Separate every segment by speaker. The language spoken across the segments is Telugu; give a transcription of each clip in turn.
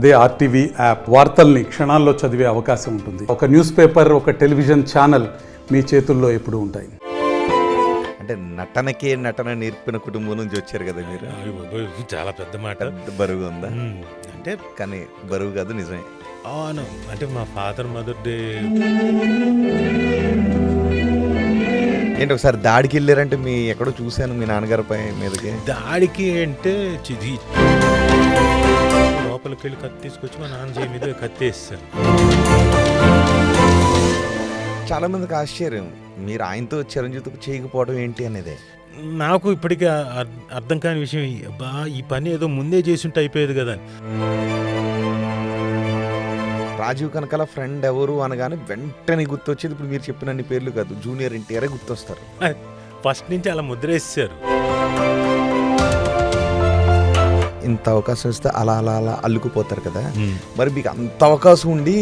Speaker 1: అదే ఆర్టీవీ యాప్ వార్తల్ని క్షణాల్లో చదివే అవకాశం ఉంటుంది. ఒక న్యూస్ పేపర్, ఒక టెలివిజన్ ఛానల్ మీ చేతుల్లో ఎప్పుడూ ఉంటాయి.
Speaker 2: అంటే నటన నేర్పిన కుటుంబం నుంచి వచ్చారు కదా మీరు.
Speaker 3: చాలా పెద్ద మాట.
Speaker 2: బరువు ఉందా?
Speaker 3: అంటే
Speaker 2: కానీ బరువు కాదు, నిజమే.
Speaker 3: అవును. అంటే మా ఫాదర్ మదర్ డే
Speaker 2: ఏంటి ఒకసారి దాడికి వెళ్ళారంటే మీ ఎక్కడో చూశాను మీ నాన్నగారి పై మీదకి.
Speaker 3: దాడికి అంటే లోపలికి వెళ్ళి కత్తి తీసుకొచ్చి మా నాన్న చేయి మీద కత్తేస్తాను.
Speaker 2: చాలా మందికి ఆశ్చర్యం మీరు ఆయనతో చిరంజీవితో చేయకపోవడం ఏంటి అనేది.
Speaker 3: నాకు ఇప్పటికీ అర్థం కాని విషయం, బా ఈ పని ఏదో ముందే చేసుంటే అయిపోయేది కదా.
Speaker 2: రాజీవ్ కనకాల ఫ్రెండ్ ఎవరు అనగానే వెంటనే గుర్తొచ్చేది ఇప్పుడు మీరు చెప్పిన అన్ని పేర్లు కాదు, జూనియర్ ఎన్టీఆర్ గుర్తొస్తారు.
Speaker 3: ఫస్ట్ నుంచి అలా ముద్రేసారు.
Speaker 2: ఇంత అవకాశం ఇస్తే అలా అలా అలా అల్లుకుపోతారు కదా. మరి మీకు అంత అవకాశం ఉండి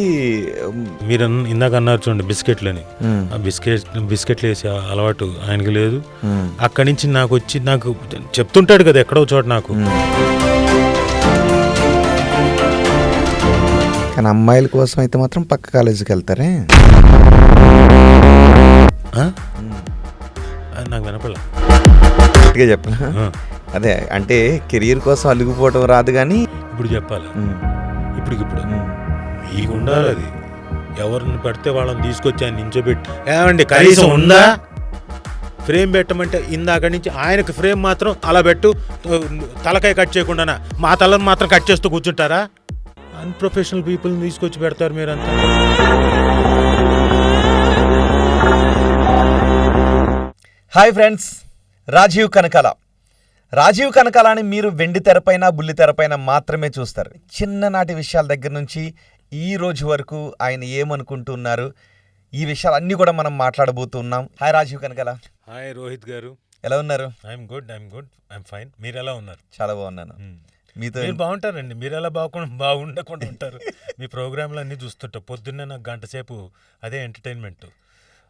Speaker 3: మీరు ఇందాక అన్నారు చూడండి బిస్కెట్లని, ఆ బిస్కెట్లు వేసే అలవాటు ఆయనకి లేదు. అక్కడి నుంచి నాకు చెప్తుంటాడు కదా ఎక్కడో చోట నాకు.
Speaker 2: కానీ అమ్మాయిల కోసం అయితే మాత్రం పక్క కాలేజీకి వెళ్తారే.
Speaker 3: నాకు వినపడలా
Speaker 2: గట్టిగా చెప్పనా? అదే అంటే కెరీర్ కోసం అల్లుకుపోవటం రాదు కానీ
Speaker 3: ఇప్పుడు చెప్పాలి. ఇప్పుడు మీకు ఉండాలి అది. ఎవరిని పడితే వాళ్ళని తీసుకొచ్చి ఆయన నించోబెట్టి ఏమండి కనీసం ఉందా ఫ్రేమ్ పెట్టమంటే ఇందాక నుంచి ఆయనకు ఫ్రేమ్ మాత్రం అలా పెట్టు, తలకాయ కట్ చేయకుండా మా తలను మాత్రం కట్ చేస్తూ కూర్చుంటారా? అన్ప్రొఫెషనల్ పీపుల్ని తీసుకొచ్చి పెడతారు మీరంతా.
Speaker 2: హాయ్ ఫ్రెండ్స్, రాజీవ్ కనకాలని మీరు వెండి తెరపైన బుల్లి తెరపైన మాత్రమే చూస్తారు. చిన్ననాటి విషయాల దగ్గర నుంచి ఈ రోజు వరకు ఆయన ఏమనుకుంటున్నారు, ఈ విషయాలన్నీ కూడా మనం మాట్లాడబోతున్నాం. హాయ్ రాజీవ్ కనకాల.
Speaker 3: హాయ్ రోహిత్ గారు,
Speaker 2: ఎలా ఉన్నారు?
Speaker 3: I'm good, I'm fine. మీరు ఎలా ఉన్నారు?
Speaker 2: చాలా బాగున్నాను. మీతో
Speaker 3: మీరు బాగుంటారండి. మీరు ఎలా బాగుండకుండా ఉంటారు? మీ ప్రోగ్రాంలు అన్నీ చూస్తుంటా పొద్దున్నే. నాకు గంట సేపు అదే ఎంటర్టైన్మెంట్.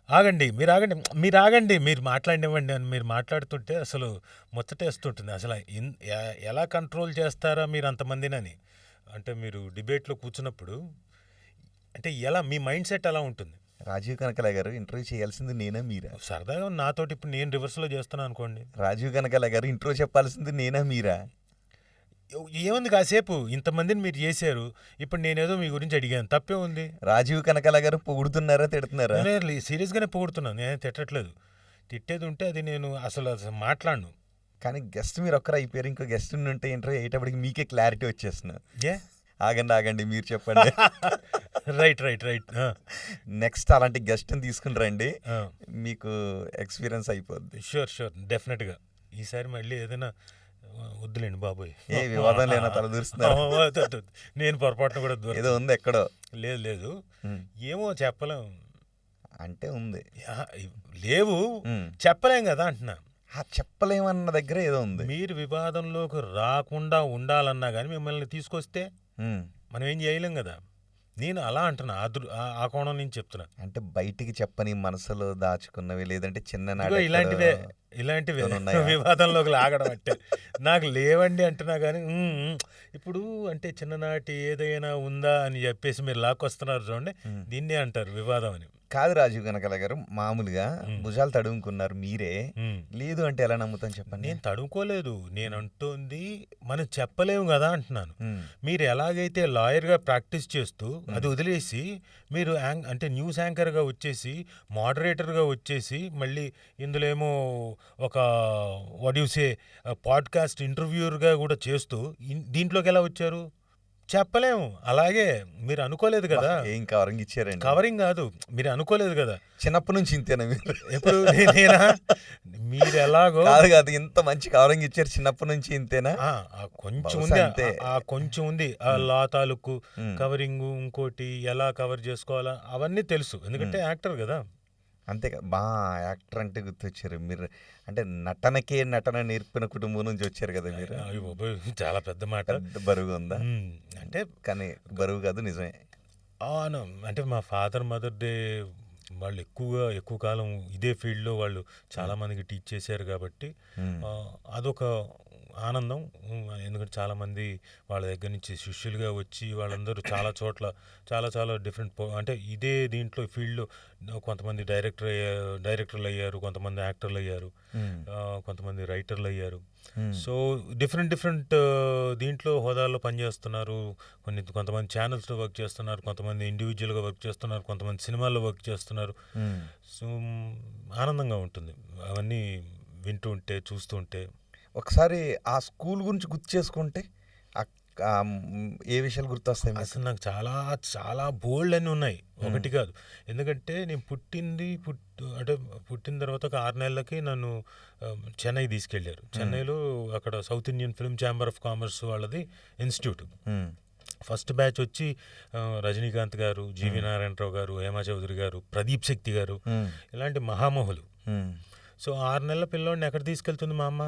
Speaker 3: మీరు ఆగండి, మీరు మాట్లాడినివ్వండి అని. మీరు మాట్లాడుతుంటే అసలు ముచ్చటేస్తుంటుంది. అసలు ఎలా కంట్రోల్ చేస్తారా మీరు అంతమందినని. అంటే మీరు డిబేట్లో కూర్చున్నప్పుడు అంటే ఎలా మీ మైండ్ సెట్ ఎలా ఉంటుంది?
Speaker 2: రాజీవ్ కనకాల గారు ఇంటర్వ్యూ చేయాల్సింది నేనా మీరా?
Speaker 3: సరదాగా నాతోటి ఇప్పుడు నేను రివర్స్లో చేస్తున్నాను అనుకోండి.
Speaker 2: రాజీవ్ కనకాల గారు ఇంటర్వ్యూ చెప్పాల్సింది నేనా మీరా?
Speaker 3: ఏముంది, కాసేపు ఇంతమందిని మీరు చేశారు, ఇప్పుడు నేనేదో మీ గురించి అడిగాను, తప్పే ఉంది?
Speaker 2: రాజీవ్ కనకాల గారు పొగుడుతున్నారా తిడుతున్నారా?
Speaker 3: సీరియస్గానే పొగుడుతున్నాను, నేను తిట్టట్లేదు. తిట్టేది ఉంటే అది నేను అసలు మాట్లాడను.
Speaker 2: కానీ గెస్ట్ మీరు ఒక్కరు అయిపోయారు, ఇంకో గెస్ట్ ఉంటే ఇంటర్వ్యూ అయ్యేటప్పటికి మీకే క్లారిటీ వచ్చేస్తున్నా. ఆగండి మీరు చెప్పండి.
Speaker 3: రైట్.
Speaker 2: నెక్స్ట్ అలాంటి గెస్ట్ని తీసుకుని రండి, మీకు ఎక్స్పీరియన్స్ అయిపోద్ది.
Speaker 3: షూర్ డెఫినెట్గా. ఈసారి మళ్ళీ ఏదైనా వద్దులేండి బాబోయ్,
Speaker 2: ఏ వివాదం లేనా తల దూరుస్తున్నారు?
Speaker 3: నేను పొరపాటున కూడా
Speaker 2: ఏదో ఉంది ఎక్కడో.
Speaker 3: లేదు ఏమో చెప్పలేం.
Speaker 2: అంటే ఉంది
Speaker 3: లేవు చెప్పలేం కదా అంటున్నా.
Speaker 2: చెప్పలేమన్న దగ్గర ఏదో ఉంది.
Speaker 3: మీరు వివాదంలోకి రాకుండా ఉండాలన్నా కానీ మిమ్మల్ని తీసుకొస్తే మనం ఏం చేయలేం కదా. నేను అలా అంటున్నా, ఆ కోణం నుంచి చెప్తున్నా.
Speaker 2: అంటే బయటికి చెప్పని మనసులో దాచుకున్నవి, లేదంటే చిన్న
Speaker 3: ఇలాంటివే వివాదంలోకి లాగడం అంటే నాకు లేవండి అంటున్నా కానీ. ఇప్పుడు అంటే చిన్ననాటి ఏదైనా ఉందా అని చెప్పేసి మీరు లాక్కొస్తున్నారు చూడండి, దీన్నే అంటారు వివాదం అని.
Speaker 2: కాదు రాజీవ్ కనకాల గారు, మామూలుగా భుజాలు తడుముకున్నారు మీరే, లేదు అంటే ఎలా నమ్ముతాను చెప్పండి?
Speaker 3: నేను తడుముకోలేదు, నేను అంటుంది మనం చెప్పలేము కదా అంటున్నాను. మీరు ఎలాగైతే లాయర్గా ప్రాక్టీస్ చేస్తూ అది వదిలేసి మీరు అంటే న్యూస్ యాంకర్గా వచ్చేసి, మోడరేటర్గా వచ్చేసి, మళ్ళీ ఇందులో ఏమో ఒక వాట్యూసే పాడ్కాస్ట్ ఇంటర్వ్యూర్గా కూడా చేస్తూ దీంట్లోకి ఎలా వచ్చారు చెప్పలేము. అలాగే మీరు అనుకోలేదు కదా.
Speaker 2: ఏం కవరింగ్ ఇచ్చారండి?
Speaker 3: కవరింగ్ కాదు, మీరు అనుకోలేదు కదా.
Speaker 2: చిన్నప్పటి నుంచి ఇంతేనా మీరు?
Speaker 3: ఎప్పుడు నేనా? మీరు ఎలాగో
Speaker 2: కాదు ఇంత మంచి కవరింగ్ ఇచ్చారు, చిన్నప్పటి నుంచి ఇంతేనా?
Speaker 3: కొంచెం ఉంది ఆ లా తాలూకు కవరింగ్, ఇంకోటి ఎలా కవర్ చేసుకోవాలా అవన్నీ తెలుసు, ఎందుకంటే యాక్టర్ కదా.
Speaker 2: అంతేకా యాక్టర్ అంటే గుర్తొచ్చారు మీరు. అంటే నటన నేర్పిన కుటుంబం నుంచి వచ్చారు కదా మీరు.
Speaker 3: చాలా పెద్ద మాట.
Speaker 2: బరువు ఉందా?
Speaker 3: అంటే
Speaker 2: కానీ బరువు కాదు, నిజమే.
Speaker 3: అవును. అంటే మా ఫాదర్ మదర్ డే వాళ్ళు ఎక్కువ కాలం ఇదే ఫీల్డ్లో వాళ్ళు చాలామందికి టీచ్ చేశారు కాబట్టి అదొక ఆనందం. ఎందుకంటే చాలామంది వాళ్ళ దగ్గర నుంచి శిష్యులుగా వచ్చి వాళ్ళందరూ చాలా చోట్ల చాలా చాలా డిఫరెంట్ అంటే ఇదే దీంట్లో ఫీల్డ్లో కొంతమంది డైరెక్టర్లు అయ్యారు, కొంతమంది యాక్టర్లు అయ్యారు, కొంతమంది రైటర్లు అయ్యారు. సో డిఫరెంట్ దీంట్లో హోదాల్లో పనిచేస్తున్నారు. కొంతమంది ఛానల్స్లో వర్క్ చేస్తున్నారు, కొంతమంది ఇండివిజువల్గా వర్క్ చేస్తున్నారు, కొంతమంది సినిమాల్లో వర్క్ చేస్తున్నారు. సో ఆనందంగా ఉంటుంది అవన్నీ వింటూ ఉంటే, చూస్తూ ఉంటే.
Speaker 2: ఒకసారి ఆ స్కూల్ గురించి గుర్తు చేసుకుంటే ఏ విషయాలు గుర్తొస్తాయి మీకు?
Speaker 3: అసలు నాకు చాలా చాలా బోల్డ్ అన్నీ ఉన్నాయి, ఒకటి కాదు. ఎందుకంటే నేను అంటే పుట్టిన తర్వాత ఒక 6 నెలలకి నన్ను చెన్నై తీసుకెళ్ళారు. చెన్నైలో అక్కడ south Indian film chamber of commerce వాళ్ళది ఇన్స్టిట్యూట్. ఫస్ట్ బ్యాచ్ వచ్చి రజనీకాంత్ గారు, జీవి నారాయణరావు గారు, హేమా చౌదరి గారు, ప్రదీప్ శక్తి గారు, ఇలాంటి మహామహులు. సో 6 నెలల పిల్లోడిని ఎక్కడ తీసుకెళ్తుంది మా అమ్మ?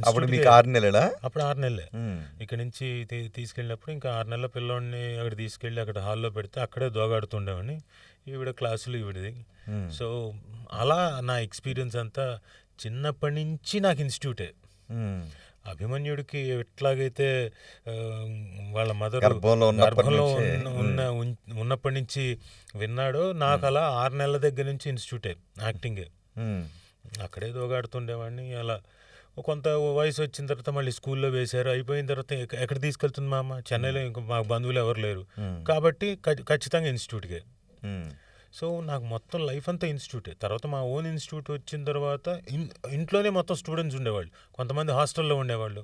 Speaker 2: అప్పుడు మీకు 6 నెలలా?
Speaker 3: అప్పుడు 6 నెలలే. ఇక్కడ నుంచి తీసుకెళ్ళినప్పుడు ఇంకా 6 నెలల పిల్లోడిని అక్కడ తీసుకెళ్ళి అక్కడ హాల్లో పెడితే అక్కడే దోగాడుతుండేవాడిని. ఈవిడ క్లాసులు ఈవిడది. సో అలా నా ఎక్స్పీరియన్స్ అంతా చిన్నప్పటి నుంచి నాకు ఇన్స్టిట్యూటే. అభిమన్యుడికి ఎట్లాగైతే వాళ్ళ మదర్ గర్భంలో ఉన్నప్పటి నుంచి విన్నాడో, నాకు అలా 6 నెలల దగ్గర నుంచి ఇన్స్టిట్యూటే, యాక్టింగే. అక్కడే దోగాడుతుండేవాడిని. అలా కొంత వయసు వచ్చిన తర్వాత మళ్ళీ స్కూల్లో వేశారు. అయిపోయిన తర్వాత ఎక్కడ తీసుకెళ్తుంది మా అమ్మ? చెన్నైలో ఇంకా మా బంధువులు ఎవరు లేరు కాబట్టి ఖచ్చితంగా ఇన్స్టిట్యూట్కే. సో నాకు మొత్తం లైఫ్ అంతా ఇన్స్టిట్యూటే. తర్వాత మా ఓన్ ఇన్స్టిట్యూట్ వచ్చిన తర్వాత ఇంట్లోనే మొత్తం స్టూడెంట్స్ ఉండేవాళ్ళు, కొంతమంది హాస్టల్లో ఉండేవాళ్ళు.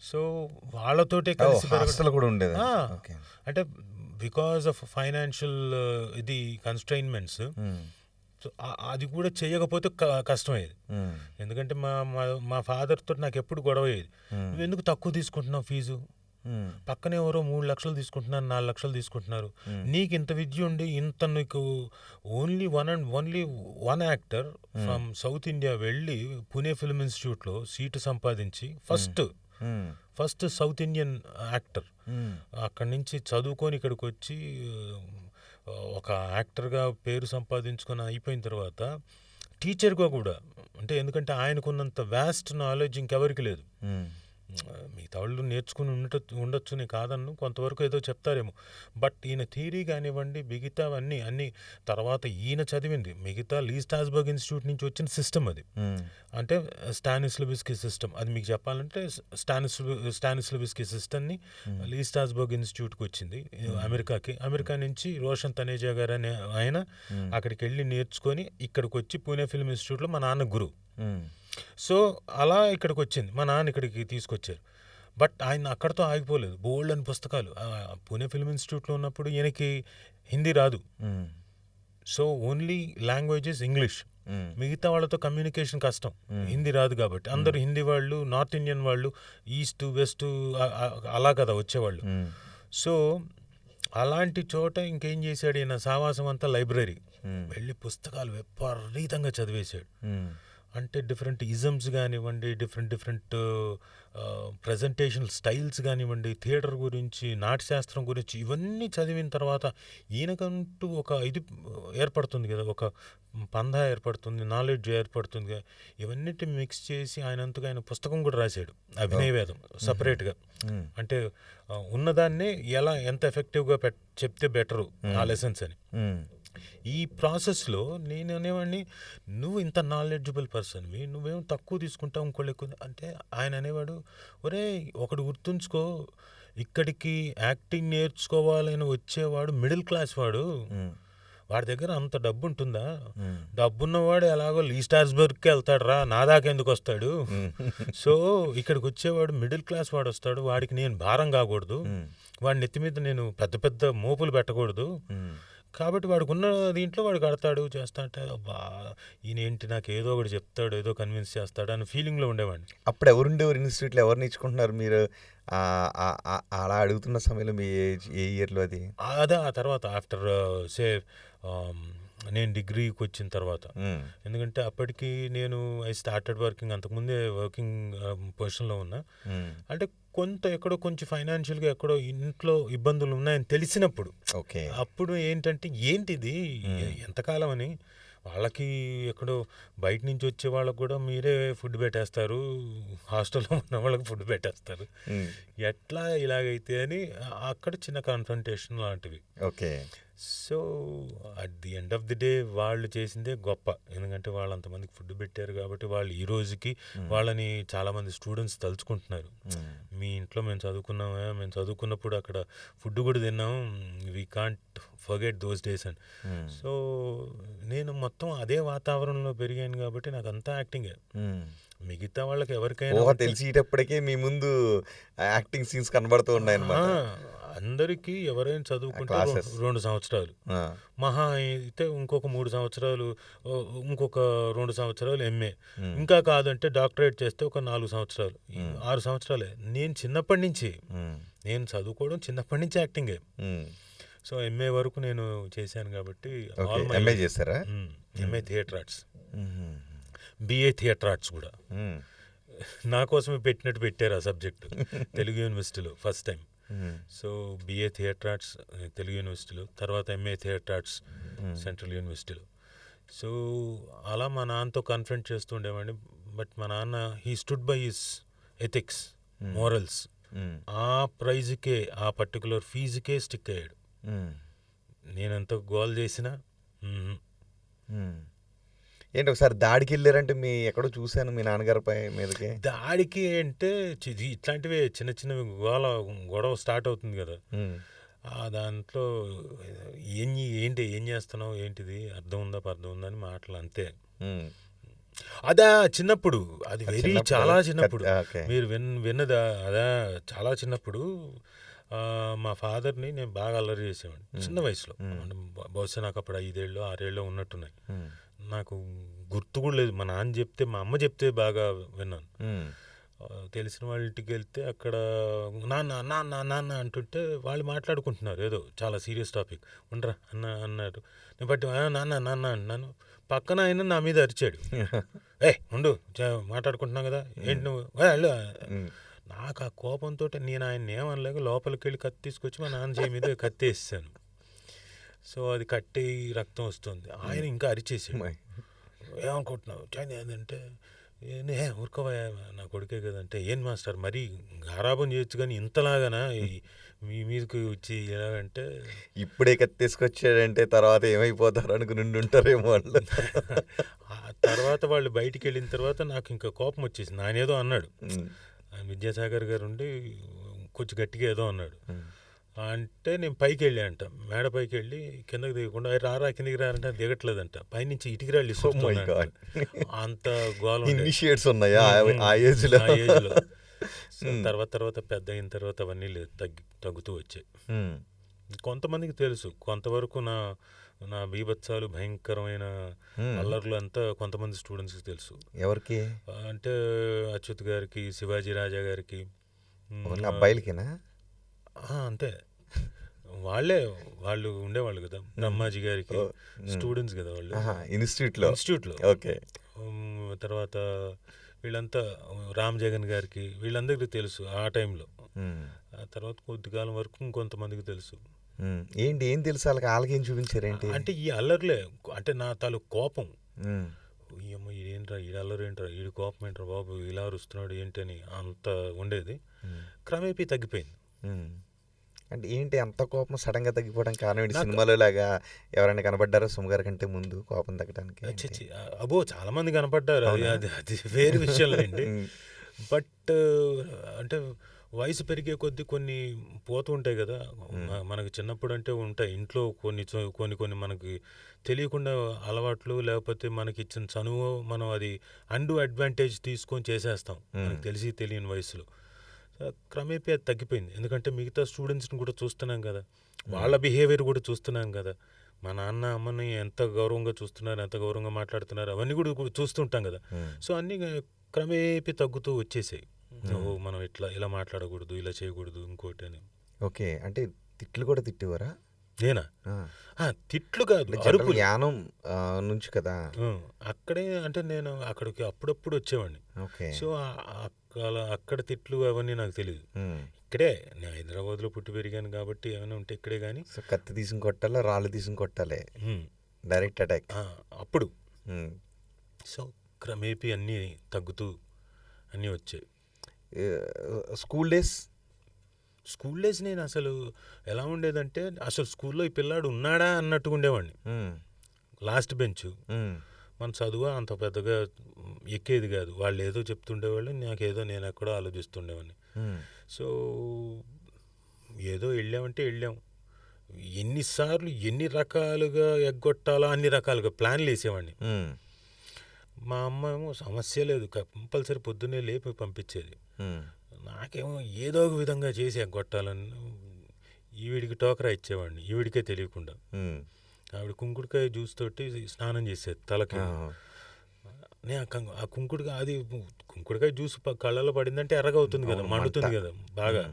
Speaker 3: సో వాళ్ళతోటే కలిసి
Speaker 2: కూడా ఉండేది.
Speaker 3: అంటే బికాస్ ఆఫ్ ఫైనాన్షియల్ ఇది కన్స్ట్రైన్మెంట్స్, సో అది కూడా చేయకపోతే కష్టమయ్యేది. ఎందుకంటే మా ఫాదర్తో నాకు ఎప్పుడు గొడవ అయ్యేది. నువ్వు ఎందుకు తక్కువ తీసుకుంటున్నావు ఫీజు? పక్కనే ఎవరో 3 లక్షలు తీసుకుంటున్నారు, 4 లక్షలు తీసుకుంటున్నారు. నీకు ఇంత విద్య ఉండి ఇంత నీకు only one actor from south India వెళ్ళి పుణే ఫిల్మ్ ఇన్స్టిట్యూట్లో సీటు సంపాదించి ఫస్ట్ సౌత్ ఇండియన్ యాక్టర్ అక్కడి నుంచి చదువుకొని ఇక్కడికి వచ్చి ఒక యాక్టర్గా పేరు సంపాదించుకొని అయిపోయిన తర్వాత టీచర్గా కూడా, అంటే ఎందుకంటే ఆయనకున్నంత వ్యాస్ట్ నాలెడ్జ్ ఇంకెవరికి లేదు. మిగతా వాళ్ళు నేర్చుకుని ఉండొచ్చు, నేను కాదన్ను, కొంతవరకు ఏదో చెప్తారేమో. బట్ ఈయన థియరీ కానివ్వండి, మిగతావన్నీ అన్నీ తర్వాత ఈయన చదివింది మిగతా లీ స్ట్రాస్బర్గ్ ఇన్స్టిట్యూట్ నుంచి వచ్చిన సిస్టమ్ అది. అంటే స్టానిస్లవిస్కీ సిస్టమ్. అది మీకు చెప్పాలంటే స్టానిస్లవిస్కీ సిస్టమ్ని లీ స్ట్రాస్బర్గ్ ఇన్స్టిట్యూట్కి వచ్చింది అమెరికా నుంచి రోషన్ తనేజా గారు అనే ఆయన అక్కడికి వెళ్ళి నేర్చుకొని ఇక్కడికి వచ్చి పూణే ఫిల్మ్ ఇన్స్టిట్యూట్లో మా నాన్న గురువు. సో అలా ఇక్కడికి వచ్చింది, మా నాన్న ఇక్కడికి తీసుకొచ్చారు. బట్ ఆయన అక్కడితో ఆగిపోలేదు, బోల్డ్ అని పుస్తకాలు. పూణే ఫిల్మ్ ఇన్స్టిట్యూట్లో ఉన్నప్పుడు ఈయనకి హిందీ రాదు. So only languages English. మిగతా వాళ్ళతో కమ్యూనికేషన్ కష్టం, హిందీ రాదు కాబట్టి. అందరూ హిందీ వాళ్ళు, నార్త్ ఇండియన్ వాళ్ళు, ఈస్ట్ వెస్ట్ అలా కదా వచ్చేవాళ్ళు. సో అలాంటి చోట ఇంకేం చేశాడు ఈయన, సావాసం అంతా లైబ్రరీ వెళ్ళి పుస్తకాలు విపరీతంగా చదివేశాడు. అంటే డిఫరెంట్ ఇజమ్స్ కానివ్వండి, డిఫరెంట్ ప్రజెంటేషన్ స్టైల్స్ కానివ్వండి, థియేటర్ గురించి, నాట్యశాస్త్రం గురించి, ఇవన్నీ చదివిన తర్వాత ఈయనకంటూ ఒక ఇది ఏర్పడుతుంది కదా, ఒక పందా ఏర్పడుతుంది, నాలెడ్జ్ ఏర్పడుతుంది కదా. ఇవన్నిటి మిక్స్ చేసి ఆయనంతగా ఆయన పుస్తకం కూడా రాశాడు, అభినయ వేదం, సపరేట్గా. అంటే ఉన్నదాన్ని ఎంత ఎఫెక్టివ్గా చెప్తే బెటరు ఆ లెసన్స్ అని. ఈ ప్రాసెస్లో నేను అనేవాడిని, నువ్వు ఇంత నాలెడ్జబుల్ పర్సన్వి, నువ్వేం తక్కువ తీసుకుంటావు ఇంకోళ్ళు ఎక్కువ అంటే. ఆయన అనేవాడు, ఒరే ఒకటి గుర్తుంచుకో, ఇక్కడికి యాక్టింగ్ నేర్చుకోవాలని వచ్చేవాడు మిడిల్ క్లాస్ వాడు, వాడి దగ్గర అంత డబ్బు ఉంటుందా? డబ్బున్నవాడు ఎలాగో లీ స్ట్రాస్బర్గ్కి వెళ్తాడు రా, నా దాకా ఎందుకు వస్తాడు? సో ఇక్కడికి వచ్చేవాడు మిడిల్ క్లాస్ వాడు వస్తాడు, వాడికి నేను భారం కాకూడదు, వాడి నెత్తి మీద నేను పెద్ద మోపులు పెట్టకూడదు. కాబట్టి వాడికి ఉన్న దీంట్లో వాడు కడతాడు, చేస్తా అంటే ఈయన ఏంటి నాకు ఏదో ఒకటి చెప్తాడు, ఏదో కన్విన్స్ చేస్తాడు అనే ఫీలింగ్లో ఉండేవాడిని.
Speaker 2: అప్పుడు ఎవరుండేవారు ఇన్స్టిట్యూట్లో? ఎవరు నేర్చుకుంటున్నారు మీరు అలా అడుగుతున్న సమయంలో? మీ ఏ ఇయర్లో అది?
Speaker 3: ఆ తర్వాత ఆఫ్టర్ నేను డిగ్రీకి వచ్చిన తర్వాత. ఎందుకంటే అప్పటికి నేను ఐ స్టార్టెడ్ వర్కింగ్, అంతకుముందే వర్కింగ్ పొజిషన్లో ఉన్నా. అంటే ఎక్కడో కొంచెం ఫైనాన్షియల్గా ఎక్కడో ఇంట్లో ఇబ్బందులు ఉన్నాయని తెలిసినప్పుడు, అప్పుడు ఏంటంటే ఏంటిది ఎంతకాలం అని వాళ్ళకి ఎక్కడో బయట నుంచి వచ్చే వాళ్ళకు కూడా మీరే ఫుడ్ పెట్టేస్తారు, హాస్టల్లో ఉన్న వాళ్ళకి ఫుడ్ పెట్టేస్తారు, ఎట్లా ఇలాగైతే అని అక్కడ చిన్న కన్ఫ్రంటేషన్ లాంటివి.
Speaker 2: Okay.
Speaker 3: So at the end of the day వాళ్ళు చేసిందే గొప్ప, ఎందుకంటే వాళ్ళు అంతమందికి ఫుడ్ పెట్టారు కాబట్టి వాళ్ళు ఈ రోజుకి వాళ్ళని చాలామంది స్టూడెంట్స్ తలుచుకుంటున్నారు. మీ ఇంట్లో మేము చదువుకున్నామా, మేము చదువుకున్నప్పుడు అక్కడ ఫుడ్ కూడా తిన్నాం, we can't forget those days అని. సో నేను మొత్తం అదే వాతావరణంలో పెరిగాను కాబట్టి నాకు అంతా యాక్టింగే. మిగతా వాళ్ళకి ఎవరికైనా
Speaker 2: తెలిసేటప్పటికే మీ ముందు యాక్టింగ్ సీన్స్ కనబడుతూ ఉన్నాయి అన్నమాట.
Speaker 3: అందరికీ ఎవరైనా చదువుకుంటారు 2 సంవత్సరాలు, మహా అయితే ఇంకొక 3 సంవత్సరాలు, ఇంకొక 2 సంవత్సరాలు ఎంఏ, ఇంకా కాదంటే డాక్టరేట్ చేస్తే ఒక 4 సంవత్సరాలు, 6 సంవత్సరాలే. నేను చిన్నప్పటి నుంచి నేను చదువుకోవడం చిన్నప్పటి నుంచి యాక్టింగే. సో ఎంఏ వరకు నేను చేశాను కాబట్టి.
Speaker 2: ఎంఏ చేశారా?
Speaker 3: MA theatre arts, BA theatre arts కూడా నా కోసమే పెట్టారు ఆ సబ్జెక్టు తెలుగు యూనివర్సిటీలో first time. So BA theatre arts Telugu యూనివర్సిటీలో, తర్వాత ఎంఏ థియేటర్ ఆర్ట్స్ సెంట్రల్ యూనివర్సిటీలో. సో అలా మా నాన్నతో కన్ఫ్రంట్ చేస్తూ ఉండేవాడిని. బట్ మా నాన్న he stood by his ethics, morals. ఆ ప్రైజ్కే, ఆ పర్టికులర్ ఫీజుకే స్టిక్ అయ్యాడు. నేనెంత గోల్ చేసినా.
Speaker 2: ఏంటి ఒకసారి దాడికి వెళ్ళారంటే మీ ఎక్కడో చూశాను మీ నాన్నగారిపై మీదకి.
Speaker 3: దాడికి అంటే ఇట్లాంటివే చిన్న చిన్నవి గొడవ స్టార్ట్ అవుతుంది కదా, దాంట్లో ఏం చేస్తున్నావు, ఏంటిది, అర్థం ఉందా అర్థం ఉందా అని మాటలు అంతే. అదా చిన్నప్పుడు, అది చాలా చిన్నప్పుడు, మీరు విన్నదా అదా చాలా చిన్నప్పుడు. మా ఫాదర్ని నేను బాగా అల్లరి చేసేవాడిని చిన్న వయసులో. బహుశా నాకు అప్పుడు 5 ఏళ్ళు 6 ఏళ్ళు ఉన్నట్టున్నాయి, నాకు గుర్తు కూడా లేదు. మా నాన్న చెప్తే, మా అమ్మ చెప్తే బాగా విన్నాను. తెలిసిన వాళ్ళ ఇంటికి వెళ్తే అక్కడ నాన్న నాన్న నాన్న అంటుంటే వాళ్ళు మాట్లాడుకుంటున్నారు ఏదో చాలా సీరియస్ టాపిక్. ఉండరా అన్నారు. నేను బట్టి నాన్న నాన్న అన్నాను. పక్కన ఆయన నా మీద అరిచాడు, ఉండు మాట్లాడుకుంటున్నావు కదా ఏంటి నువ్వు వెళ్ళు. నాకు ఆ కోపంతో నేను ఆయన ఏమనలేక లోపలికి వెళ్ళి కత్తి తీసుకొచ్చి మా నాన్న చేయి మీద కత్తి వేసాను. సో అది కట్టి రక్తం వస్తుంది. ఆయన ఇంకా అరిచేసాడు, ఏమనుకుంటున్నావు ఏంటంటే, ఊరుకోవా నా కొడుకే కదంటే, ఏం మాస్టర్ మరీ గారాబం చేయొచ్చు కానీ ఇంతలాగానా మీ మీదకి వచ్చి ఎలాగంటే,
Speaker 2: ఇప్పుడే కత్తి తీసుకొచ్చాడంటే తర్వాత ఏమైపోతారు అనుకుని ఉంటారేమో వాళ్ళు.
Speaker 3: తర్వాత వాళ్ళు బయటికి వెళ్ళిన తర్వాత నాకు ఇంకా కోపం వచ్చేసింది. ఆయన ఏదో అన్నాడు, విద్యాసాగర్ గారు ఉండి కొంచెం గట్టిగా ఏదో అన్నాడు. అంటే నేను పైకి వెళ్ళా అంట, మేడ పైకి వెళ్ళి కిందకి దిగకుండా రారా కిందకి రారంటే దిగట్లేదంట, పైనుంచి ఇటుకి రాళ్ళు ఇస్తున్నాడు. అంత గోళం
Speaker 2: ఉన్నాయా ఆ ఏజ్లో.
Speaker 3: తర్వాత పెద్ద అయిన తర్వాత అవన్నీ లేదు, తగ్గుతూ వచ్చాయి. కొంతమందికి తెలుసు, కొంతవరకు నా బీభత్సాలు భయంకరమైన అల్లర్లు అంతా కొంతమంది స్టూడెంట్స్కి తెలుసు.
Speaker 2: ఎవరికి
Speaker 3: అంటే అచ్యుత్ గారికి, శివాజీ రాజా గారికి,
Speaker 2: అబ్బాయిలకేనా?
Speaker 3: అంతే, వాళ్ళు ఉండేవాళ్ళు కదా, బ్రహ్మాజీ గారికి స్టూడెంట్స్ కదా వాళ్ళు ఇన్స్టిట్యూట్లో.
Speaker 2: ఓకే.
Speaker 3: తర్వాత వీళ్ళంతా రామ్ జగన్ గారికి, వీళ్ళందరికీ తెలుసు ఆ టైంలో. ఆ తర్వాత కొద్ది కాలం వరకు ఇంకొంతమందికి తెలుసు.
Speaker 2: ఏం తెలుసు వాళ్ళకి ఏం చూపించారేంటి
Speaker 3: అంటే ఈ అల్లర్లే, అంటే నా కోపం, ఇదేంట్రా ఈడు అల్లరి ఏంట్రా, ఈడు కోపం ఏంట్రా బాబు, ఇలా అరుస్తున్నాడు ఏంటని అంత ఉండేది. క్రమేపీ తగ్గిపోయింది.
Speaker 2: అంటే ఏంటి అంత కోపం సడన్ గా తగ్గిపోవడం కారణం ఏంటి? సినిమాలో లాగా ఎవరైనా కనబడ్డారో సుమగారి కంటే ముందు కోపం తగ్గడానికి?
Speaker 3: అబ్బో చాలా మంది కనపడ్డారు, అది వేరే విషయంలో అండి. బట్ అంటే వయసు పెరిగే కొద్దీ కొన్ని పోతూ ఉంటాయి కదా మనకి. చిన్నప్పుడు అంటే ఉంటాయి ఇంట్లో కొన్ని మనకి తెలియకుండా అలవాట్లు, లేకపోతే మనకి ఇచ్చిన చనువు, మనం అది అడ్వాంటేజ్ తీసుకొని చేసేస్తాం మనకు తెలిసి తెలియని వయసులో. క్రమేపీ అది తగ్గిపోయింది, ఎందుకంటే మిగతా స్టూడెంట్స్ని కూడా చూస్తున్నాం కదా, వాళ్ళ బిహేవియర్ కూడా చూస్తున్నాం కదా. మా నాన్న అమ్మని ఎంత గౌరవంగా చూస్తున్నారు, ఎంత గౌరవంగా మాట్లాడుతున్నారు, అవన్నీ కూడా చూస్తుంటాం కదా. సో అన్నీ క్రమేపీ తగ్గుతూ వచ్చేసాయి. మనం ఇలా మాట్లాడకూడదు, ఇలా చేయకూడదు, ఇంకోటి అని.
Speaker 2: ఓకే. అంటే తిట్లు కూడా తిట్టేవారా?
Speaker 3: నేనా? తిట్లు కాదు, అరుపులు.
Speaker 2: యానం నుంచి కదా
Speaker 3: అక్కడే, అంటే నేను అక్కడికి అప్పుడప్పుడు వచ్చేవాడిని. సో అక్కడ తిట్లు అవన్నీ నాకు తెలియదు. ఇక్కడే నేను హైదరాబాద్లో పుట్టి పెరిగాను కాబట్టి ఏమైనా ఉంటే ఇక్కడే. కానీ
Speaker 2: కత్తి తీసుకుని కొట్టాలా, రాళ్ళు తీసుకుని కొట్టాలి, డైరెక్ట్ అటాక్.
Speaker 3: అప్పుడు సో క్రమేపీ అన్నీ తగ్గుతూ అన్నీ వచ్చాయి.
Speaker 2: స్కూల్ డేస్
Speaker 3: నేను అసలు ఎలా ఉండేదంటే అసలు స్కూల్లో ఈ పిల్లాడు ఉన్నాడా అన్నట్టుగా ఉండేవాడిని. లాస్ట్ బెంచ్, మన చదువు అంత పెద్దగా ఎక్కేది కాదు. వాళ్ళు ఏదో చెప్తుండేవాళ్ళు, నాకేదో నేను ఎక్కడో ఆలోచిస్తుండేవాడిని. సో ఏదో వెళ్ళామంటే వెళ్ళాం. ఎన్నిసార్లు ఎన్ని రకాలుగా ఎగ్గొట్టాలో అన్ని రకాలుగా ప్లాన్లు వేసేవాడిని. మా అమ్మ ఏమో సమస్య లేదు, కంపల్సరీ పొద్దున్నే లేపి పంపించేది. నాకేమో ఏదో ఒక విధంగా చేసి ఎగ్గొట్టాలని ఈవిడికి టోకరా ఇచ్చేవాడిని, ఈవిడికే తెలియకుండా. ఆవిడ కుంకుడుకాయ జ్యూస్ తోటి స్నానం చేసేది తలకి. నేను ఆ కుంకుడుకాయ జ్యూస్ కళ్ళలో పడిందంటే ఎర్రగా అవుతుంది కదా, మండుతుంది కదా బాగా.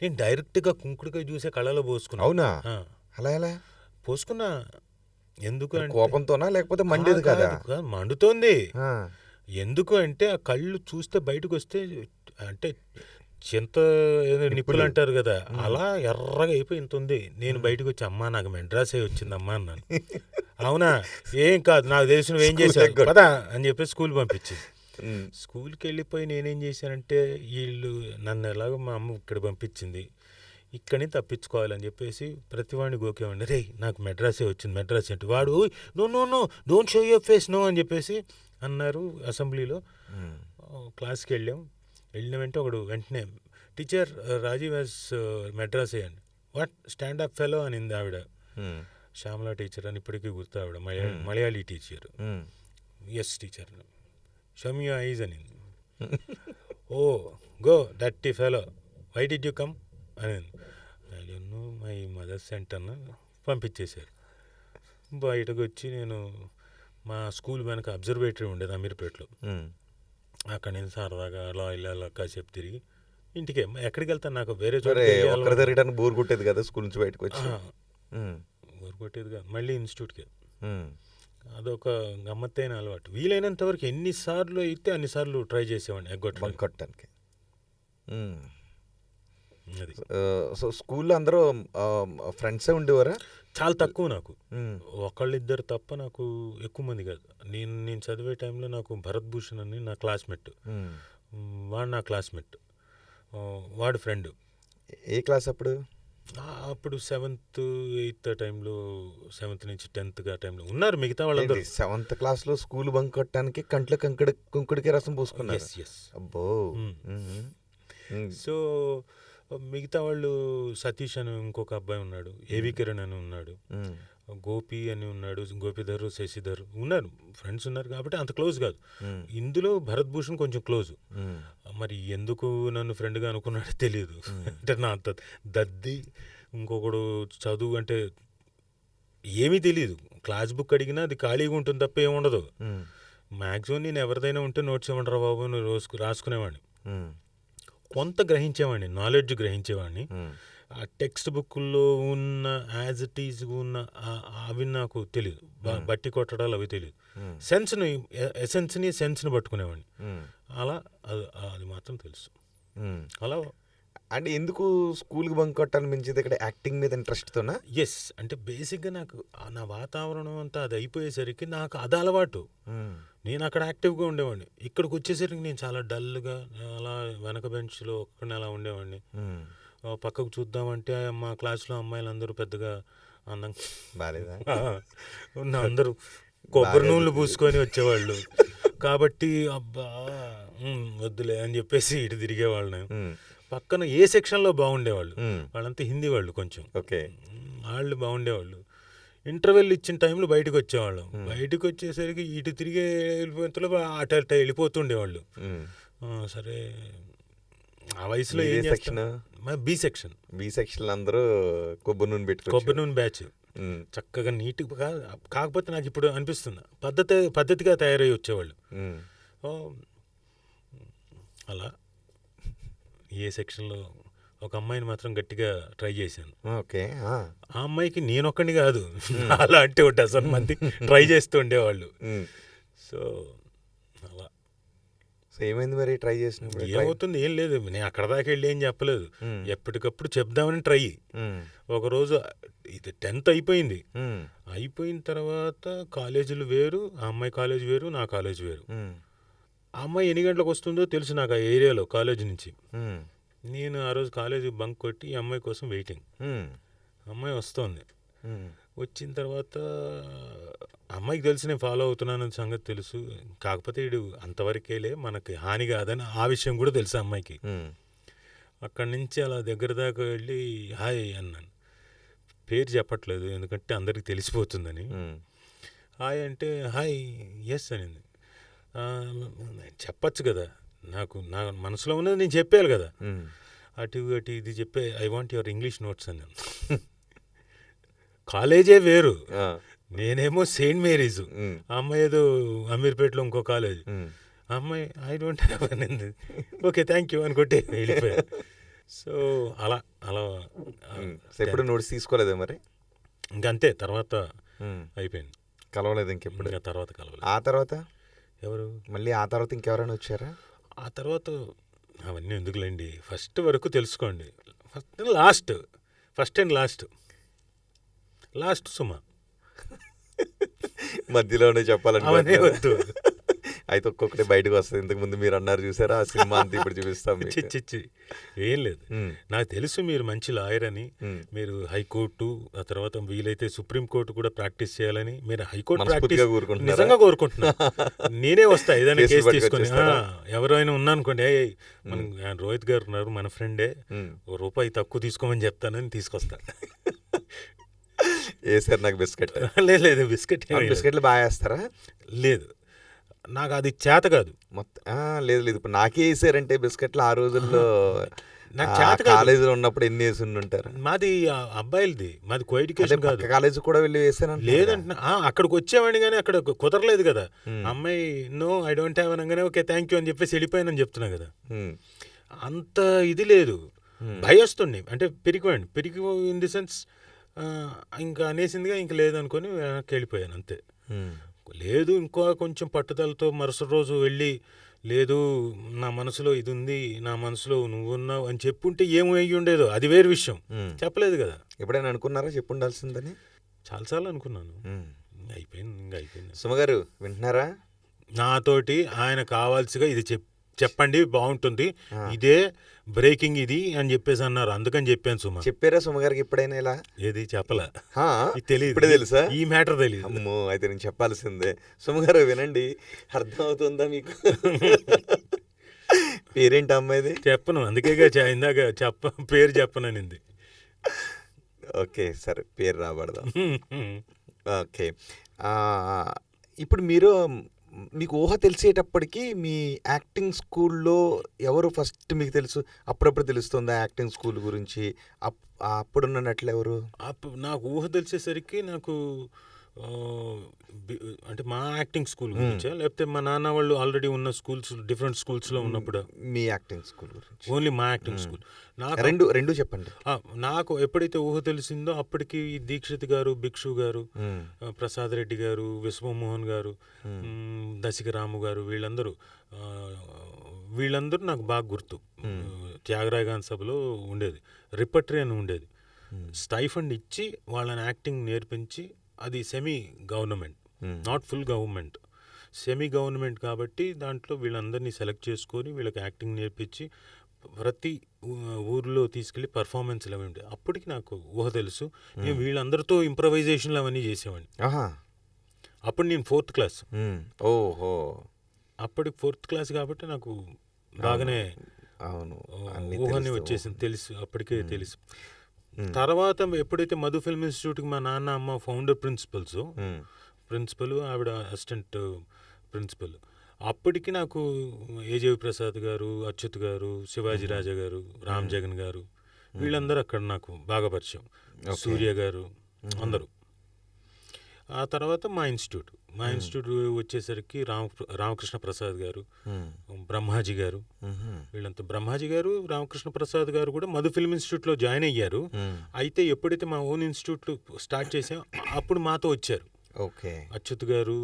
Speaker 3: నేను డైరెక్ట్గా కుంకుడుకాయ జ్యూసే కళ్ళలో పోసుకున్నా.
Speaker 2: అవునా? అలా ఎలా
Speaker 3: పోసుకున్నా? ఎందుకు అంటే
Speaker 2: కోపంతోనా లేకపోతే మండేది కదా?
Speaker 3: మండుతోంది. ఎందుకు అంటే ఆ కళ్ళు చూస్తే బయటకు వస్తే అంటే చింత నిప్పులు అంటారు కదా, అలా ఎర్రగా అయిపోయింది. నేను బయటకు వచ్చి అమ్మా నాకు మెడ్రాసే వచ్చిందమ్మా అన్నాను. అవునా, ఏం కాదు నాకు తెలిసిన ఏం చేశాను కదా అని చెప్పి స్కూల్ పంపించింది. స్కూల్కి వెళ్ళిపోయి నేనేం చేశానంటే వీళ్ళు నన్ను ఎలాగో మా అమ్మ ఇక్కడ పంపించింది, ఇక్కడిని తప్పించుకోవాలని చెప్పేసి ప్రతివాడిని గోకేవాడిని. రే నాకు మెడ్రాసే వచ్చింది, మెడ్రాస్ అంటే. వాడు no don't show your face no అని చెప్పేసి అన్నారు అసెంబ్లీలో. క్లాస్కి వెళ్ళిన వెంటనే ఒకడు వెంటనే టీచర్ రాజీవ్ హ్యాస్ మెడ్రాసే అండి. వాట్ స్టాండ్ అప్ ఫెలో అనింది ఆవిడ. శ్యామలా టీచర్ అని ఇప్పటికీ గుర్తు, ఆవిడ Malayali teacher. Yes teacher, show me your eyes అనింది. Oh go dirty fellow, why did you come అని. I don't know my mother sent అన్న పంపించేశారు. బయటకు వచ్చి నేను మా స్కూల్ వెనక అబ్జర్వేటరీ ఉండేది అమీర్పేటలో. అక్కడ నేను సరదాగా అలా ఇలా కాసేపు తిరిగి ఇంటికి ఎక్కడికి వెళ్తాను, నాకు వేరే చోట
Speaker 2: బోర్ కొట్టేది కదా స్కూల్ నుంచి బయటకు వచ్చి.
Speaker 3: బోర్ కొట్టేది కాదు, మళ్ళీ ఇన్స్టిట్యూట్కి. అదొక గమ్మత్తైన అలవాటు. వీలైనంత వరకు ఎన్నిసార్లు అయితే అన్నిసార్లు ట్రై చేసేవాడిని
Speaker 2: ఎగ్గొట్టడానికి.
Speaker 3: అది.
Speaker 2: సో స్కూల్లో అందరూ ఫ్రెండ్సే ఉండేవారా?
Speaker 3: చాలా తక్కువ, నాకు ఒకళ్ళిద్దరు తప్ప నాకు ఎక్కువ మంది కాదు. నేను చదివే టైంలో నాకు భరత్ భూషణ్ అని నా క్లాస్మేట్, వాడు నా క్లాస్మేట్, వాడు ఫ్రెండ్.
Speaker 2: ఏ క్లాస్ అప్పుడు?
Speaker 3: అప్పుడు 7th 8th టైంలో, 7th నుంచి 10th టైంలో ఉన్నారు మిగతా వాళ్ళందరూ.
Speaker 2: 7th క్లాస్లో స్కూల్ బంక్ కొట్టడానికి కంట్లో కుంకుడికి రసం పోసుకున్నారు. అబ్బో.
Speaker 3: సో మిగతా వాళ్ళు సతీష్ అని ఇంకొక అబ్బాయి ఉన్నాడు, ఏవి కిరణ్ అని ఉన్నాడు, గోపి అని ఉన్నాడు, గోపిధర్, శశిధర్ ఉన్నారు, ఫ్రెండ్స్ ఉన్నారు. కాబట్టి అంత క్లోజ్ కాదు. ఇందులో భరత్ భూషణ్ కొంచెం క్లోజ్. మరి ఎందుకు నన్ను ఫ్రెండ్గా అనుకున్నాడో తెలియదు. అంటే నా అంత దద్ది. ఇంకొకడు చదువు అంటే ఏమీ తెలియదు, క్లాస్ బుక్ అడిగినా అది ఖాళీగా ఉంటుంది తప్ప ఏముండదు. మ్యాక్సిమం నేను ఎవరిదైనా ఉంటే నోట్స్ ఇవ్వండిరా బాబు నువ్వు రాసుకునేవాడిని. కొంత గ్రహించేవాడిని, నాలెడ్జ్ గ్రహించేవాడిని. ఆ టెక్స్ట్ బుక్లో ఉన్న యాజ్ ఇట్ ఈజ్ ఉన్న అవి నాకు తెలియదు, బట్టి కొట్టడాలు అవి తెలియదు. సెన్స్ని పట్టుకునేవాడిని. అలా అది మాత్రం తెలుసు. అలా
Speaker 2: అంటే ఎందుకు స్కూల్కి బంక్ కొట్టాలనిపించింది? ఇక్కడ యాక్టింగ్ మీద ఇంట్రెస్ట్తోనా?
Speaker 3: ఎస్, అంటే బేసిక్గా నాకు నా వాతావరణం అంతా అది అయిపోయేసరికి నాకు అది అలవాటు. నేను అక్కడ యాక్టివ్గా ఉండేవాడిని. ఇక్కడికి వచ్చేసరికి నేను చాలా డల్గా అలా వెనక బెంచ్లో ఒక్కడిని అలా ఉండేవాడిని. పక్కకు చూద్దామంటే మా క్లాస్లో అమ్మాయిలు అందరూ పెద్దగా అందంగా
Speaker 2: బాగాలేదా,
Speaker 3: అందరూ కొబ్బరి నూనెలు పూసుకొని వచ్చేవాళ్ళు. కాబట్టి అబ్బా వద్దులే అని చెప్పేసి ఇటు తిరిగేవాళ్ళు. పక్కన ఏ సెక్షన్లో బాగుండేవాళ్ళు, వాళ్ళంతా హిందీ వాళ్ళు కొంచెం.
Speaker 2: ఓకే,
Speaker 3: వాళ్ళు బాగుండేవాళ్ళు. ఇంటర్వెల్ ఇచ్చిన టైంలో బయటకు వచ్చేవాళ్ళం. బయటకు వచ్చేసరికి ఇటు తిరిగే వెళ్ళిపోయేంతలో అటు వెళ్ళిపోతుండేవాళ్ళు. సరే, ఆ వయసులో ఏం చేస్తాను. బి సెక్షన్ అందరూ కొబ్బరి నూనె బ్యాచ్ చక్కగా నీట్గా. కాకపోతే నాకు ఇప్పుడు అనిపిస్తుంది పద్ధతిగా తయారై వచ్చేవాళ్ళు. అలా ఏ సెక్షన్లో ఒక అమ్మాయిని మాత్రం గట్టిగా ట్రై చేశాను.
Speaker 2: ఓకే,
Speaker 3: ఆ అమ్మాయికి నేనొక్కడిని కాదు, అలాంటి ఒక డజన్ మంది ట్రై చేస్తూ ఉండేవాళ్ళు. సో అలా
Speaker 4: సో ఏమైంది మరి ట్రై చేసినప్పుడు?
Speaker 3: ఏమవుతుంది ఏం లేదు, నేను అక్కడ దాకా వెళ్ళి ఏం చెప్పలేదు, ఎప్పటికప్పుడు చెప్దామని ట్రై. ఒకరోజు ఇది 10th అయిపోయింది, అయిపోయిన తర్వాత కాలేజీలు వేరు, ఆ అమ్మాయి కాలేజ్ వేరు, నా కాలేజ్ వేరు. ఆ అమ్మాయి ఎన్ని గంటలకు వస్తుందో తెలుసు నాకు ఆ ఏరియాలో కాలేజీ నుంచి. నేను ఆ రోజు కాలేజీ బంక్ కొట్టి ఈ అమ్మాయి కోసం వెయిటింగ్. అమ్మాయి వస్తోంది, వచ్చిన తర్వాత అమ్మాయికి తెలిసి నేను ఫాలో అవుతున్నానని సంగతి తెలుసు, కాకపోతే వీడు అంతవరకేలే మనకి హాని కాదని ఆ విషయం కూడా తెలుసు అమ్మాయికి. అక్కడి నుంచి అలా దగ్గర దాకా వెళ్ళి హాయ్ అన్నాను. పేరు చెప్పట్లేదు ఎందుకంటే అందరికి తెలిసిపోతుందని. హాయ్ అంటే హాయ్ ఎస్ అనింది. చెప్పచ్చు కదా, నా మనసులో ఉన్నది నేను చెప్పాను కదా. అటు ఇది చెప్పే I want your English notes అన్నాను. కాలేజే వేరు, నేనేమో సెయింట్ మేరీస్, అమ్మాయి ఏదో అమీర్పేటలో ఇంకో కాలేజ్. అమ్మాయి ఐ డోంట్ హ్యావ్ అనింది. ఓకే థ్యాంక్ యూ అని కొట్టి వెళ్ళిపోయా. సో అలా
Speaker 4: ఎప్పుడు నోట్స్ తీసుకోలేదా మరి?
Speaker 3: ఇంకంతే, తర్వాత అయిపోయింది,
Speaker 4: కలవలేదు ఇంకెప్పుడు?
Speaker 3: ఇంకా తర్వాత కలవలేదు.
Speaker 4: ఆ తర్వాత
Speaker 3: ఎవరు
Speaker 4: మళ్ళీ ఆ తర్వాత ఇంకెవరైనా వచ్చారా?
Speaker 3: ఆ తర్వాత అవన్నీ ఎందుకులేండి, ఫస్ట్ వరకు తెలుసుకోండి. First and last Suma.
Speaker 4: మధ్యలోనే చెప్పాలంటే
Speaker 3: అవన్నీ వద్దు.
Speaker 4: అయితే ఒక్కొక్కటి బయటకు వస్తుంది. ఇంతకు ముందు మీరు అన్నారు చూసారా, ఆ సినిమా అంతా ఇప్పుడు చూపిస్తాం.
Speaker 3: చిచ్చి ఏం లేదు, నాకు తెలుసు మీరు మంచి లాయర్ అని, మీరు హైకోర్టు ఆ తర్వాత వీలైతే సుప్రీంకోర్టు కూడా ప్రాక్టీస్ చేయాలని. మీరు హైకోర్టు ప్రాక్టీస్ నిజంగా కోరుకుంటున్నా. నేనే వస్తా ఏదైనా కేసు తీసుకొని. ఎవరైనా ఉన్నానుకోండి, మన రోహిత్ గారు ఉన్నారు మన ఫ్రెండే, ₹1 తక్కువ తీసుకోమని చెప్తానని తీసుకొస్తా.
Speaker 4: ఏ సార్ నాకు బిస్కెట్?
Speaker 3: లేదు
Speaker 4: బిస్కెట్లు బాగా వేస్తారా?
Speaker 3: లేదు, నాకు అది చేత కాదు
Speaker 4: మొత్తం. లేదు ఇప్పుడు నాకే వేసారంటే బిస్కెట్లు. ఆ రోజుల్లో
Speaker 3: నాకు చేత కాదు.
Speaker 4: కాలేజీలో ఉన్నప్పుడు ఎన్ని వేసి ఉంటారు?
Speaker 3: మాది అబ్బాయిలది, మాది కో ఎడ్యుకేషన్ కాదు.
Speaker 4: కాలేజీ కూడా వెళ్ళి వేసాను
Speaker 3: లేదంటే అక్కడికి వచ్చేవాడిని కానీ అక్కడ కుదరలేదు కదా. అమ్మాయి నో ఐ డోంట్ హ్యావ్ అనగానే ఓకే థ్యాంక్ యూ అని చెప్పేసి వెళ్ళిపోయానని చెప్తున్నా కదా. అంత ఇది లేదు, భయస్తుండే అంటే పెరిగి ఇన్ ది సెన్స్ ఇంకా అనేసిందిగా ఇంక లేదనుకొని వెనక్కి వెళ్ళిపోయాను అంతే. లేదు ఇంకో కొంచెం పట్టుదలతో మరుసటి రోజు వెళ్ళి, లేదు నా మనసులో ఇది ఉంది, నా మనసులో నువ్వున్నావు అని చెప్పుంటే ఏమయ్యి ఉండేదో అది వేరు విషయం. చెప్పలేదు కదా.
Speaker 4: ఎప్పుడైనా అనుకున్నారా చెప్పుండాల్సిందని?
Speaker 3: చాలాసార్లు అనుకున్నాను, అయిపోయింది.
Speaker 4: సుమగారు వింటున్నారా?
Speaker 3: నాతోటి ఆయన కావాల్సిగా ఇది చెప్పండి బాగుంటుంది, ఇదే బ్రేకింగ్ ఇది అని చెప్పేసి అన్నారు, అందుకని చెప్పాను. సుమ
Speaker 4: చెప్పారా సుమగారికి ఎప్పుడైనా ఇలా?
Speaker 3: ఏది చెప్పలా,
Speaker 4: తెలియదు. తెలుసా
Speaker 3: ఈ మ్యాటర్ తెలియదు.
Speaker 4: అమ్మో, అయితే నేను చెప్పాల్సిందే. సుమగారు వినండి, అర్థమవుతుందా మీకు? పేరేంటి అమ్మాయిది?
Speaker 3: చెప్పను, అందుకేగా ఇందాక పేరు చెప్పననింది.
Speaker 4: ఓకే సరే, పేరు రాబడదాం. ఓకే, ఇప్పుడు మీకు ఊహ తెలిసేటప్పటికి మీ యాక్టింగ్ స్కూల్లో ఎవరు ఫస్ట్ మీకు తెలుసు? అప్పుడప్పుడు తెలుస్తుందా యాక్టింగ్ స్కూల్ గురించి? అప్పుడున్న నటులు ఎవరు?
Speaker 3: నాకు ఊహ తెలిసేసరికి నాకు అంటే మా యాక్టింగ్ స్కూల్ గురించా, లేకపోతే మా నాన్న వాళ్ళు ఆల్రెడీ ఉన్న స్కూల్స్ డిఫరెంట్ స్కూల్స్లో ఉన్నప్పుడు?
Speaker 4: మీ యాక్టింగ్ స్కూల్ గురించి.
Speaker 3: ఓన్లీ మా యాక్టింగ్ స్కూల్. నాకు
Speaker 4: రెండు చెప్పండి.
Speaker 3: నాకు ఎప్పుడైతే ఊహ తెలిసిందో అప్పటికి దీక్షిత్ గారు, భిక్షు గారు, ప్రసాద్ రెడ్డి గారు, విశ్వమోహన్ గారు, దశిక రాము గారు, వీళ్ళందరూ నాకు బాగా గుర్తు. త్యాగరాయ గాన సభలో ఉండేది రిపర్టరీ అని ఉండేది, స్టైఫండ్ ఇచ్చి వాళ్ళని యాక్టింగ్ నేర్పించి, అది semi government, not full government, semi government కాబట్టి దాంట్లో వీళ్ళందరినీ సెలెక్ట్ చేసుకొని వీళ్ళకి యాక్టింగ్ నేర్పించి ప్రతి ఊర్లో తీసుకెళ్ళి పర్ఫార్మెన్స్లు అవి ఉంటాయి. అప్పటికి నాకు ఊహ తెలుసు, నేను వీళ్ళందరితో ఇంప్రవైజేషన్లు అవన్నీ చేసేవాడిని. అప్పుడు నేను 4th క్లాస్.
Speaker 4: ఓహో,
Speaker 3: అప్పటికి 4th క్లాస్ కాబట్టి నాకు బాగానే ఊహని వచ్చేసింది, తెలుసు, అప్పటికే తెలుసు. తర్వాత ఎప్పుడైతే మధు ఫిల్మ్ ఇన్స్టిట్యూట్కి మా నాన్న అమ్మ ఫౌండర్ ప్రిన్సిపల్, ఆవిడ అసిస్టెంట్ ప్రిన్సిపల్, అప్పటికి నాకు ఏజేవి ప్రసాద్ గారు, అచ్యుత్ గారు, శివాజీ రాజా గారు, రామ్ జగన్ గారు, వీళ్ళందరూ అక్కడ నాకు బాగా పరిచయం, సూర్య గారు అందరూ. ఆ తర్వాత మా ఇన్స్టిట్యూట్ వచ్చేసరికి రామకృష్ణ ప్రసాద్ గారు, బ్రహ్మాజీ గారు, వీళ్ళంతా. బ్రహ్మాజీ గారు, రామకృష్ణ ప్రసాద్ గారు కూడా మధు ఫిల్మ్ ఇన్స్టిట్యూట్లో జాయిన్ అయ్యారు. అయితే ఎప్పుడైతే మా ఓన్ ఇన్స్టిట్యూట్ స్టార్ట్ చేసాం అప్పుడు మాతో వచ్చారు.
Speaker 4: ఓకే,
Speaker 3: అచ్యుత్ గారు,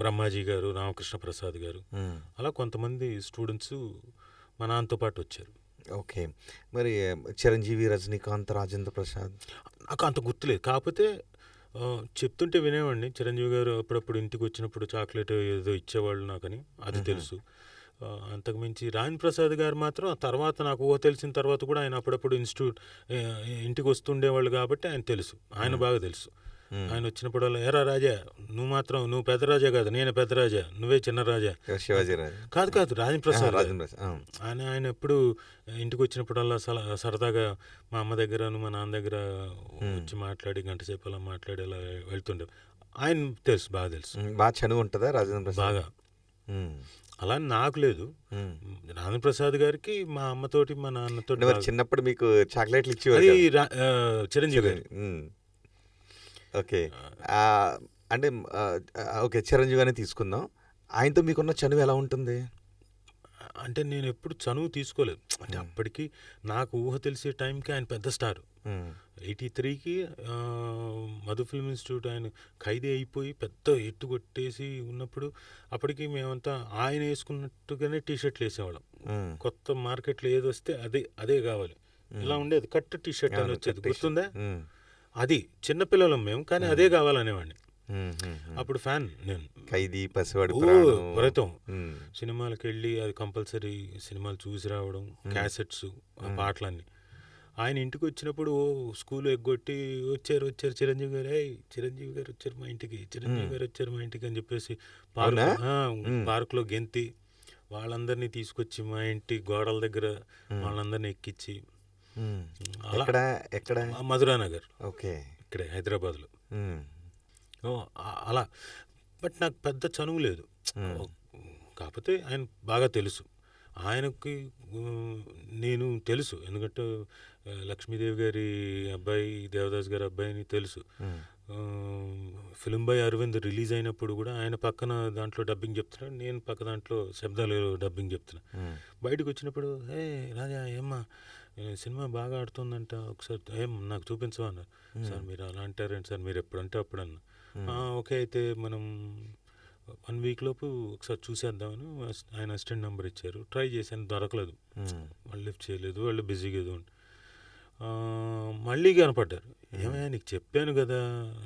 Speaker 3: బ్రహ్మాజీ గారు, రామకృష్ణ ప్రసాద్ గారు, అలా కొంతమంది స్టూడెంట్స్ మా నాన్నతో పాటు వచ్చారు.
Speaker 4: ఓకే. మరి చిరంజీవి, రజనీకాంత్, రాజేంద్ర ప్రసాద్
Speaker 3: నాకు అంత గుర్తులేదు. కాకపోతే చెప్తుంటే వినేవాడిని. చిరంజీవి గారు అప్పుడప్పుడు ఇంటికి వచ్చినప్పుడు చాక్లెట్ ఏదో ఇచ్చేవాళ్ళు నాకని, అది తెలుసు. అంతకుమించి రాజేంద్ర ప్రసాద్ గారు మాత్రం తర్వాత నాకు తెలిసిన తర్వాత కూడా ఆయన అప్పుడప్పుడు ఇంటికి వస్తుండేవాళ్ళు కాబట్టి ఆయన తెలుసు, ఆయన బాగా తెలుసు. ఆయన వచ్చినప్పుడల్లా ఎరా రాజా, నువ్వు పెద్ద రాజా కాదు, నేను పెద్ద రాజా, నువ్వే చిన్న రాజా.
Speaker 4: శివాజీ రాజా
Speaker 3: కాదు రాజేంద్ర ప్రసాద్.
Speaker 4: ఆ.
Speaker 3: ఆయన ఎప్పుడు ఇంటికి వచ్చినప్పుడల్లా సరదాగా మా అమ్మ దగ్గర మా నాన్న దగ్గర వచ్చి మాట్లాడి గంట సేపు అలా మాట్లాడి అలా వెళ్తుండే. ఆయన తెలుసు, బాగా తెలుసు.
Speaker 4: బాగా చనువు ఉంటుందా రాజేంద్ర ప్రసాద్?
Speaker 3: బాగా. అలా నాకు లేదు. రాజేంద్ర ప్రసాద్ గారికి మా అమ్మతోటి మా నాన్నతోటి.
Speaker 4: మరి చిన్నప్పుడు మీకు చాక్లెట్లు ఇచ్చేవారు
Speaker 3: అది
Speaker 4: కదా?
Speaker 3: చిరంజీవి గారు.
Speaker 4: ఓకే. అంటే ఓకే, చిరంజీవి గారిని తీసుకుందాం. ఆయనతో మీకున్న చనువు ఎలా ఉంటుంది?
Speaker 3: అంటే నేను ఎప్పుడు చనువు తీసుకోలేదు. అంటే అప్పటికి నాకు ఊహ తెలిసే టైంకి ఆయన పెద్ద స్టార్. 83కి మధు ఫిల్మ్ ఇన్స్టిట్యూట్ ఆయన ఖైదీ అయిపోయి పెద్ద ఎట్టు కొట్టేసి ఉన్నప్పుడు అప్పటికి మేమంతా ఆయన వేసుకున్నట్టుగానే టీషర్ట్లు వేసేవాళ్ళం. కొత్త మార్కెట్లో ఏది వస్తే అదే కావాలి. ఇలా ఉండేది, కట్ టీషర్ట్ అని వచ్చేది, గుర్తుందా? అది చిన్నపిల్లలం మేము, కానీ అదే కావాలనేవాడిని. అప్పుడు ఫ్యాన్ నేను.
Speaker 4: ఖైదీ, పసివాడు,
Speaker 3: వ్రతం సినిమాలకు వెళ్ళి అది కంపల్సరీ సినిమాలు చూసి రావడం, క్యాసెట్స్, ఆ పాటలన్నీ. ఆయన ఇంటికి వచ్చినప్పుడు స్కూల్ ఎగ్గొట్టి వచ్చారు చిరంజీవి గారు, చిరంజీవి గారు వచ్చారు మా ఇంటికి, చిరంజీవి గారు వచ్చారు మా ఇంటికి అని చెప్పేసి పార్కులో గెంతి వాళ్ళందరినీ తీసుకొచ్చి మా ఇంటి గోడల దగ్గర వాళ్ళందరినీ ఎక్కించి.
Speaker 4: ఎక్కడ?
Speaker 3: మధురానగర్.
Speaker 4: ఓకే.
Speaker 3: ఇక్కడే హైదరాబాద్లో. అలా. బట్ నాకు పెద్ద చనువు లేదు. కాకపోతే ఆయన బాగా తెలుసు. ఆయనకి నేను తెలుసు, ఎందుకంటే లక్ష్మీదేవి గారి అబ్బాయి, దేవదాస్ గారి అబ్బాయిని తెలుసు. ఫిలిం బాయ్ అరవింద్ రిలీజ్ అయినప్పుడు కూడా ఆయన పక్కన దాంట్లో డబ్బింగ్ చెప్తున్నాడు, నేను పక్క దాంట్లో శబ్దాలు డబ్బింగ్ చెప్తున్నా. బయటకు వచ్చినప్పుడు రాజా ఏమ్మా సినిమా బాగా ఆడుతుందంట, ఒకసారి నాకు చూపించవా అన్నారు. సార్ మీరు అలా అంటారేంటి సార్, మీరు ఎప్పుడంటే అప్పుడు అన్న. ఓకే, అయితే మనం 1 వీక్ లోపు ఒకసారి చూసేద్దామని ఆయన అసిస్టెంట్ నెంబర్ ఇచ్చారు. ట్రై చేశాను, దొరకలేదు. వాళ్ళు లిఫ్ట్ చేయలేదు, వాళ్ళు బిజీగా ఏదో. మళ్ళీ కనపడ్డారు. ఏమయ్యా నీకు చెప్పాను కదా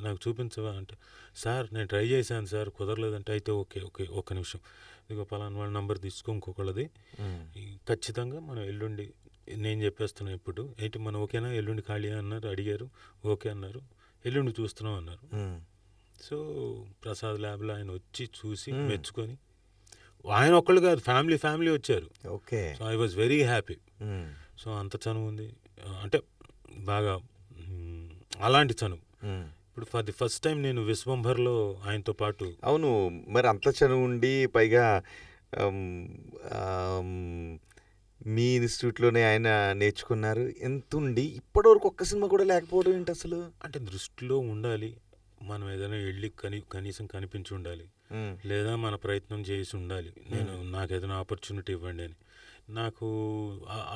Speaker 3: నాకు చూపించవా అంటే, సార్ నేను ట్రై చేశాను సార్ కుదరలేదంటే. అయితే ఓకే ఒక్క నిమిషం, ఇదిగో పలానా వాళ్ళ నెంబర్ తీసుకో ఇంకొకళ్ళది, ఖచ్చితంగా మనం ఎల్లుండి నేను చెప్పేస్తున్నాను ఇప్పుడు ఏంటి మనం ఓకేనా, ఎల్లుండి ఖాళీ అన్నారు, అడిగారు, ఓకే అన్నారు, ఎల్లుండి చూస్తున్నాం అన్నారు. సో ప్రసాద్ ల్యాబ్లో ఆయన వచ్చి చూసి మెచ్చుకొని, ఆయన ఒక్కళ్ళు కాదు, ఫ్యామిలీ వచ్చారు.
Speaker 4: Okay.
Speaker 3: So I was very happy. So అంత చనువు ఉంది, అంటే బాగా అలాంటి చనువు. ఇప్పుడు ఫర్ ది ఫస్ట్ టైం నేను విశ్వంభర్లో ఆయనతో పాటు.
Speaker 4: అవును, మరి అంత చనువు ఉండి పైగా మీ ఇన్స్టిట్యూట్లోనే ఆయన నేర్చుకున్నారు, ఎంత ఉండి ఇప్పటివరకు ఒక్క సినిమా కూడా లేకపోవడం ఏంటి అసలు?
Speaker 3: అంటే దృష్టిలో ఉండాలి, మనం ఏదైనా వెళ్ళి కనీసం కనిపించి ఉండాలి, లేదా మన ప్రయత్నం చేసి ఉండాలి. నాకు ఏదైనా ఆపర్చునిటీ ఇవ్వండి అని. నాకు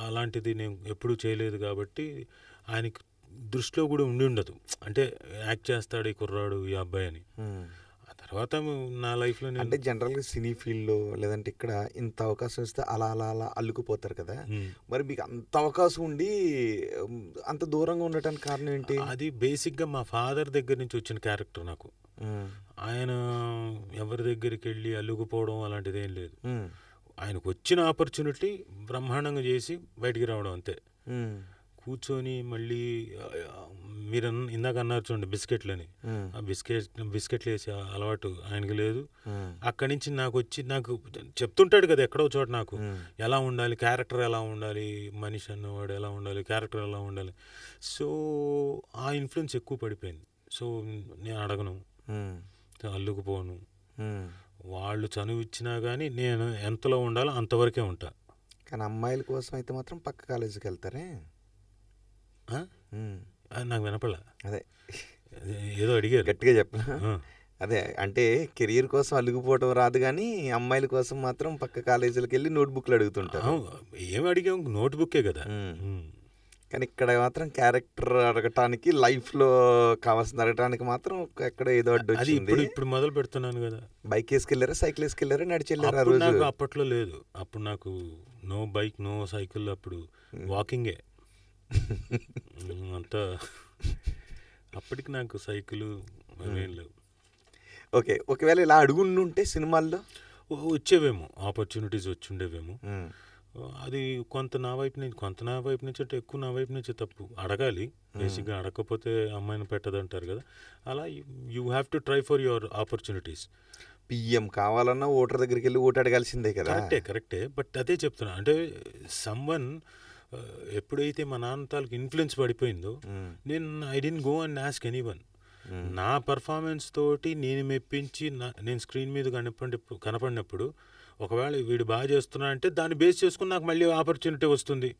Speaker 3: అలాంటిది నేను ఎప్పుడూ చేయలేదు కాబట్టి ఆయనకి దృష్టిలో కూడా ఉండి ఉండదు. అంటే యాక్ట్ చేస్తాడు ఈ కుర్రాడు, ఈ అబ్బాయి అని. ఆ తర్వాత నా లైఫ్లో
Speaker 4: అంటే జనరల్గా సినీ ఫీల్డ్లో లేదంటే ఇక్కడ ఇంత అవకాశం ఇస్తే అలా అల్లుకుపోతారు కదా. మరి మీకు అంత అవకాశం ఉండి అంత దూరంగా ఉండటానికి కారణం ఏంటి?
Speaker 3: అది బేసిక్గా మా ఫాదర్ దగ్గర నుంచి వచ్చిన క్యారెక్టర్ నాకు. ఆయన ఎవరి దగ్గరికి వెళ్ళి అల్లుకుపోవడం అలాంటిది ఏం లేదు. ఆయనకు వచ్చిన ఆపర్చునిటీ బ్రహ్మాండంగా చేసి బయటికి రావడం అంతే. కూర్చొని మళ్ళీ మీరు ఇందాక అన్నారు చూడండి బిస్కెట్లని, ఆ బిస్కెట్లు వేసే అలవాటు ఆయనకి లేదు. అక్కడి నుంచి నాకు చెప్తుంటాడు కదా ఎక్కడో చోట నాకు ఎలా ఉండాలి, క్యారెక్టర్ ఎలా ఉండాలి, మనిషి అన్నవాడు ఎలా ఉండాలి, క్యారెక్టర్ ఎలా ఉండాలి. సో ఆ ఇన్ఫ్లుయెన్స్ ఎక్కువ పడిపోయింది. సో నేను అడగను, అల్లుకుపోను. వాళ్ళు చనువు ఇచ్చినా కానీ నేను ఎంతలో ఉండాలో అంతవరకే ఉంటా.
Speaker 4: కానీ అమ్మాయిల కోసం అయితే మాత్రం పక్క కాలేజీకి వెళ్తారే?
Speaker 3: నాకు వినపడలా.
Speaker 4: అదే
Speaker 3: ఏదో అడిగారు,
Speaker 4: గట్టిగా చెప్పనా? అదే అంటే కెరియర్ కోసం అల్లుకుపోవడం రాదు, కానీ అమ్మాయిల కోసం మాత్రం పక్క కాలేజీలకు వెళ్ళి నోట్బుక్లు అడుగుతుంటారు.
Speaker 3: ఏమి అడిగాం, నోట్బుక్కే కదా.
Speaker 4: కానీ ఇక్కడ మాత్రం క్యారెక్టర్ అడగటానికి లైఫ్లో కావాల్సింది అడగటానికి మాత్రం ఎక్కడ ఏదో అడ్డు
Speaker 3: అది
Speaker 4: వచ్చింది.
Speaker 3: ఇప్పుడు మొదలు పెడుతున్నాను కదా.
Speaker 4: బైక్ వేసుకెళ్ళారా, సైకిల్ వేసుకెళ్ళారా, నడిచి వెళ్ళారా ఆ
Speaker 3: అప్పుడు
Speaker 4: రోజు?
Speaker 3: నాకు అప్పట్లో లేదు. అప్పుడు నాకు నో బైక్ నో సైకిల్, అప్పుడు వాకింగే అంతా. అప్పటికి నాకు సైకిల్ అవేం లేవు.
Speaker 4: ఓకే, ఒకవేళ ఇలా అడుగుండుంటే సినిమాల్లో
Speaker 3: వచ్చేవేమో, ఆపర్చునిటీస్ వచ్చిండేవేమో. అది కొంత నా వైపు నుంచి అంటే ఎక్కువ నా వైపు నుంచి తప్పు. అడగాలి బేసిక్గా, అడగకపోతే అమ్మాయిని పెట్టదంటారు కదా. అలా you have to try for your opportunities.
Speaker 4: PM కావాలన్నా ఓటర్ దగ్గరికి వెళ్ళి ఓటు అడగాల్సిందే కదా.
Speaker 3: కరెక్టే. బట్ అదే చెప్తున్నా, అంటే సమ్వన్ ఎప్పుడైతే మా నాన్న తాలూకు ఇన్ఫ్లుయెన్స్ పడిపోయిందో, నేను I didn't go and ask anyone. నా పర్ఫార్మెన్స్ తోటి నేను మెప్పించి నేను స్క్రీన్ మీద కనపడినప్పుడు, ఒకవేళ వీడు బాగా చేస్తున్నా అంటే దాన్ని బేస్ చేసుకుని నాకు మళ్ళీ ఆపర్చునిటీ వస్తుంది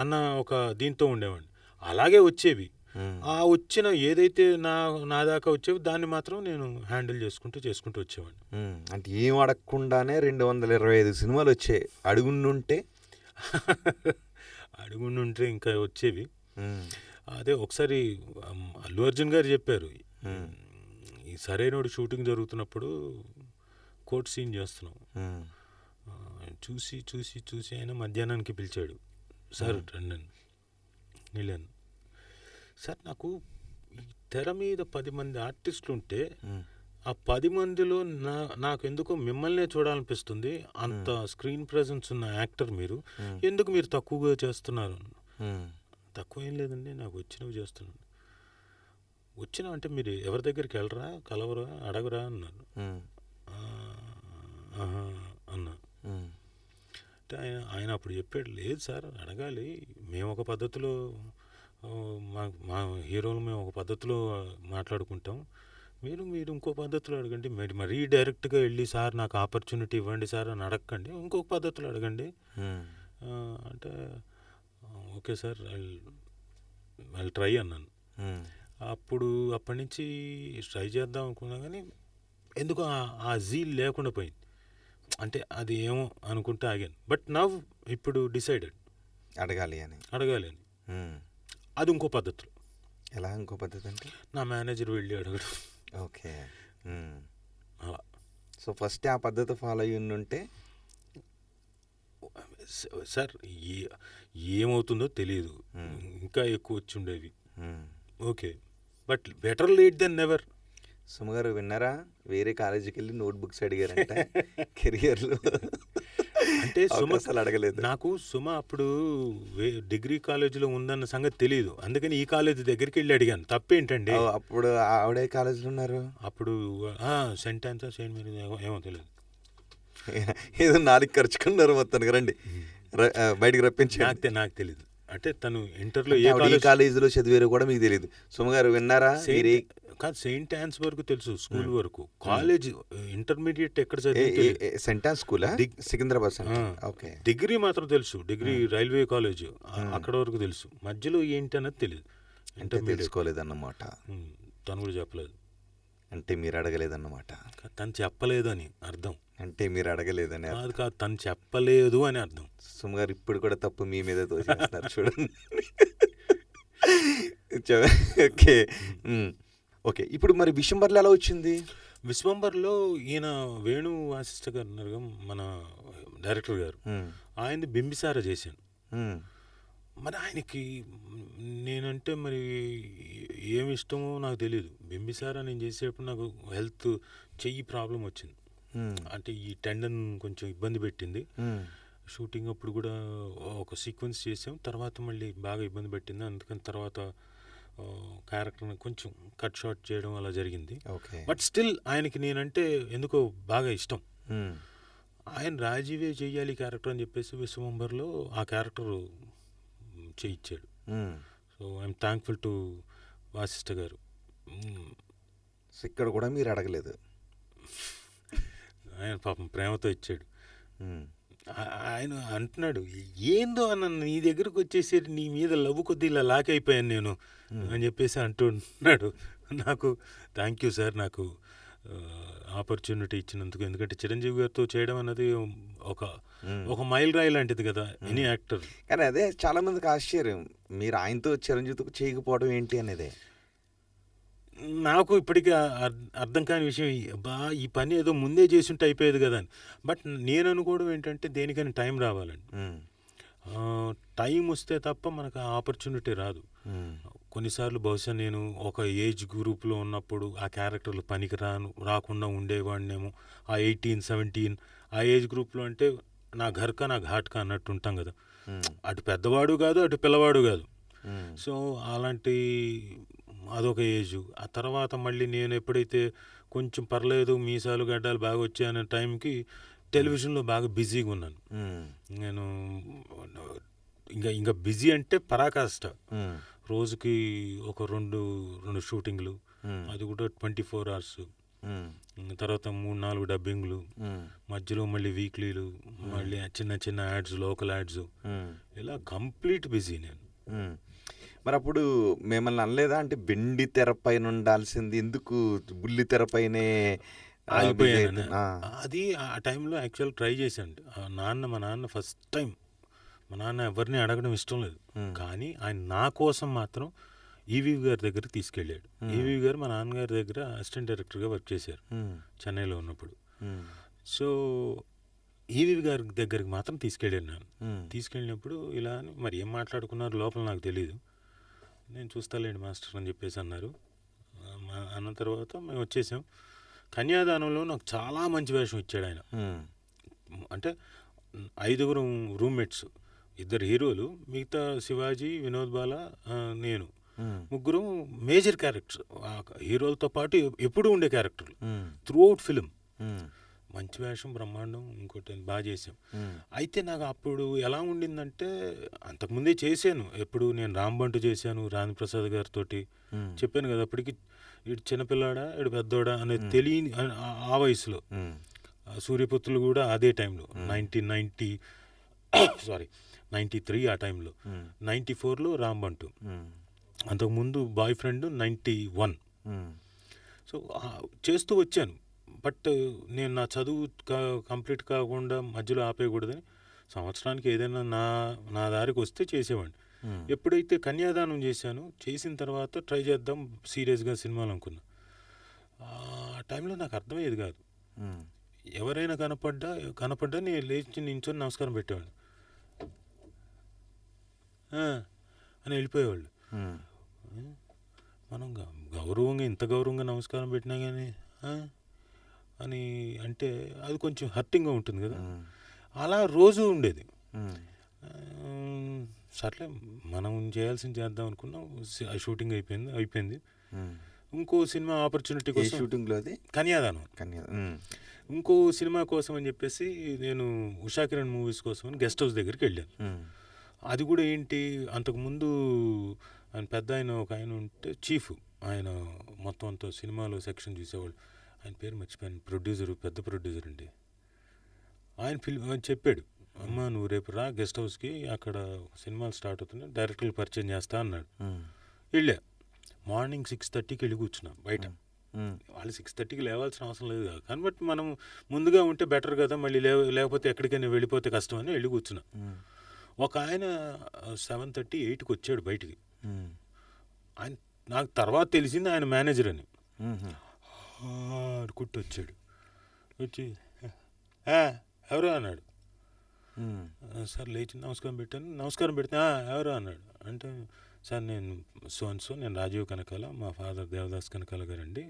Speaker 3: అన్న ఒక దీంతో ఉండేవాడిని. అలాగే వచ్చేవి. ఆ వచ్చిన ఏదైతే నా దాకా వచ్చేవి దాన్ని మాత్రం నేను హ్యాండిల్ చేసుకుంటూ వచ్చేవాడిని.
Speaker 4: అంటే ఏం అడగకుండానే 225 సినిమాలు వచ్చాయి. అడుగుండుంటే
Speaker 3: ఇంకా వచ్చేవి. అదే ఒకసారి అల్లు అర్జున్ గారు చెప్పారు, ఈ సరైనోడు షూటింగ్ జరుగుతున్నప్పుడు కోర్ట్ సీన్ చేస్తున్నాం, చూసి ఆయన మధ్యాహ్నానికి పిలిచాడు. సార్ రండి, వెళ్ళాను. సార్ నాకు ఈ తెర మీద 10 మంది ఆర్టిస్టులు ఉంటే ఆ 10 మందిలో నాకు ఎందుకో మిమ్మల్నే చూడాలనిపిస్తుంది. అంత స్క్రీన్ ప్రెజెన్స్ ఉన్న యాక్టర్ మీరు, ఎందుకు మీరు తక్కువగా చేస్తున్నారు? తక్కువ ఏం లేదండి, నాకు వచ్చినవి చేస్తున్నాను. వచ్చినా అంటే మీరు ఎవరి దగ్గరికి వెళ్ళరా, కలవరా, అడగరా అన్నారు. అన్నా. అంటే ఆయన అప్పుడు చెప్పాడు, లేదు సార్ అడగాలి, మేము ఒక పద్ధతిలో, మా హీరోలు మేము ఒక పద్ధతిలో మాట్లాడుకుంటాం, మీరు ఇంకో పద్ధతిలో అడగండి. మరీ డైరెక్ట్గా వెళ్ళి సార్ నాకు ఆపర్చునిటీ ఇవ్వండి సార్ అని అడగండి, ఇంకొక పద్ధతిలో అడగండి అంటే ఓకే సార్ ఐల్ ట్రై అన్నాను. అప్పటి నుంచి ట్రై చేద్దాం అనుకున్నా, కానీ ఎందుకు ఆ జీల్ లేకుండా పోయింది. అంటే అది ఏమో అనుకుంటే ఆగాను. బట్ ఇప్పుడు డిసైడెడ్
Speaker 4: అడగాలి అని.
Speaker 3: అది ఇంకో పద్ధతిలో.
Speaker 4: ఎలా ఇంకో పద్ధతి అంటే? నా
Speaker 3: మేనేజర్ వెళ్ళి అడగడం.
Speaker 4: ఓకే,
Speaker 3: అలా.
Speaker 4: సో ఫస్ట్ ఆ పద్ధతి ఫాలో అయ్యి ఉంటే
Speaker 3: సార్ ఏమవుతుందో తెలియదు, ఇంకా ఎక్కువ వచ్చి ఉండేవి. Okay, but better late than never.
Speaker 4: Suma గారు విన్నారా, వేరే కాలేజీకి వెళ్ళి నోట్బుక్స్ అడిగారంట కెరియర్లో.
Speaker 3: అంటే సుమ
Speaker 4: అసలు అడగలేదు.
Speaker 3: నాకు సుమ అప్పుడు డిగ్రీ కాలేజీలో ఉందన్న సంగతి తెలియదు, అందుకని ఈ కాలేజీ దగ్గరికి వెళ్ళి అడిగాను. తప్పేంటండి?
Speaker 4: అప్పుడు ఆవిడే కాలేజీలో ఉన్నారు.
Speaker 3: అప్పుడు సెయింట్ ఆన్సా సెయింట్ మేరీ ఏమో తెలియదు,
Speaker 4: ఏదో 4 ఖర్చుకున్నారు మొత్తానికి. రండి బయటికి రప్పించి.
Speaker 3: నాకు తెలియదు. అంటే తను ఇంటర్లో
Speaker 4: ఏ కాలేజీలో చదివారో కూడా మీకు తెలియదు. సుమ గారు విన్నారా?
Speaker 3: కాదు, సెయింట్ ఆన్స్ వరకు తెలుసు, స్కూల్ వరకు. కాలేజ్ ఇంటర్మీడియట్ ఎక్కడ చదివి?
Speaker 4: Saint Ann's school Secunderabad. Okay.
Speaker 3: Degree మాత్రం తెలుసు, డిగ్రీ రైల్వే కాలేజ్ అక్కడ వరకు తెలుసు. మధ్యలో ఏంటి అన్నది తెలియదు.
Speaker 4: తెలుసుకోలేదన్నమాట.
Speaker 3: తను కూడా చెప్పలేదు.
Speaker 4: అంటే మీరు అడగలేదన్నమాట.
Speaker 3: తను చెప్పలేదు అని అర్థం.
Speaker 4: అంటే మీరు అడగలేదని
Speaker 3: కాదు, తను చెప్పలేదు అని అర్థం.
Speaker 4: సుమ గారు ఇప్పుడు కూడా తప్పు మీ మీద తోసేస్తున్నారు చూడండి. Okay, okay. ఇప్పుడు మరి విశ్వంబర్లో ఎలా వచ్చింది?
Speaker 3: విశ్వంబర్లో ఈయన వేణు వాసిష్ఠ గారు ఉన్నారు, మన డైరెక్టర్ గారు, ఆయనది బింబిసార చేశాను. మరి ఆయనకి నేనంటే మరి ఏమి ఇష్టమో నాకు తెలియదు. బింబిసార నేను చేసేటప్పుడు నాకు హెల్త్ చెయ్యి ప్రాబ్లం వచ్చింది. అంటే ఈ టెండన్ కొంచెం ఇబ్బంది పెట్టింది. షూటింగ్ అప్పుడు కూడా ఒక సీక్వెన్స్ చేసాం, తర్వాత మళ్ళీ బాగా ఇబ్బంది పెట్టింది. అందుకని తర్వాత క్యారెక్టర్ని కొంచెం కట్ షార్ట్ చేయడం అలా జరిగింది. బట్ స్టిల్ ఆయనకి నేనంటే ఎందుకో బాగా ఇష్టం. ఆయన రాజీవే చెయ్యాలి క్యారెక్టర్ అని చెప్పేసి విశ్వంబర్లో ఆ క్యారెక్టర్ చేయించాడు. So I'm thankful to Vasishtha గారు.
Speaker 4: ఇక్కడ కూడా మీరు అడగలేదు,
Speaker 3: ఆయన పాపం ప్రేమతో ఇచ్చాడు. ఆయన అంటున్నాడు, ఏందో అన్న నీ దగ్గరకు వచ్చేసి నీ మీద లవ్ కొద్ది ఇలా లాక్ అయిపోయాను నేను అని చెప్పేసి అంటున్నాడు. నాకు థ్యాంక్ యూ సార్, నాకు ఆపర్చునిటీ ఇచ్చినందుకు. ఎందుకంటే చిరంజీవి గారితో చేయడం అన్నది ఒక ఒక మైల్ రాయి లాంటిది కదా ఎనీ యాక్టర్.
Speaker 4: కానీ అదే చాలా మందికి ఆశ్చర్యం, మీరు ఆయనతో చిరంజీవితో చేయకపోవడం ఏంటి అనేదే.
Speaker 3: నాకు ఇప్పటికీ అర్థం కాని విషయం, బా ఈ పని ఏదో ముందే చేసుంటే అయిపోయేది కదా అని. బట్ నేను అనుకోవడం ఏంటంటే దేనికైనా టైం రావాలండి. టైం వస్తే తప్ప మనకు ఆ ఆపర్చునిటీ రాదు. కొన్నిసార్లు బహుశా నేను ఒక ఏజ్ గ్రూప్లో ఉన్నప్పుడు ఆ క్యారెక్టర్లు పనికి రాకుండా ఉండేవాడినేమో. ఆ 18, 17 ఆ ఏజ్ గ్రూప్లో అంటే నా ఘర్కా నా ఘాట్కా అన్నట్టు ఉంటాం కదా. అటు పెద్దవాడు కాదు, అటు పిల్లవాడు కాదు. సో అలాంటి అదొక ఏజు. ఆ తర్వాత మళ్ళీ నేను ఎప్పుడైతే కొంచెం పర్లేదు మీసాలు గడ్డాలు బాగా వచ్చాయనే టైంకి టెలివిజన్లో బాగా బిజీగా ఉన్నాను నేను. ఇంకా బిజీ అంటే పరాకాష్ట. రోజుకి ఒక రెండు షూటింగ్లు, అది కూడా 24 hours. తర్వాత 3-4 డబ్బింగ్లు, మధ్యలో మళ్ళీ వీక్లీలు, మళ్ళీ చిన్న చిన్న యాడ్స్, లోకల్ యాడ్స్, ఇలా కంప్లీట్ బిజీ నేను.
Speaker 4: మరి అప్పుడు మిమ్మల్ని అనలేదా, అంటే వెండి తెర పైన ఉండాల్సింది ఎందుకు బుల్లి తెర పైనే
Speaker 3: ఆగిపోయాను? అది ఆ టైంలో యాక్చువల్ ట్రై చేశాను. మా నాన్న ఫస్ట్ టైం, మా నాన్న ఎవరిని అడగడం ఇష్టం లేదు, కానీ ఆయన నా కోసం మాత్రం ఈవీ గారి దగ్గరికి తీసుకెళ్ళాడు. ఈవీ గారు మా నాన్నగారి దగ్గర అసిస్టెంట్ డైరెక్టర్గా వర్క్ చేశారు చెన్నైలో ఉన్నప్పుడు. సో ఈవీ గారి దగ్గరికి మాత్రం తీసుకెళ్ళాను నేను. తీసుకెళ్ళినప్పుడు ఇలా అని మరి ఏం మాట్లాడుకున్నారు లోపల నాకు తెలియదు. నేను చూస్తాలేండి మాస్టర్ అని చెప్పేసి అన్నారు. అన్న తర్వాత మేము వచ్చేసాం. కన్యాదానంలో నాకు చాలా మంచి వేషం ఇచ్చాడు ఆయన. అంటే 5 రూమ్మేట్స్, 2 హీరోలు, మిగతా శివాజీ, వినోద్ బాలా, నేను, 3 మేజర్ క్యారెక్టర్స్. హీరోలతో పాటు ఎప్పుడూ ఉండే క్యారెక్టర్లు త్రూ అవుట్ ఫిలిం. మంచి వేషం, బ్రహ్మాండం. ఇంకోటి బాగా చేసాం. అయితే నాకు అప్పుడు ఎలా ఉండిందంటే, అంతకుముందే చేశాను, ఎప్పుడు నేను రాంబంటు చేశాను రాంప్రసాద్ గారితో. చెప్పాను కదా అప్పటికి ఇటు చిన్నపిల్లాడా ఇటు పెద్దోడా అనేది తెలియని ఆ వయసులో. సూర్యపుత్రులు కూడా అదే టైంలో 93 ఆ టైంలో. 94లో రాంబంటు, అంతకుముందు బాయ్ ఫ్రెండ్ 91. సో చేస్తూ వచ్చాను. బట్ నేను నా చదువు కంప్లీట్ కాకుండా మధ్యలో ఆపేయకూడదని సంవత్సరానికి ఏదైనా నా దారికి వస్తే చేసేవాడిని. ఎప్పుడైతే కన్యాదానం చేశాను, చేసిన తర్వాత ట్రై చేద్దాం సీరియస్గా సినిమాలు అనుకున్నా. ఆ టైంలో నాకు అర్థమయ్యేది కాదు. ఎవరైనా కనపడ్డా నేను లేచి నించొని నమస్కారం పెట్టేవాడిని అని వెళ్ళిపోయేవాళ్ళు. మనం ఇంత గౌరవంగా నమస్కారం పెట్టినా కానీ అని అంటే అది కొంచెం హర్టింగ్గా ఉంటుంది కదా. అలా రోజు ఉండేది. సర్లే మనం చేయాల్సింది చేద్దాం అనుకున్నాం. షూటింగ్ అయిపోయింది. ఇంకో సినిమా ఆపర్చునిటీ కోసం,
Speaker 4: షూటింగ్లో అది
Speaker 3: కన్యాదానం, ఇంకో సినిమా కోసం అని చెప్పేసి నేను ఉషా కిరణ్ మూవీస్ కోసం అని గెస్ట్ హౌస్ దగ్గరికి వెళ్ళాను. అది కూడా ఏంటి, అంతకుముందు ఆయన పెద్ద ఒక ఆయన ఉంటే చీఫ్, ఆయన మొత్తం అంతా సినిమాలో సెక్షన్ చూసేవాళ్ళు. ఆయన పేరు మర్చిపోయాను, పెద్ద ప్రొడ్యూసర్ అండి. ఆయన చెప్పాడు, అమ్మ నువ్వు రేపు రా గెస్ట్ హౌస్కి, అక్కడ సినిమాలు స్టార్ట్ అవుతున్నాయి, డైరెక్టర్లు పరిచయం చేస్తా అన్నాడు. వెళ్ళా. మార్నింగ్ 6:30కి వెళ్ళి కూర్చున్నా బయట. వాళ్ళు 6:30కి లేవాల్సిన అవసరం లేదు కదా, కానీ బట్ మనం ముందుగా ఉంటే బెటర్ కదా, మళ్ళీ లేకపోతే ఎక్కడికైనా వెళ్ళిపోతే కష్టం అని వెళ్ళి కూర్చున్నా. ఒక ఆయన 7:30, 8కి వచ్చాడు బయటికి. ఆయన నాకు తర్వాత తెలిసింది ఆయన మేనేజర్ అని. కుట్టొచ్చాడు, వచ్చి ఎవరు అన్నాడు. సార్ లేచి నమస్కారం పెట్టాను. నమస్కారం పెడితే ఎవరు అన్నాడు. అంటే సార్ నేను నేను రాజీవ్ కనకాల, మా ఫాదర్ దేవదాస్ కనకాల గారండి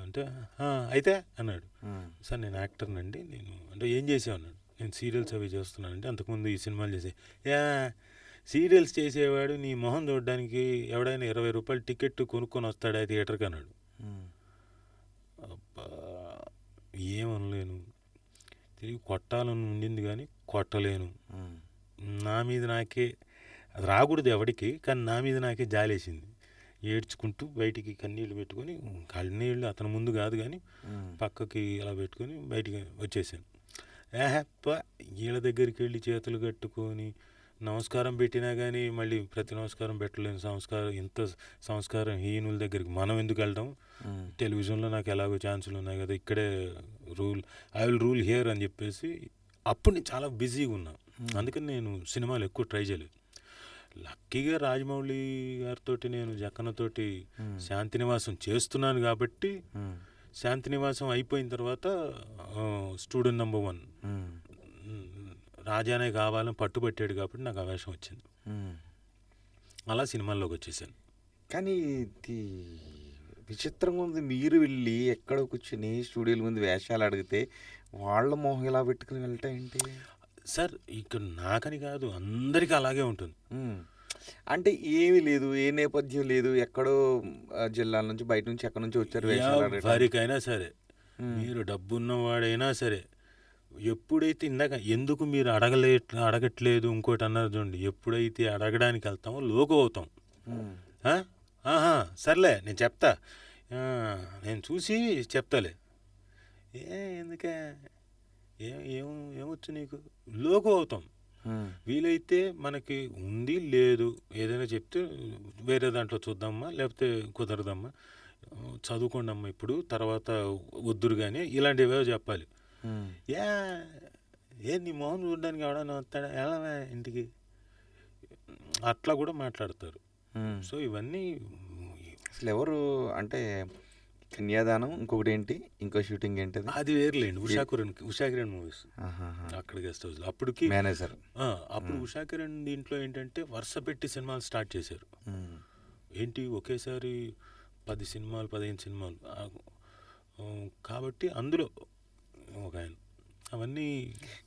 Speaker 3: అంటే. అయితే అన్నాడు, సార్ నేను యాక్టర్నండి. నేను అంటే ఏం చేసావు అన్నాడు. నేను సీరియల్స్ అవి చేస్తున్నానండి, అంతకుముందు ఈ సినిమాలు చేసే. సీరియల్స్ చేసేవాడు నీ మొహం చూడడానికి ఎవడైనా 20 రూపాయలు టికెట్ కొనుక్కొని వస్తాడా థియేటర్కి అన్నాడు. ఏమనలేను, తిరిగి కొట్టాలని ఉండింది కానీ కొట్టలేను. నా మీద నాకే, అది రాకూడదు ఎవడికి, కానీ నా మీద నాకే జాలేసింది. ఏడ్చుకుంటూ బయటికి కన్నీళ్ళు పెట్టుకొని, కన్నీళ్ళు అతని ముందు కాదు కానీ పక్కకి అలా పెట్టుకొని బయటికి వచ్చేసాను. వీళ్ళ దగ్గరికి వెళ్ళి చేతులు కట్టుకొని నమస్కారం పెట్టినా కానీ మళ్ళీ ప్రతి నమస్కారం పెట్టలేని ఇంత సంస్కారం హీనుల దగ్గరికి మనం ఎందుకు వెళ్తాం? టెలివిజన్లో నాకు ఎలాగో ఛాన్సులు ఉన్నాయి కదా, ఇక్కడే ఐ విల్ రూల్ హియర్ అని చెప్పేసి అప్పుడు నేను చాలా బిజీగా ఉన్నా. అందుకని నేను సినిమాలు ఎక్కువ ట్రై చేయలేదు. లక్కీగా రాజమౌళి గారితో నేను జక్కన్నతోటి శాంతినివాసం చేస్తున్నాను కాబట్టి, శాంతినివాసం అయిపోయిన తర్వాత స్టూడెంట్ నెంబర్ 1 రాజానే కావాలని పట్టుబట్టాడు కాబట్టి నాకు ఆ వేషం వచ్చింది. అలా సినిమాల్లోకి వచ్చేసాను.
Speaker 4: కానీ ఇది విచిత్రంగా ఉంది, మీరు వెళ్ళి ఎక్కడో కూర్చుని స్టూడియోల ముందు వేషాలు అడిగితే వాళ్ళ మొహం ఇలా పెట్టుకుని వెళ్తాయేంటి
Speaker 3: సార్? ఇక్కడ నాకని కాదు, అందరికీ అలాగే ఉంటుంది.
Speaker 4: అంటే ఏమీ లేదు, ఏ నేపథ్యం లేదు, ఎక్కడో జిల్లాల నుంచి బయట నుంచి ఎక్కడి నుంచి వచ్చారు వేషాలు అడగడానికి.
Speaker 3: ఎవరికైనా సరే, మీరు డబ్బున్నవాడైనా సరే, ఎప్పుడైతే ఇందాక ఎందుకు మీరు అడగట్లేదు ఇంకోటి అన్నారు చూడండి, ఎప్పుడైతే అడగడానికి వెళ్తామో లోకం అవుతాం. సర్లే నేను చెప్తా, నేను చూసి చెప్తాలే, ఎందుకే ఏమొచ్చు నీకు, లోకం అవుతాం. వీలైతే మనకి ఉంది లేదు ఏదైనా చెప్తే వేరే దాంట్లో చూద్దామా, లేకపోతే కుదరదమ్మా, చదువుకోండి అమ్మా ఇప్పుడు, తర్వాత వద్దురు కానీ, ఇలాంటివే చెప్పాలి. నీ మొహం చూడడానికి ఎవడన్నా వస్తాడా, ఎలా ఇంటికి, అట్లా కూడా మాట్లాడతారు. సో ఇవన్నీ
Speaker 4: అసలు ఎవరు అంటే కన్యాదానం, ఇంకొకటి ఏంటి, ఇంకో షూటింగ్ ఏంటి,
Speaker 3: అది వేరులేండి. ఉషాకిరణ్ మూవీస్ అక్కడ గెస్ట్ హౌస్ అప్పటికి
Speaker 4: మేనేజర్.
Speaker 3: అప్పుడు ఉషాకిరణ్ దీంట్లో ఏంటంటే వరుస పెట్టి సినిమాలు స్టార్ట్ చేశారు. ఏంటి ఒకేసారి 10 సినిమాలు 15 సినిమాలు, కాబట్టి అందులో ఒక ఆయన అవన్నీ.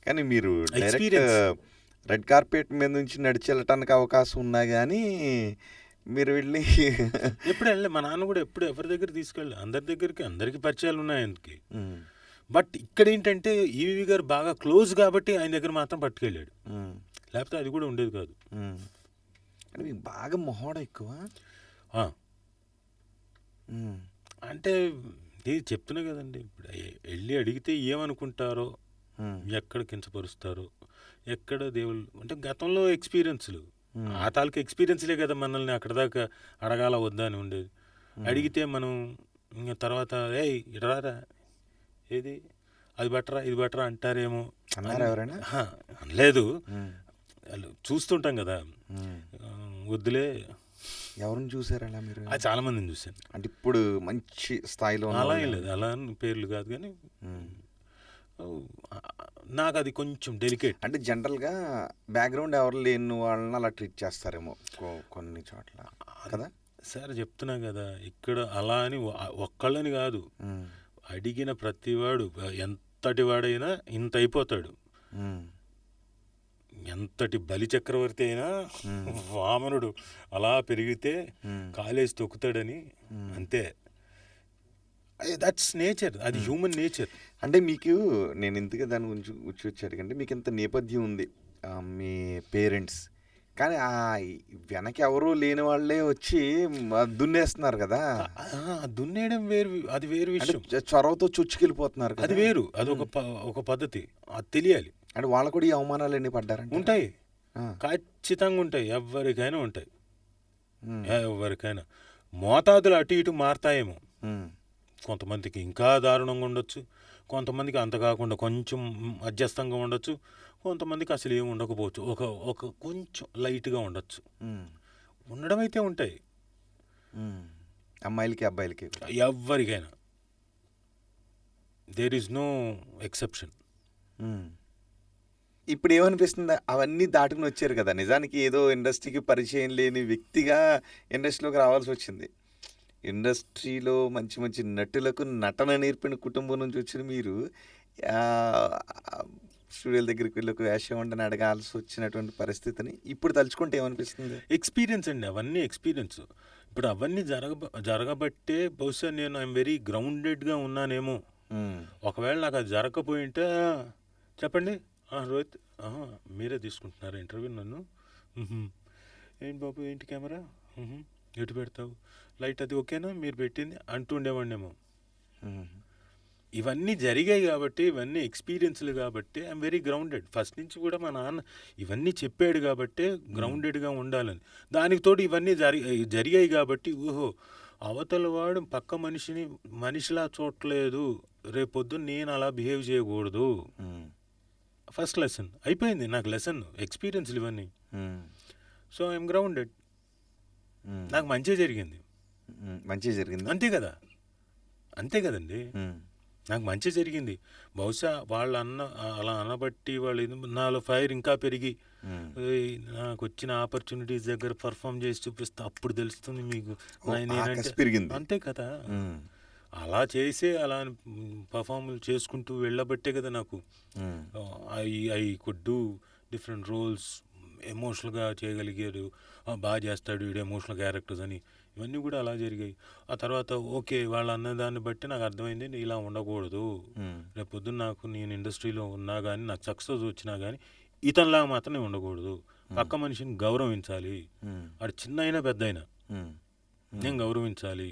Speaker 4: కానీ మీరు డైరెక్ట్ రెడ్ కార్పెట్ మీద నుంచి నడిచి వెళ్ళటానికి అవకాశం ఉన్నా కానీ మీరు వెళ్ళి
Speaker 3: ఎప్పుడు వెళ్ళలే. మా నాన్న కూడా ఎప్పుడు ఎవరి దగ్గర తీసుకెళ్ళి, అందరికి పరిచయాలు ఉన్నాయి ఆయనకి. బట్ ఇక్కడ ఏంటంటే ఈవి గారు బాగా క్లోజ్ కాబట్టి ఆయన దగ్గర మాత్రం పట్టుకెళ్ళాడు, లేకపోతే అది కూడా ఉండేది కాదు.
Speaker 4: అంటే మీకు బాగా మొహోడం ఎక్కువ.
Speaker 3: అంటే ఇది చెప్తున్నా కదండి, ఇప్పుడు వెళ్ళి అడిగితే ఏమనుకుంటారో, ఎక్కడ కించపరుస్తారో, ఎక్కడ దేవుళ్ళు అంటే గతంలో ఎక్స్పీరియన్స్లు, ఆ తాలూకు ఎక్స్పీరియన్స్లే కదా మనల్ని అక్కడ దాకా అడగాల వద్దా అని ఉండేది. అడిగితే మనం ఇంకా తర్వాత ఇడరారా, ఏది అది బెటరా ఇది బెటరా అంటారేమో.
Speaker 4: ఎవరైనా
Speaker 3: అనలేదు, చూస్తుంటాం కదా, వద్దులే.
Speaker 4: ఎవరిని చూసారు అలా మీరు?
Speaker 3: అది చాలా మందిని చూశాను.
Speaker 4: అంటే ఇప్పుడు మంచి స్థాయిలో
Speaker 3: అలా ఏం లేదు, అలా పేర్లు కాదు కానీ నాకు అది కొంచెం డెలికేట్.
Speaker 4: అంటే జనరల్గా బ్యాక్గ్రౌండ్ ఎవరు లేని వాళ్ళని అలా ట్రీట్ చేస్తారేమో కొన్ని చోట్ల కదా
Speaker 3: సార్. చెప్తున్నా కదా, ఇక్కడ అలా అని ఒక్కళ్ళని కాదు, అడిగిన ప్రతివాడు ఎంతటి వాడైనా ఇంత అయిపోతాడు. ఎంతటి బలి చక్రవర్తి అయినా వామనుడు అలా పెరిగితే కాలేసి తొక్కుతాడని, అంతే. దట్స్ నేచర్, అది హ్యూమన్ నేచర్.
Speaker 4: అంటే మీకు నేను ఇంతగా దాని గురించి వచ్చాడు కంటే మీకు ఇంత నేపథ్యం ఉంది, మీ పేరెంట్స్, కానీ ఆ వెనక ఎవరూ లేని వాళ్ళే వచ్చి దున్నేస్తున్నారు కదా.
Speaker 3: దున్నేయడం వేరు, అది వేరు విషయం.
Speaker 4: చొరవతో చొచ్చుకెళ్ళిపోతున్నారు కదా,
Speaker 3: అది వేరు, అది ఒక పద్ధతి, అది తెలియాలి.
Speaker 4: అంటే వాళ్ళు కూడా ఈ అవమానాలు ఎన్ని పడ్డారంటే
Speaker 3: ఉంటాయి, ఖచ్చితంగా ఉంటాయి, ఎవరికైనా ఉంటాయి, ఎవరికైనా. మోతాదులు అటు ఇటు మారుతాయేమో, కొంతమందికి ఇంకా దారుణంగా ఉండొచ్చు, కొంతమందికి అంత కాకుండా కొంచెం మధ్యస్థంగా ఉండొచ్చు, కొంతమందికి అసలు ఏమి ఉండకపోవచ్చు, ఒక కొంచెం లైట్గా ఉండొచ్చు. ఉండడం అయితే ఉంటాయి,
Speaker 4: అమ్మాయిలకి అబ్బాయిలకి
Speaker 3: ఎవరికైనా. There is no exception.
Speaker 4: ఇప్పుడు ఏమనిపిస్తుంది, అవన్నీ దాటుకుని వచ్చారు కదా, నిజానికి ఏదో ఇండస్ట్రీకి పరిచయం లేని వ్యక్తిగా ఇండస్ట్రీలోకి రావాల్సి వచ్చింది. ఇండస్ట్రీలో మంచి మంచి నటులకు నటన నేర్పిన కుటుంబం నుంచి వచ్చిన మీరు స్టూడియోల దగ్గరికి వెళ్ళి ఒక వేషం ఉండని అడగాల్సి వచ్చినటువంటి పరిస్థితిని ఇప్పుడు తలుచుకుంటే ఏమనిపిస్తుంది?
Speaker 3: ఎక్స్పీరియన్స్ అండి, అవన్నీ ఎక్స్పీరియన్స్. ఇప్పుడు అవన్నీ జరగబట్టే బహుశా నేను ఐఎమ్ వెరీ గ్రౌండెడ్గా ఉన్నానేమో. ఒకవేళ నాకు అది జరగకపోయి ఉంటే, చెప్పండి రోహిత్, మీరే తీసుకుంటున్నారా ఇంటర్వ్యూ నన్ను, ఏంటి బాబు ఏంటి కెమెరా ఎటు పెడతావు, లైట్ అది ఓకేనా మీరు పెట్టింది అంటూ ఉండేవాడినేమో. ఇవన్నీ జరిగాయి కాబట్టి, ఇవన్నీ ఎక్స్పీరియన్స్‌లు కాబట్టి ఐయామ్ వెరీ గ్రౌండెడ్. ఫస్ట్ నుంచి కూడా మా నాన్న ఇవన్నీ చెప్పాడు కాబట్టే గ్రౌండెడ్‌గా ఉండాలని. దానికి తోడు ఇవన్నీ జరిగాయి కాబట్టి ఓహో! అవతల వాడు పక్క మనిషిని మనిషిలా చూడట్లేదు. రేపొద్దున నేను అలా బిహేవ్ చేయకూడదు. ఫస్ట్ లెసన్ అయిపోయింది నాకు లెసన్. ఎక్స్‌పీరియన్స్‌లు ఇవన్నీ. So I'm grounded. నాకు మంచే జరిగింది.
Speaker 4: మంచిగా జరిగిందా?
Speaker 3: అంతే కదా! అంతే కదండీ! నాకు మంచి జరిగింది. బహుశా వాళ్ళు అలా అనబట్టి వాళ్ళు నాలో ఫైర్ ఇంకా పెరిగి నాకు వచ్చిన ఆపర్చునిటీస్ దగ్గర పర్ఫామ్ చేసి చూపిస్తే అప్పుడు తెలుస్తుంది మీకు నేనంటే
Speaker 4: పెరిగింది.
Speaker 3: అంతే కదా! అలా చేసే అలా పర్ఫార్మల్ చేసుకుంటూ వెళ్ళబట్టే కదా నాకు I could do different roles. ఎమోషనల్గా చేయగలిగారు. బాగా చేస్తాడు వీడు ఎమోషనల్ క్యారెక్టర్స్ అని. ఇవన్నీ కూడా అలా జరిగాయి. ఆ తర్వాత ఓకే వాళ్ళు అన్నదాన్ని బట్టి నాకు అర్థమైంది ఇలా ఉండకూడదు. రేపు పొద్దున్న నాకు నేను ఇండస్ట్రీలో ఉన్నా కానీ నాకు సక్సెస్ వచ్చినా కానీ ఇతనిలాగా మాత్రమే ఉండకూడదు. పక్క మనిషిని గౌరవించాలి. వాడు చిన్న అయినా పెద్ద అయినా నేను గౌరవించాలి.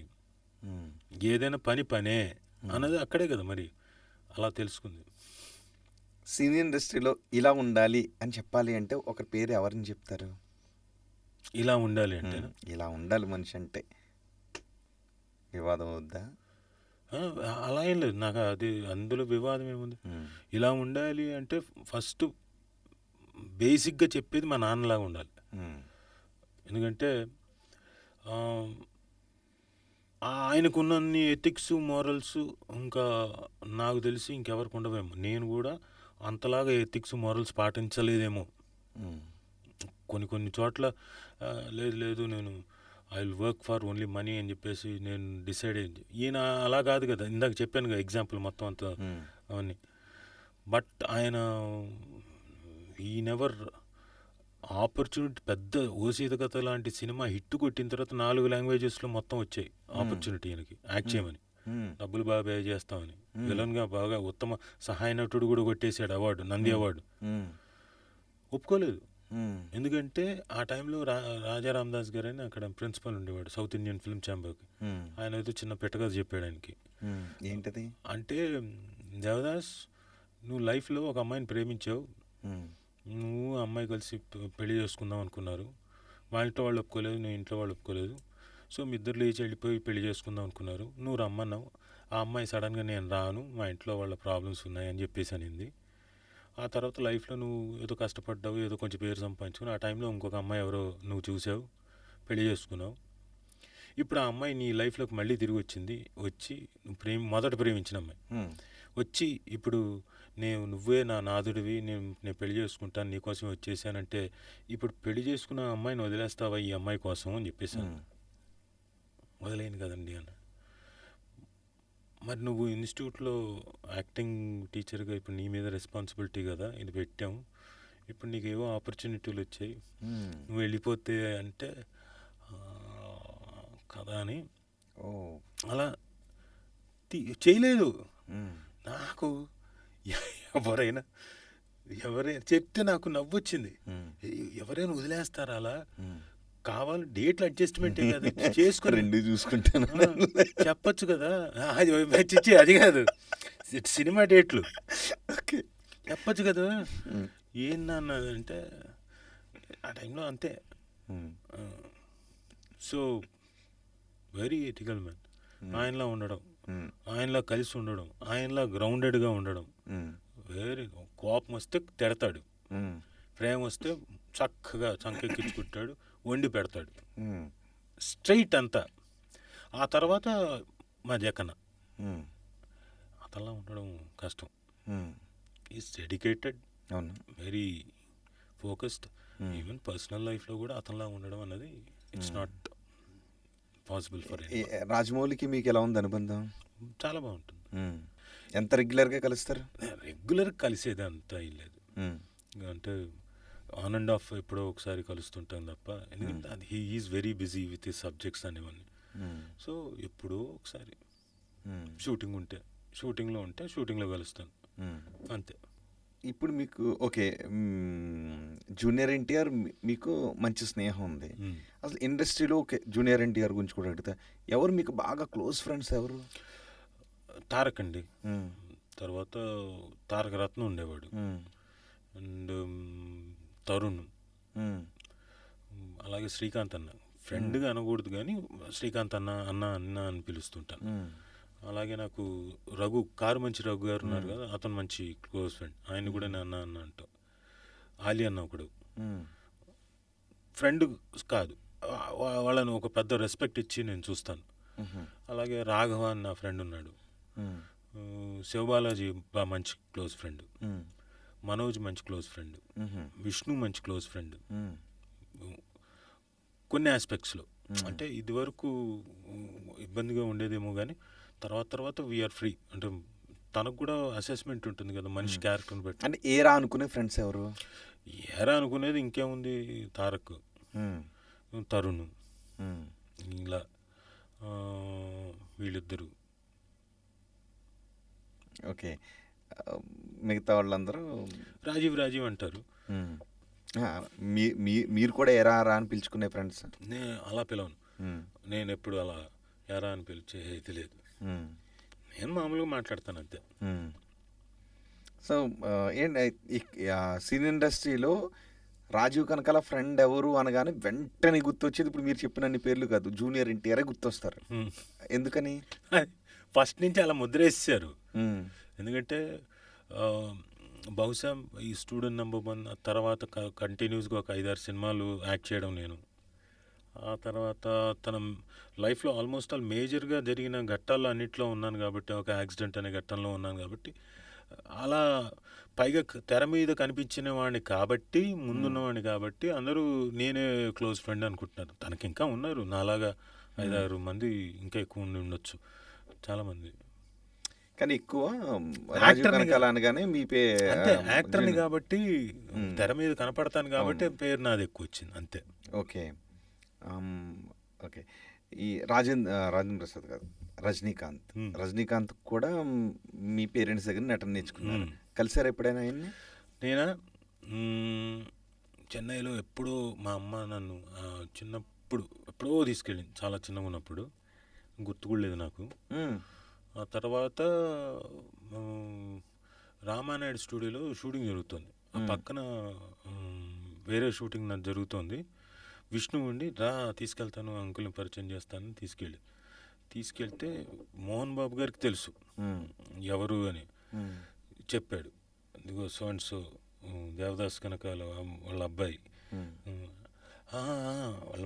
Speaker 3: ఏదైనా పనే అన్నది అక్కడే కదా మరి అలా తెలుసుకుంది.
Speaker 4: సినీ ఇండస్ట్రీలో ఇలా ఉండాలి అని చెప్పాలి అంటే ఒక పేరు ఎవరిని చెప్తారు?
Speaker 3: ఇలా ఉండాలి అంటే
Speaker 4: ఇలా ఉండాలి మనిషి అంటే వివాదం అవుద్దా?
Speaker 3: అలా ఏం లేదు. నాకు అది అందులో వివాదం ఏముంది? ఇలా ఉండాలి అంటే ఫస్ట్ బేసిక్గా చెప్పేది మా నాన్నలాగా ఉండాలి. ఎందుకంటే ఆయనకున్నన్ని ఎథిక్స్ మోరల్స్ ఇంకా నాకు తెలిసి ఇంకెవరికి ఉండవేమో. నేను కూడా అంతలాగా ఎథిక్స్ మోరల్స్ పాటించలేదేమో. కొన్ని చోట్ల లేదు నేను I will work for only money అని చెప్పేసి నేను డిసైడ్ అయ్యింది. ఈయన అలా కాదు కదా, ఇందాక చెప్పాను కదా ఎగ్జాంపుల్ మొత్తం అంతా అవన్నీ. బట్ ఆయన ఈ నెవర్ ఆపర్చునిటీ పెద్ద ఓసీత కథ లాంటి సినిమా హిట్ కొట్టిన తర్వాత 4 లాంగ్వేజెస్లో మొత్తం వచ్చాయి ఆపర్చునిటీ ఈయనకి యాక్ట్ చేయమని. డబ్బులు బాగా పే చేస్తామని. విలన్గా బాగా ఉత్తమ సహాయ నటుడు కూడా కొట్టేశాడు అవార్డు, నంది అవార్డు. ఒప్పుకోలేదు. ఎందుకంటే ఆ టైంలో రాజా రామదాస్ గారు అని అక్కడ ప్రిన్సిపల్ ఉండేవాడు సౌత్ ఇండియన్ ఫిల్మ్ ఛాంబర్కి. ఆయన ఏదో చిన్న పెట్టగా చెప్పాడు ఆయనకి.
Speaker 4: ఏంటది
Speaker 3: అంటే దేవదాస్ నువ్వు లైఫ్లో ఒక అమ్మాయిని ప్రేమించావు, నువ్వు అమ్మాయి కలిసి పెళ్లి చేసుకుందాం అనుకున్నారు. మా ఇంట్లో వాళ్ళు ఒప్పుకోలేదు, నీ ఇంట్లో వాళ్ళు ఒప్పుకోలేదు. సో మీ ఇద్దరు లేచి వెళ్ళిపోయి పెళ్లి చేసుకుందాం అనుకున్నారు. నువ్వు రమ్మన్నావు. ఆ అమ్మాయి సడన్గా నేను రాను, మా ఇంట్లో వాళ్ళ ప్రాబ్లమ్స్ ఉన్నాయి అని చెప్పేసి అనింది. ఆ తర్వాత లైఫ్లో నువ్వు ఏదో కష్టపడ్డావు, ఏదో కొంచెం పేరు సంపాదించుకుని ఆ టైంలో ఇంకొక అమ్మాయి ఎవరో నువ్వు చూసావు, పెళ్లి చేసుకున్నావు. ఇప్పుడు ఆ అమ్మాయి నీ లైఫ్లోకి మళ్ళీ తిరిగి వచ్చింది. వచ్చి నువ్వు మొదట ప్రేమించిన అమ్మాయి వచ్చి ఇప్పుడు నువ్వే నా నాదుడివి, నేను పెళ్లి చేసుకుంటాను, నీకోసం వచ్చేసానంటే ఇప్పుడు పెళ్లి చేసుకున్న అమ్మాయిని వదిలేస్తావా ఈ అమ్మాయి కోసం అని చెప్పేసాను. వదిలేను కదండి అన్న. మరి నువ్వు ఇన్స్టిట్యూట్లో యాక్టింగ్ టీచర్గా ఇప్పుడు నీ మీద రెస్పాన్సిబిలిటీ కదా, ఇది పెట్టాము, ఇప్పుడు నీకు ఏవో ఆపర్చునిటీలు వచ్చాయి, నువ్వు వెళ్ళిపోతే అంటే కదా అని అలా చేయలేదు. నాకు ఎవరైనా చెప్తే నాకు నవ్వు వచ్చింది. ఎవరైనా వదిలేస్తారా అలా? కావాలి డేట్లు అడ్జస్ట్మెంటే కదా చేసుకుని
Speaker 4: రెండు చూసుకుంటాను
Speaker 3: చెప్పచ్చు కదా. అది కాదు సినిమా డేట్లు చెప్పచ్చు కదా. ఏందన్నదంటే ఆ టైంలో అంతే. So very ethical man. ఆయనలా ఉండడం, ఆయనలా కలిసి ఉండడం, ఆయనలా గ్రౌండెడ్గా ఉండడం. వెరీ కోపం వస్తే తిడతాడు, ప్రేమ వస్తే చక్కగా చంకెక్కించుకుంటాడు, వండి పెడతాడు, స్ట్రైట్ అంతా. ఆ తర్వాత మా జకన్న అతలా ఉండడం కష్టం. Is dedicated, very focused. Even personal లైఫ్లో కూడా అతనిలా ఉండడం అన్నది it's not possible for anyone.
Speaker 4: రాజమౌళికి మీకు ఎలా ఉంది అనుబంధం?
Speaker 3: చాలా బాగుంటుంది.
Speaker 4: ఎంత రెగ్యులర్గా కలుస్తారు?
Speaker 3: రెగ్యులర్ కలిసేది అంతా ఏం లేదు. అంటే ఆన్ అండ్ ఆఫ్ ఎప్పుడో ఒకసారి కలుస్తుంటాం తప్ప. ఎందుకంటే అది he is very busy with his subjects అనేవన్నీ. సో ఎప్పుడో ఒకసారి షూటింగ్లో ఉంటే షూటింగ్లో కలుస్తాను అంతే.
Speaker 4: ఇప్పుడు మీకు ఓకే జూనియర్ ఎన్టీఆర్ మీకు మంచి స్నేహం ఉంది. అసలు ఇండస్ట్రీలో ఓకే జూనియర్ ఎన్టీఆర్ గురించి కూడా అడుగుతా, ఎవరు మీకు బాగా క్లోజ్ ఫ్రెండ్స్ ఎవరు?
Speaker 3: తారక్ అండి.
Speaker 4: ఉమ్,
Speaker 3: తర్వాత తారక రత్నం ఉండేవాడు.
Speaker 4: ఉమ్,
Speaker 3: అండ్ తరుణ్,
Speaker 4: ఉమ్,
Speaker 3: అలాగే శ్రీకాంత్ అన్న. ఫ్రెండ్గా అనకూడదు కానీ శ్రీకాంత్ అన్న అన్న అన్న అని పిలుస్తుంటాను.
Speaker 4: ఉమ్,
Speaker 3: అలాగే నాకు రఘు, కారు మంచి రఘు గారు ఉన్నారు కదా, అతను మంచి క్లోజ్ ఫ్రెండ్. ఆయన కూడా నేను అన్న అన్న అంటాం. ఆలి అన్న ఒకడు
Speaker 4: ఉమ్,
Speaker 3: ఫ్రెండ్ కాదు, వాళ్ళని ఒక పెద్ద రెస్పెక్ట్ ఇచ్చి నేను చూస్తాను.
Speaker 4: ఉమ్,
Speaker 3: అలాగే రాఘవ అని నా ఫ్రెండ్ ఉన్నాడు.
Speaker 4: ఉమ్,
Speaker 3: శివబాలాజీ మంచి క్లోజ్ ఫ్రెండ్.
Speaker 4: ఉమ్,
Speaker 3: మనోజ్ మంచి క్లోజ్ ఫ్రెండ్.
Speaker 4: ఉమ్,
Speaker 3: విష్ణు మంచి క్లోజ్ ఫ్రెండ్.
Speaker 4: ఉమ్,
Speaker 3: కొన్ని ఆస్పెక్ట్స్లో అంటే ఇదివరకు ఇబ్బందిగా ఉండేదేమో కానీ తర్వాత వీఆర్ ఫ్రీ. అంటే తనకు కూడా అసెస్మెంట్ ఉంటుంది కదా మనిషి క్యారెక్టర్ని బట్టి.
Speaker 4: అంటే ఏరా అనుకునే ఫ్రెండ్స్ ఎవరు?
Speaker 3: ఏరా అనుకునేది ఇంకేముంది, తారక్,
Speaker 4: ఉమ్,
Speaker 3: తరుణ్,
Speaker 4: ఉమ్,
Speaker 3: ఇలా వీళ్ళిద్దరు.
Speaker 4: ఓకే. మిగతా వాళ్ళందరూ
Speaker 3: రాజీవ్ అంటారు.
Speaker 4: ఉమ్. ఆ, మీరు కూడా ఎరా రా అని పిలుచుకునే ఫ్రెండ్స్?
Speaker 3: నేను అలా పిలవను. నేను ఎప్పుడు అలా ఎరా అని పిలిచే ఇది లేదు. నేను మామూలుగా మాట్లాడతాను అంతే.
Speaker 4: సో ఏంటి సినీ ఇండస్ట్రీలో రాజీవ్ కనకాల ఫ్రెండ్ ఎవరు అనగానే వెంటనే గుర్తొచ్చేది ఇప్పుడు మీరు చెప్పినన్ని పేర్లు కాదు, జూనియర్ ఎన్టీఆర్ గుర్తొస్తారు. ఎందుకని?
Speaker 3: ఫస్ట్ నుంచి అలా ముద్రేసారు. ఎందుకంటే బహుశా ఈ స్టూడెంట్ నెంబర్ 1 తర్వాత కంటిన్యూస్గా ఒక 5-6 సినిమాలు యాక్ట్ చేయడం నేను. ఆ తర్వాత తన లైఫ్లో ఆల్మోస్ట్ ఆల్ మేజర్గా జరిగిన ఘట్టాల్లో అన్నింటిలో ఉన్నాను కాబట్టి, ఒక యాక్సిడెంట్ అనే ఘట్టంలో ఉన్నాను కాబట్టి, అలా పైగా తెర మీద కనిపించిన వాడిని కాబట్టి, ముందున్నవాడిని కాబట్టి అందరూ నేనే క్లోజ్ ఫ్రెండ్ అనుకుంటున్నారు. తనకి ఇంకా ఉన్నారు నాలాగా 5-6 మంది, ఇంకా ఎక్కువ ఉండి ఉండొచ్చు చాలామంది.
Speaker 4: కానీ ఎక్కువ రాజీవ్ కనకాల అనగానే మీ
Speaker 3: అంటే యాక్టర్ని కాబట్టి, తెర మీద కనపడతాను కాబట్టి పేరు నాది ఎక్కువ వచ్చింది అంతే.
Speaker 4: ఓకే. ఓకే. ఈ రాజేంద్ర ప్రసాద్ కాదు, రజనీకాంత్ కూడా మీ పేరెంట్స్ దగ్గర నటన నేర్చుకున్నారు. కలిసారు ఎప్పుడైనా ఆయన్ని?
Speaker 3: నేనా చెన్నైలో ఎప్పుడో మా అమ్మ నన్ను చిన్నప్పుడు ఎప్పుడో తీసుకెళ్ళింది, చాలా చిన్నగా ఉన్నప్పుడు, గుర్తు కూడా లేదు నాకు. ఆ తర్వాత రామానాయుడు స్టూడియోలో షూటింగ్ జరుగుతుంది. ఆ పక్కన వేరే షూటింగ్ నాకు జరుగుతుంది. విష్ణు ఉండి రా తీసుకెళ్తాను, అంకుల్ని పరిచయం చేస్తాను తీసుకెళ్తే మోహన్ బాబు గారికి తెలుసు ఎవరు అని చెప్పాడు. ఇదిగో so and so Devdas Kanakala వాళ్ళ అబ్బాయి, వాళ్ళ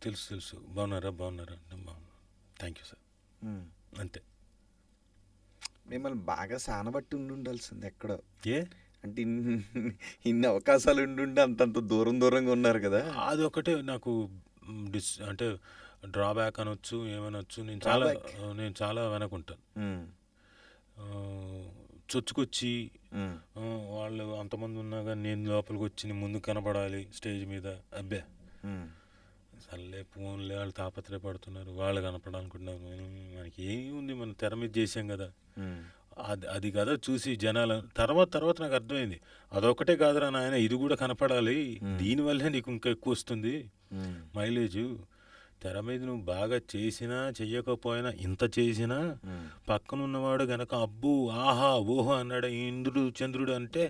Speaker 3: తెలుసు బాగున్నారా అంటే బాగున్నా, థ్యాంక్ యూ సార్ అంతే.
Speaker 4: మిమ్మల్ని బాగా సానబట్టి ఉండాల్సింది ఎక్కడో.
Speaker 3: ఏ
Speaker 4: అంటే ఇన్ని అవకాశాలు ఉండి అంతంత దూరంగా ఉన్నారు కదా.
Speaker 3: అది ఒకటే నాకు అంటే డ్రాబ్యాక్ అనొచ్చు, ఏమనొచ్చు. నేను చాలా వెనకుంటాను. చొచ్చుకొచ్చి వాళ్ళు అంతమంది ఉన్నా కానీ నేను లోపలికి వచ్చి ముందు కనపడాలి స్టేజ్ మీద, అబ్బే సర్లే ఫోన్లే, వాళ్ళు తాపత్రయపడుతున్నారు, వాళ్ళు కనపడాలనుకుంటున్నారు. మనకి ఏముంది, మనం తెర మీద చేసాం కదా, అది కదా చూసి జనాలు. తర్వాత నాకు అర్థమైంది, అదొకటే కాదురా నాయన, ఇది కూడా కనపడాలి, దీనివల్లే నీకు ఇంకా ఎక్కువ వస్తుంది మైలేజ్. తెర మీద నువ్వు బాగా చేసినా చెయ్యకపోయినా, ఇంత చేసినా పక్కనున్నవాడు గనక అబ్బు ఆహా ఓహో అన్నాడు, ఇంద్రుడు చంద్రుడు అంటే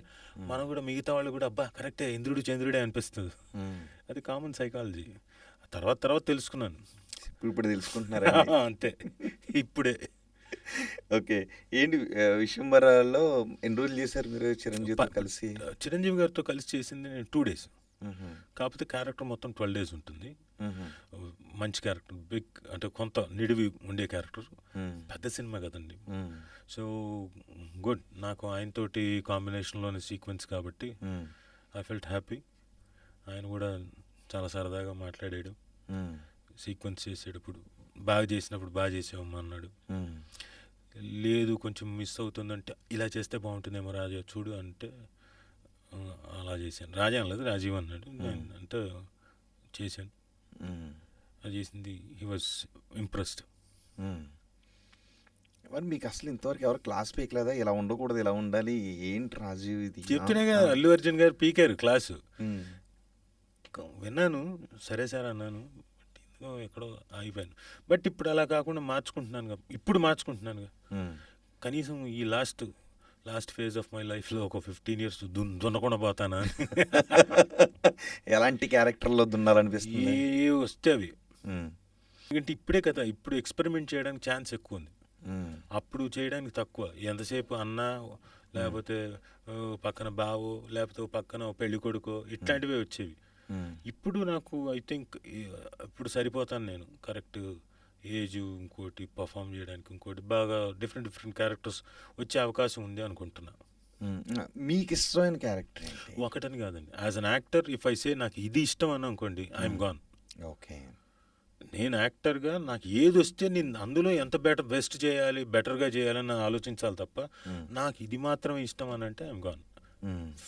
Speaker 3: మనం కూడా మిగతా వాళ్ళు కూడా అబ్బా కరెక్టే ఇంద్రుడు చంద్రుడే అనిపిస్తుంది. అది కామన్ సైకాలజీ. తర్వాత తెలుసుకున్నాను.
Speaker 4: ఇప్పుడు తెలుసుకుంటున్నారా?
Speaker 3: అంతే, ఇప్పుడే.
Speaker 4: ఓకే. ఏంటి విశ్వంబరాలో ఎన్ని రోజులు చేశారు మీరు చిరంజీవితో కలిసి?
Speaker 3: చిరంజీవి గారితో కలిసి చేసింది నేను 2 days. కాకపోతే క్యారెక్టర్ మొత్తం 12 days ఉంటుంది. మంచి క్యారెక్టర్, బిగ్ అంటే కొంత నిడివి ఉండే క్యారెక్టర్, పెద్ద సినిమా కదండి. సో గుడ్, నాకు ఆయనతోటి కాంబినేషన్లోని సీక్వెన్స్ కాబట్టి ఐ ఫెల్ట్ హ్యాపీ. ఆయన కూడా చాలా సరదాగా మాట్లాడాడు, సీక్వెన్స్ చేసేటప్పుడు బాగా చేసినప్పుడు బాగా చేసావమ్మా అన్నాడు. లేదు కొంచెం మిస్ అవుతుందంటే ఇలా చేస్తే బాగుంటుందేమో రాజా చూడు అంటే అలా చేశాను. రాజా అనలేదు, రాజీవ్ అన్నాడు. నేను అంటే చేశాను, అది చేసింది. He was impressed.
Speaker 4: మరి మీకు అసలు ఇంతవరకు ఎవరు క్లాస్ పీకలేదా, ఇలా ఉండకూడదు ఇలా ఉండాలి, ఏంటి రాజీవ్ ఇది?
Speaker 3: చెప్తున్నా కదా, అల్లు అర్జున్ గారు పీకారు క్లాసు. విన్నాను, సరే సార్ అన్నాను. ఎక్కడో అయిపోయాను. బట్ ఇప్పుడు అలా కాకుండా మార్చుకుంటున్నాను, ఇప్పుడు మార్చుకుంటున్నాను. కనీసం ఈ లాస్ట్ ఫేజ్ ఆఫ్ మై లైఫ్లో ఒక 15 years దున్నకుండా పోతానా
Speaker 4: ఎలాంటి క్యారెక్టర్లో దున్నాలనిపిస్తుంది?
Speaker 3: ఏ వస్తే అవి. ఎందుకంటే ఇప్పుడే కదా, ఇప్పుడు ఎక్స్పెరిమెంట్ చేయడానికి ఛాన్స్ ఎక్కువ ఉంది, అప్పుడు చేయడానికి తక్కువ. ఎంతసేపు అన్న, లేకపోతే పక్కన బావో, లేకపోతే పక్కన పెళ్లి కొడుకో, ఇట్లాంటివే వచ్చేవి. ఇప్పుడు నాకు ఐ థింక్ ఇప్పుడు సరిపోతాను నేను. కరెక్ట్ ఏజ్, ఇంకోటి పర్ఫామ్ చేయడానికి, ఇంకోటి బాగా డిఫరెంట్ క్యారెక్టర్స్ వచ్చే అవకాశం ఉంది అనుకుంటున్నా.
Speaker 4: మీకు ఇష్టమైన క్యారెక్టర్
Speaker 3: ఒకటని కాదండి, as an actor if I say నాకు ఇది ఇష్టం అని అనుకోండి, ఐఎమ్ గాన్.
Speaker 4: ఓకే.
Speaker 3: నేను యాక్టర్గా నాకు ఏది వస్తే నేను అందులో ఎంత బెస్ట్ చేయాలి, బెటర్గా చేయాలని ఆలోచించాలి తప్ప నాకు ఇది మాత్రం ఇష్టం అని అంటే ఐఎమ్ గాన్.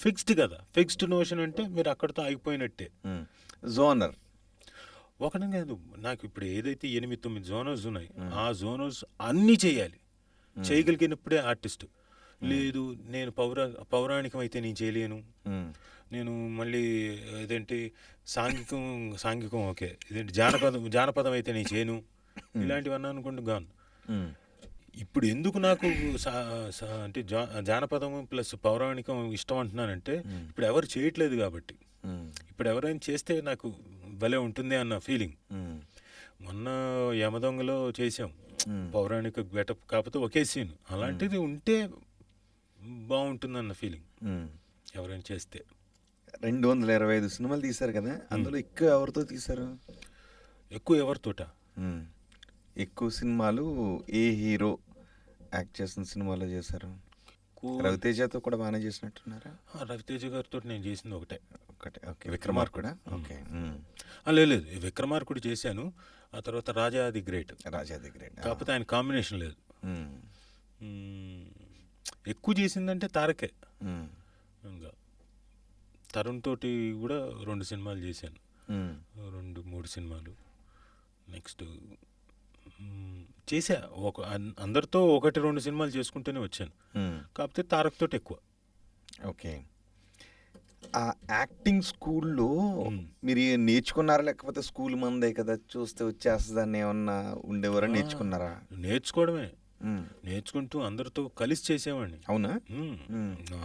Speaker 3: ఫిక్స్డ్ కదా, ఫిక్స్డ్ నోషన్ అంటే మీరు అక్కడితో ఆగిపోయినట్టే.
Speaker 4: జోనర్
Speaker 3: ఒకటే కాదు, నాకు ఇప్పుడు ఏదైతే 8-9 జోనర్స్ ఉన్నాయి, ఆ జోనర్స్ అన్నీ చేయాలి, చేయగలిగినప్పుడే ఆర్టిస్ట్. లేదు నేను పౌరాణికం అయితే నేను చేయలేను, నేను మళ్ళీ ఇదేంటి సాంఘికం ఓకే, ఇదేంటి జానపదం అయితే నేను చేయను, ఇలాంటివన్నీ అనుకోండి గాన్. ఇప్పుడు ఎందుకు నాకు అంటే జానపదం ప్లస్ పౌరాణికం ఇష్టం అంటున్నానంటే, ఇప్పుడు ఎవరు చేయట్లేదు కాబట్టి. ఇప్పుడు ఎవరైనా చేస్తే నాకు భలే ఉంటుంది అన్న ఫీలింగ్. మొన్న యమదొంగలో చేసాం పౌరాణిక గెటప్, కాకపోతే ఒకే సీన్, అలాంటిది ఉంటే బాగుంటుందన్న ఫీలింగ్ ఎవరైనా చేస్తే.
Speaker 4: 225 సినిమాలు తీశారు కదా, అందులో ఎక్కువ ఎవరితో తీశారు?
Speaker 3: ఎక్కువ ఎవరితోట?
Speaker 4: ఎక్కువ సినిమాలు ఏ హీరో యాక్ట్ చేసిన సినిమాలో చేశారు? రవితేజతో కూడా బాగానే చేసినట్టున్నారా?
Speaker 3: రవితేజ గారితో నేను చేసింది ఒకటే.
Speaker 4: ఓకే. విక్రమార్కుడా? ఓకే.
Speaker 3: లేదు, విక్రమార్కుడు చేశాను. ఆ తర్వాత రాజా ది గ్రేట్. కాకపోతే ఆయన కాంబినేషన్ లేదు. ఎక్కువ చేసిందంటే తారకే. ఇంకా తరుణ్ తోటి కూడా 2 సినిమాలు చేశాను, 2-3 సినిమాలు. నెక్స్ట్ చేసా అందరితో 1-2 సినిమాలు చేసుకుంటూనే వచ్చాను, కాకపోతే తారక్ తోటి ఎక్కువ.
Speaker 4: ఓకే. ఆ యాక్టింగ్ స్కూల్లో మీరు నేర్చుకున్నారా, లేకపోతే స్కూల్ మందే కదా చూస్తే వచ్చేస్తుందని ఏమన్నా ఉండేవారా, నేర్చుకున్నారా?
Speaker 3: నేర్చుకోవడమే, నేర్చుకుంటూ అందరితో కలిసి చేసేవాడిని.
Speaker 4: అవునా?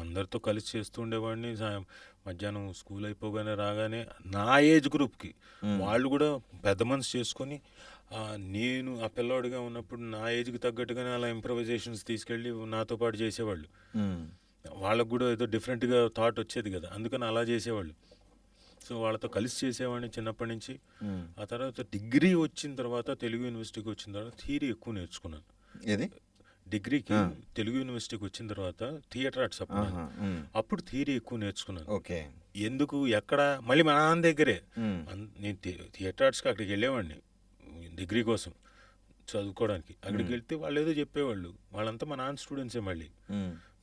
Speaker 3: అందరితో కలిసి చేస్తూ ఉండేవాడిని. మధ్యాహ్నం స్కూల్ అయిపోగానే రాగానే నా ఏజ్ గ్రూప్కి వాళ్ళు కూడా పెద్ద మనసు చేసుకొని, నేను ఆ పిల్లోడిగా ఉన్నప్పుడు నా ఏజ్కి తగ్గట్టుగానే అలా ఇంప్రవైజేషన్స్ తీసుకెళ్ళి నాతో పాటు చేసేవాళ్ళు. వాళ్ళకు కూడా ఏదో డిఫరెంట్గా థాట్ వచ్చేది కదా, అందుకని అలా చేసేవాళ్ళు. సో వాళ్ళతో కలిసి చేసేవాడిని చిన్నప్పటి నుంచి. ఆ తర్వాత డిగ్రీ వచ్చిన తర్వాత, తెలుగు యూనివర్సిటీకి వచ్చిన తర్వాత థియరీ ఎక్కువ నేర్చుకున్నాను.
Speaker 4: ఏది?
Speaker 3: డిగ్రీకి తెలుగు యూనివర్సిటీకి వచ్చిన తర్వాత థియేటర్ ఆర్ట్స్ అప్పుడు థియరీ ఎక్కువ నేర్చుకున్నాను.
Speaker 4: ఓకే.
Speaker 3: ఎందుకు ఎక్కడ మళ్ళీ మా నాన్న దగ్గరే. నేను థియేటర్ ఆర్ట్స్కి అక్కడికి వెళ్ళేవాడిని డిగ్రీ కోసం చదువుకోవడానికి. అక్కడికి వెళ్తే వాళ్ళు ఏదో చెప్పేవాళ్ళు, వాళ్ళంతా మా నాన్న స్టూడెంట్సే, మళ్ళీ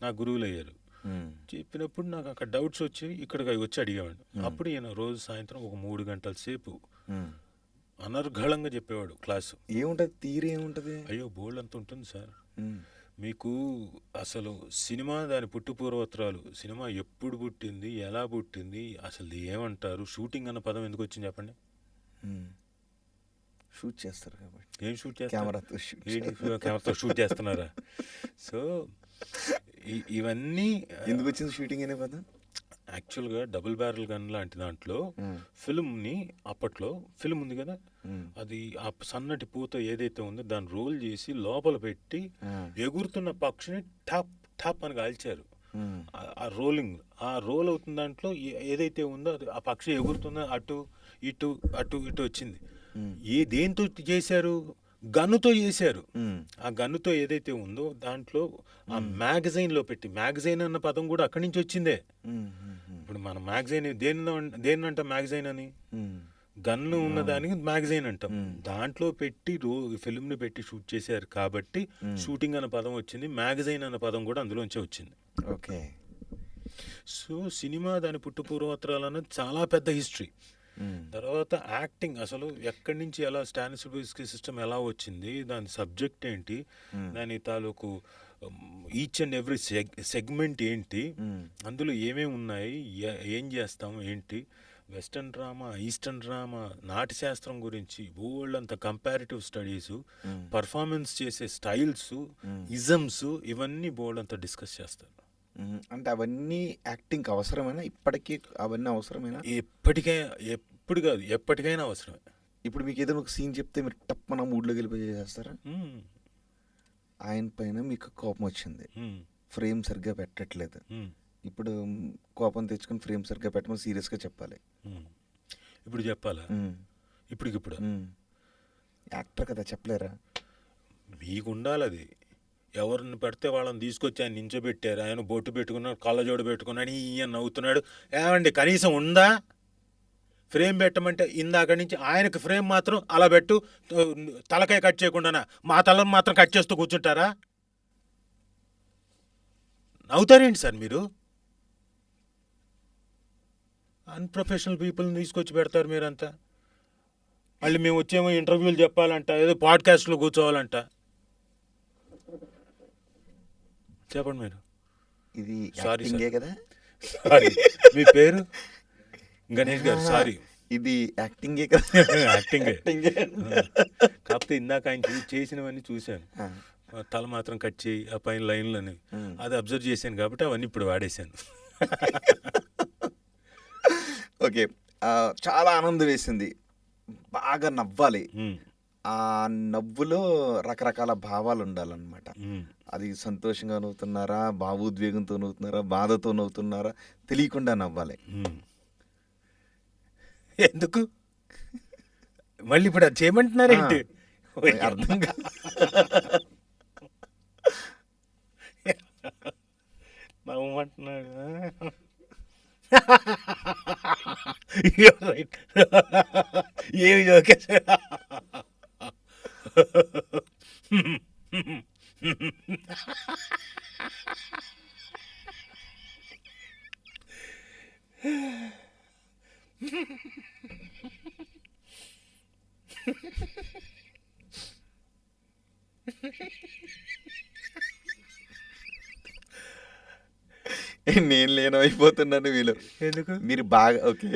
Speaker 3: నా గురువులు అయ్యారు. చెప్పినప్పుడు నాకు అక్కడ డౌట్స్ వచ్చి ఇక్కడికి వచ్చి అడిగేవాడిని. అప్పుడు ఈయన రోజు సాయంత్రం ఒక 3 గంటల సేపు అనర్గళంగా చెప్పేవాడు క్లాసు.
Speaker 4: ఏముంటుంది థియరీ? ఏముంటుంది?
Speaker 3: అయ్యో బోల్డ్ అంత ఉంటుంది సార్. మీకు అసలు సినిమా దాని పూర్వోత్తరాలు, సినిమా ఎప్పుడు పుట్టింది, ఎలా పుట్టింది, అసలు ఏమంటారు, షూటింగ్ అన్న పదం ఎందుకు వచ్చింది చెప్పండి?
Speaker 4: షూట్ చేస్తారు కాబట్టి.
Speaker 3: ఏం షూట్ చేస్తారు?
Speaker 4: కెమెరాతో
Speaker 3: షూట్ చేస్తున్నారా? సో ఇవన్నీ
Speaker 4: ఎందుకు వచ్చింది షూటింగ్ అనే పదం?
Speaker 3: యాక్చువల్గా డబుల్ బ్యారెల్ గన్ లాంటి దాంట్లో ఫిల్మ్ని, అప్పట్లో ఫిల్మ్ ఉంది కదా, అది ఆ సన్నటి పూత ఏదైతే ఉందో దాన్ని రోల్ చేసి లోపల పెట్టి ఎగురుతున్న పక్షిని టాప్ టాప్ అని కాల్చారు. ఆ రోలింగ్, ఆ రోల్ అవుతున్న దాంట్లో ఏదైతే ఉందో అది ఆ పక్షి ఎగురుతుందో అటు ఇటు అటు ఇటు వచ్చింది. దేంతో చేశారు? గన్నుతో చేశారు. ఆ గన్నుతో ఏదైతే ఉందో దాంట్లో ఆ మ్యాగజైన్లో పెట్టి, మ్యాగజైన్ అన్న పదం కూడా అక్కడి నుంచి వచ్చిందే. ఇప్పుడు మన మ్యాగజైన్ దేన్నంట మ్యాగజైన్ అని, గన్ను ఉన్నదానికి మ్యాగజైన్ అంటాం. దాంట్లో పెట్టి ఫిల్మ్ని పెట్టి షూట్ చేశారు కాబట్టి షూటింగ్ అన్న పదం వచ్చింది. మ్యాగజైన్ అన్న పదం కూడా అందులోంచే వచ్చింది.
Speaker 4: ఓకే.
Speaker 3: సో సినిమా దాని పూర్వోత్తరాలు అన్నది చాలా పెద్ద హిస్టరీ. తర్వాత యాక్టింగ్ అసలు ఎక్కడి నుంచి ఎలా స్టానిస్లవిస్కీ సిస్టమ్ ఎలా వచ్చింది, దాని సబ్జెక్ట్ ఏంటి, దాని తాలూకు ఈచ్ అండ్ ఎవ్రీ సెగ్మెంట్ ఏంటి, అందులో ఏమేమి ఉన్నాయి, ఏం చేస్తాం ఏంటి, western drama, eastern drama, Natyashastra గురించి బోల్డంత కంపారిటివ్ స్టడీస్, పర్ఫార్మెన్స్ చేసే స్టైల్స్, ఇజమ్స్, ఇవన్నీ బోల్డంత డిస్కస్ చేస్తారు.
Speaker 2: అంటే అవన్నీ యాక్టింగ్కి అవసరమేనా? ఇప్పటికీ అవన్నీ అవసరమేనా?
Speaker 3: ఎప్పుడు కాదు, ఎప్పటికైనా అవసరమే.
Speaker 2: ఇప్పుడు మీకు ఏదైనా ఒక సీన్ చెప్తే మీరు టప్పన మూడ్లోకి వెళ్ళిపోయి చేస్తారా? ఆయన పైన మీకు కోపం వచ్చింది, ఫ్రేమ్ సరిగ్గా పెట్టట్లేదు, ఇప్పుడు కోపం తెచ్చుకొని ఫ్రేమ్ సరిగ్గా పెట్టమని సీరియస్గా చెప్పాలి.
Speaker 3: ఇప్పుడు చెప్పాలా? ఇప్పుడు
Speaker 2: యాక్టర్ కదా, చెప్పలేరా?
Speaker 3: మీకు ఉండాలి అది. ఎవరిని పెడితే వాళ్ళని తీసుకొచ్చి ఆయన నించోబెట్టారు, ఆయన బొట్టు పెట్టుకున్నాడు, కళ్ళజోడు పెట్టుకున్నాడు, ఈయన నవ్వుతున్నాడు. ఏమండి కనీసం ఉందా? ఫ్రేమ్ పెట్టమంటే ఇందాక నుంచి ఆయనకు ఫ్రేమ్ మాత్రం అలా పెట్టు, తలకాయ కట్ చేయకుండానా మా తలను మాత్రం కట్ చేస్తూ కూర్చుంటారా? నవ్వుతారేంటి సార్ మీరు? అన్ప్రొఫెషనల్ పీపుల్ని తీసుకొచ్చి పెడతారు మీరంతా. మళ్ళీ మేము వచ్చేమో ఇంటర్వ్యూలు చెప్పాలంట, ఏదో పాడ్కాస్ట్లో కూర్చోవాలంట. చెప్పండి మీరు.
Speaker 2: ఇది
Speaker 3: సారీ
Speaker 2: యాక్టింగే కదా?
Speaker 3: సారీ, మీ పేరు? గణేష్ గారు. సారీ,
Speaker 2: ఇది యాక్టింగే కదా?
Speaker 3: యాక్టింగే. కాకపోతే ఇందాక ఆయన చేసినవన్నీ చూశాను. తల మాత్రం కట్ చేయి, ఆ పైన లైన్లని, అది అబ్జర్వ్ చేశాను కాబట్టి అవన్నీ ఇప్పుడు వాడేశాను.
Speaker 2: ఓకే, చాలా ఆనందం వేసింది, బాగా నవ్వాలి. ఆ నవ్వులో రకరకాల భావాలు ఉండాలన్నమాట. అది సంతోషంగా నవ్వుతున్నారా, భావోద్వేగంతో నవ్వుతున్నారా, బాధతో నవ్వుతున్నారా, తెలియకుండా నవ్వాలి.
Speaker 3: ఎందుకు మళ్ళీ ఇప్పుడు అది చేయమంటున్నారేంటి?
Speaker 2: అర్థం కాదు.
Speaker 3: నవ్వమంటున్నాడు. ఏమి జోకే.
Speaker 2: నేను లేనైపోతున్నాను వీళ్ళు.
Speaker 3: ఎందుకు?
Speaker 2: మీరు బాగా ఓకే,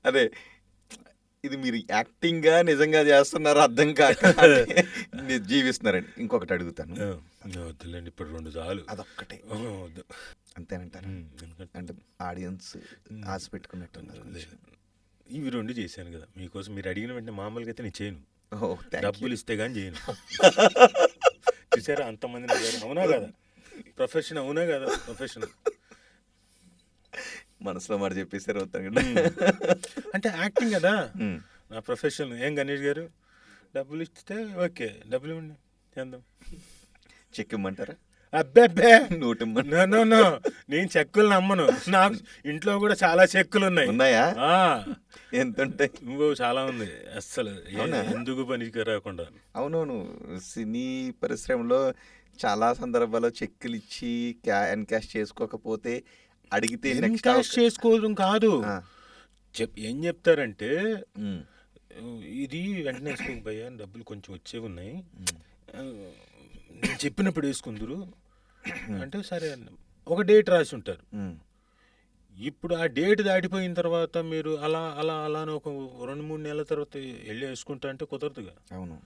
Speaker 2: అదే ఇది మీరు యాక్టింగ్గా నిజంగా చేస్తున్నారో అర్థం కాక మీరు జీవిస్తున్నారండి. ఇంకొకటి అడుగుతాను.
Speaker 3: వద్దులేండి, ఇప్పుడు 2 చాలు.
Speaker 2: అదొక్కటే
Speaker 3: వద్దు
Speaker 2: అంతేనంటారా? అంటే ఆడియన్స్ ఆశ పెట్టుకున్నట్టున్నారు.
Speaker 3: ఇవి 2 చేశాను కదా మీకోసం. మీరు అడిగిన వెంటనే మామూలుగా అయితే నేను చేయను,
Speaker 2: ఓ
Speaker 3: డబ్బులు ఇస్తే కానీ చేయను. చూసారా అంతమంది నవ్వారు. అవునా కదా? ప్రొఫెషన్ అవునా కదా? ప్రొఫెషన్
Speaker 2: మనసులో మాట చెప్పేసారు
Speaker 3: అంటే యాక్టింగ్ కదా నా ప్రొఫెషన్. ఏం గణేష్ గారు, డబ్బులు ఇస్తే ఓకే, డబ్బులు ఇవ్వండి చేద్దాం.
Speaker 2: చెక్ ఇమ్మంటారా?
Speaker 3: అబ్బే
Speaker 2: నోట్
Speaker 3: నో, నేను చెక్కులు నమ్మను. నాకు ఇంట్లో కూడా చాలా చెక్కులు
Speaker 2: ఉన్నాయా? ఎంత ఉంటాయి?
Speaker 3: ఇంకో చాలా ఉంది. అస్సలు ఎందుకు పనికి రాకుండా.
Speaker 2: అవునవును, సినీ పరిశ్రమలో చాలా సందర్భాల్లో చెక్కులు ఇచ్చి ఎన్కాష్ చేసుకోకపోతే అడిగితే
Speaker 3: ఎన్కాష్ చేసుకోవడం కాదు, ఏం చెప్తారంటే ఇది వెంటనే వేసుకోకపోయా, డబ్బులు కొంచెం వచ్చేవి ఉన్నాయి, నేను చెప్పినప్పుడు వేసుకుందరు అంటే సరే అన్న. ఒక డేట్ రాసి ఉంటారు. ఇప్పుడు ఆ డేట్ దాటిపోయిన తర్వాత మీరు అలా అలా అలా ఒక 2-3 నెలల తర్వాత వెళ్ళి వేసుకుంటా అంటే కుదరదుగా.
Speaker 2: అవును.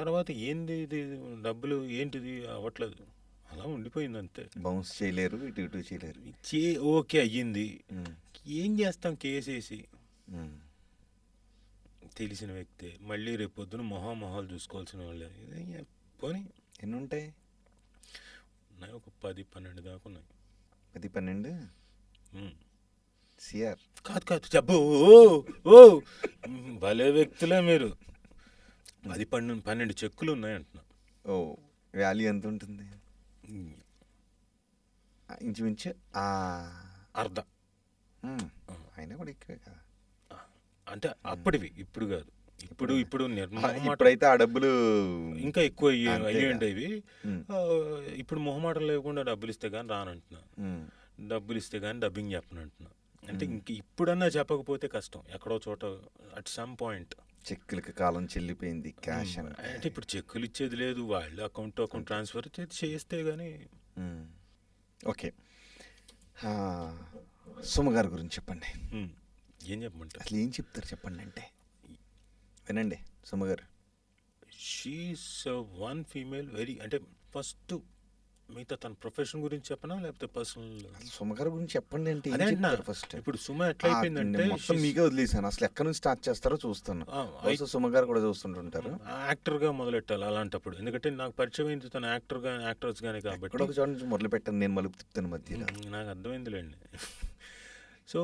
Speaker 3: తర్వాత ఏంది ఇది డబ్బులు ఏంటిది అవ్వట్లేదు, అలా ఉండిపోయింది అంతే.
Speaker 2: బౌన్స్ చేయలేరు, ఇటు చేయలేరు.
Speaker 3: ఓకే అయ్యింది, ఏం చేస్తాం? కేసేసి తెలిసిన వ్యక్తే, మళ్ళీ రేపు పొద్దున మొహాలు చూసుకోవాల్సిన వాళ్ళే. పోనీ
Speaker 2: ఎన్ని ఉంటాయి?
Speaker 3: ఉన్నాయి ఒక 10-12 దాకా ఉన్నాయి.
Speaker 2: 10-12 సిఆర్
Speaker 3: కాదు చెప్పు. భలే వ్యక్తులే మీరు. 10-12 చెక్కులు ఉన్నాయి అంటున్నా.
Speaker 2: ఓ, వాల్యూ ఎంత ఉంటుంది? ఇంచుమించు
Speaker 3: అర్ధం.
Speaker 2: అయినా కూడా ఎక్కువే కదా.
Speaker 3: అంటే అప్పటివి, ఇప్పుడు కాదు. ఇప్పుడు
Speaker 2: ఇప్పుడైతే ఆ డబ్బులు
Speaker 3: ఇంకా ఎక్కువ అయ్యేంటి ఇవి. ఇప్పుడు మొహమాటం లేకుండా డబ్బులు ఇస్తే కానీ రానంటున్నా, డబ్బులు ఇస్తే కానీ డబ్బింగ్ చెప్పనంటున్నా. అంటే ఇంక ఇప్పుడన్నా చెప్పకపోతే కష్టం. ఎక్కడో చోట అట్ సమ్ పాయింట్
Speaker 2: చెక్కులకి కాలం చెల్లిపోయింది. క్యాష్
Speaker 3: అంటే ఇప్పుడు చెక్కులు ఇచ్చేది లేదు, వాళ్ళు అకౌంట్ ట్రాన్స్ఫర్ చేస్తే కానీ.
Speaker 2: ఓకే, సుమ గారి గురించి చెప్పండి.
Speaker 3: ఏం చెప్పమంటారు?
Speaker 4: అసలు ఏం చెప్తారు చెప్పండి అంటే వినండి సుమగారు.
Speaker 3: షీఈస్ వన్ ఫీమేల్ వెరీ, అంటే ఫస్ట్ మిగతా తన ప్రొఫెషన్ గురించి చెప్పనా లేకపోతే పర్సనల్?
Speaker 4: అసలు సుమగారు గురించి చెప్పండి అంటే ఏం
Speaker 3: అదే అంటున్నా.
Speaker 4: చెప్తారు ఫస్ట్?
Speaker 3: ఇప్పుడు సుమ ఎట్లా అయిపోయిందంటే
Speaker 4: మొత్తం మీకే వదిలేసాను. అసలు ఎక్కడి నుంచి స్టార్ట్ చేస్తారో చూస్తాను. బహుశా సుమగారు కూడా చూస్తుంటుంటారు.
Speaker 3: యాక్టర్గా మొదలెట్టాలి అలాంటప్పుడు, ఎందుకంటే నాకు పరిచయం అయింది తన యాక్టర్గా యాక్టర్స్ గానే
Speaker 4: ఇక్కడ
Speaker 3: కాబట్టి.
Speaker 4: ఒక చోట నుంచి మొదలు పెట్టాను, నేను మలుపు తిప్పుతాను మధ్యలో.
Speaker 3: నాకు అర్థమైందిలేండి. సో